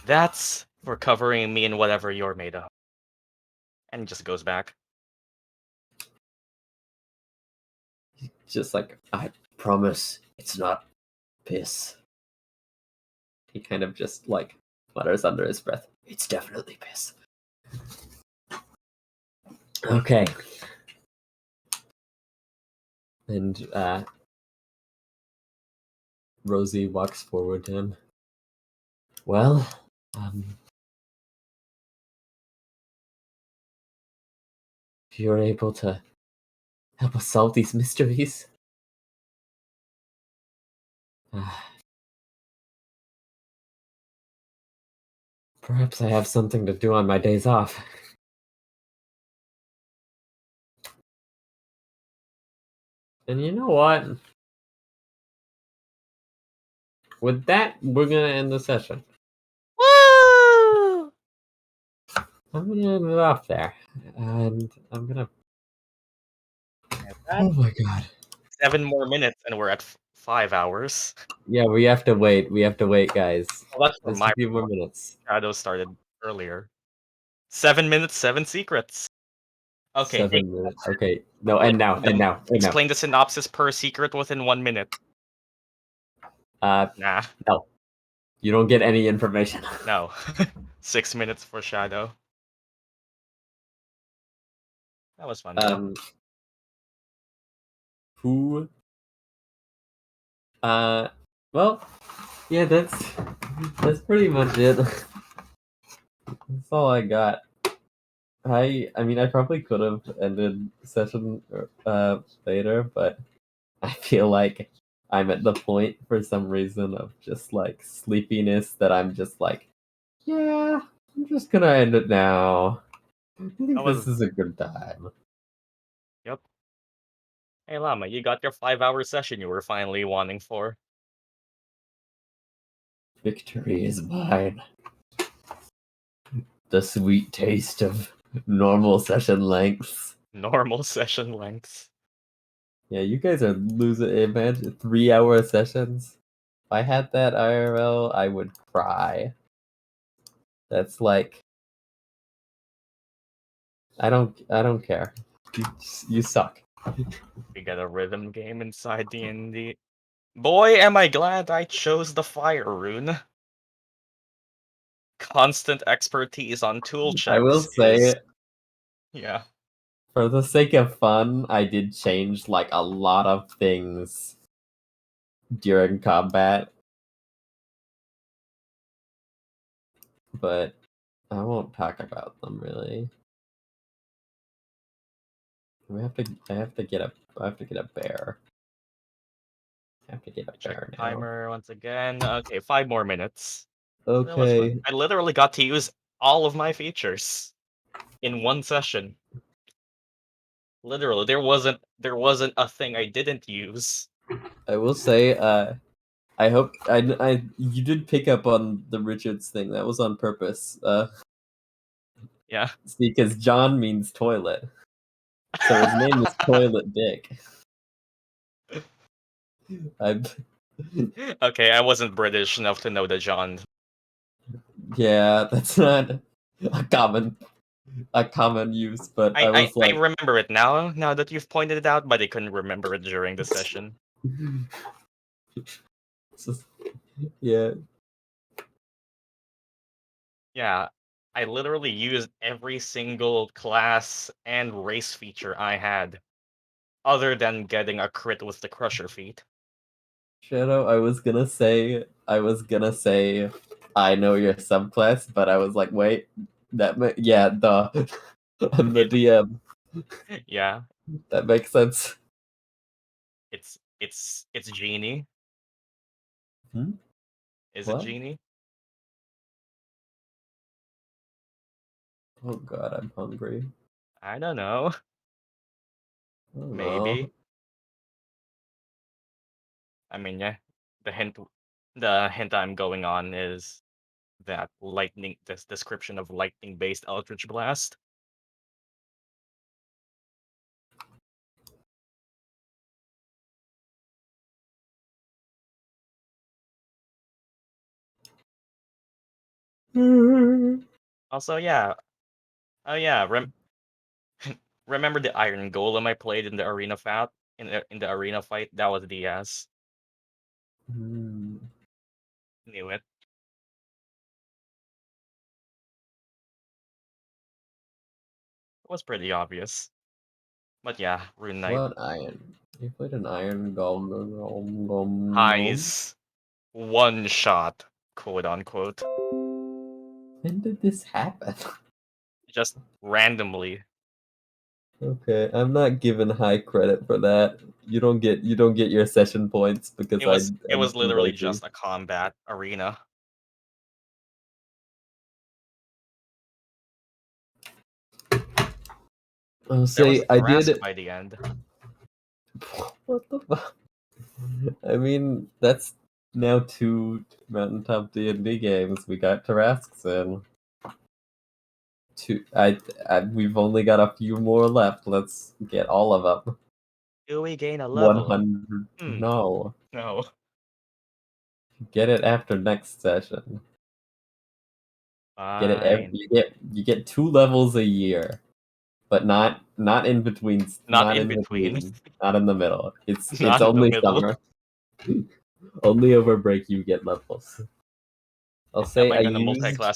That's for covering me in whatever you're made of. And he just goes back. Just like, I promise it's not piss. He kind of just like mutters under his breath. It's definitely piss. Okay. And Rosie walks forward to him. Well, if you're able to help us solve these mysteries, perhaps I have something to do on my days off. And you know what? With that, we're gonna end the session. Woo! I'm gonna end it off there. And I'm gonna... That, Oh my god. 7 more minutes and we're at 5 hours. Yeah, we have to wait. We have to wait, guys. Well, that's for Just my a few more minutes. Shadow started earlier. 7 minutes, 7 secrets. Okay, 7 minutes. Okay. No, and now. explain the synopsis per secret within 1 minute. Nah, No. You don't get any information. no. 6 minutes for Shadow. That was fun. Who? Well, yeah, that's pretty much it. That's all I got. I mean, I probably could have ended session later, but I feel like I'm at the point for some reason of just like sleepiness that I'm just like, yeah, I'm just gonna end it now. I think this is a good time. Yep. Hey Llama, you got your 5-hour session you were finally wanting for. Victory is mine. The sweet taste of normal session lengths. Normal session lengths. Yeah, you guys are losing. Imagine 3-hour sessions. If I had that IRL, I would cry. That's like, I don't care. You suck. We got a rhythm game inside D&D. Boy, am I glad I chose the fire rune. Constant expertise on tool checks. I will say, yeah. for the sake of fun, I did change like a lot of things during combat. but I won't talk about them really. I have to get a bear. I have to get a Check bear the now. timer once again. Okay, 5 more minutes. That was fun. Okay. I literally got to use all of my features in one session. Literally, there wasn't a thing I didn't use. I will say, I hope you did pick up on the Richards thing. That was on purpose. Yeah. See, because John means toilet, so his name is Toilet Dick. Okay, I wasn't British enough to know the John. Yeah, that's not a common use, but I was I like, remember it now that you've pointed it out, but I couldn't remember it during the session. yeah. Yeah, I literally used every single class and race feature I had, other than getting a crit with the Crusher feat. Shadow, I was gonna say I know your subclass, but I was like, wait, yeah, the I'm the DM. Yeah, That makes sense. it's Genie. Hmm? Is it What? Genie? Oh god, I'm hungry. I don't know. I don't Maybe. know. I mean, yeah. The hint I'm going on is that this description of lightning-based Eldritch Blast. Also, yeah. Oh yeah, remember the Iron Golem I played in the arena fight? In the arena fight, that was DS. Hmm. Knew it. It was pretty obvious. But yeah, Rune Knight. What iron? You played an iron golem. Highs. One shot, quote unquote. When did this happen? Just randomly. Okay, I'm not given high credit for that. You don't get your session points because It I'm was too literally lazy. just a combat arena. I'll There was say a I Tarrasque did. by the end. What the fuck? I mean, that's now 2 Mountaintop D&D games. We got Tarrasques in. We've only got a few more left. Let's get all of them. Do we gain a level? 100. No. No. Get it after next session. Get it Fine. you get 2 levels a year. But not in between. Not in between. Not in the middle. It's Not in the only middle. summer. Only over break you get levels. I'll say Am I I gonna used multi-class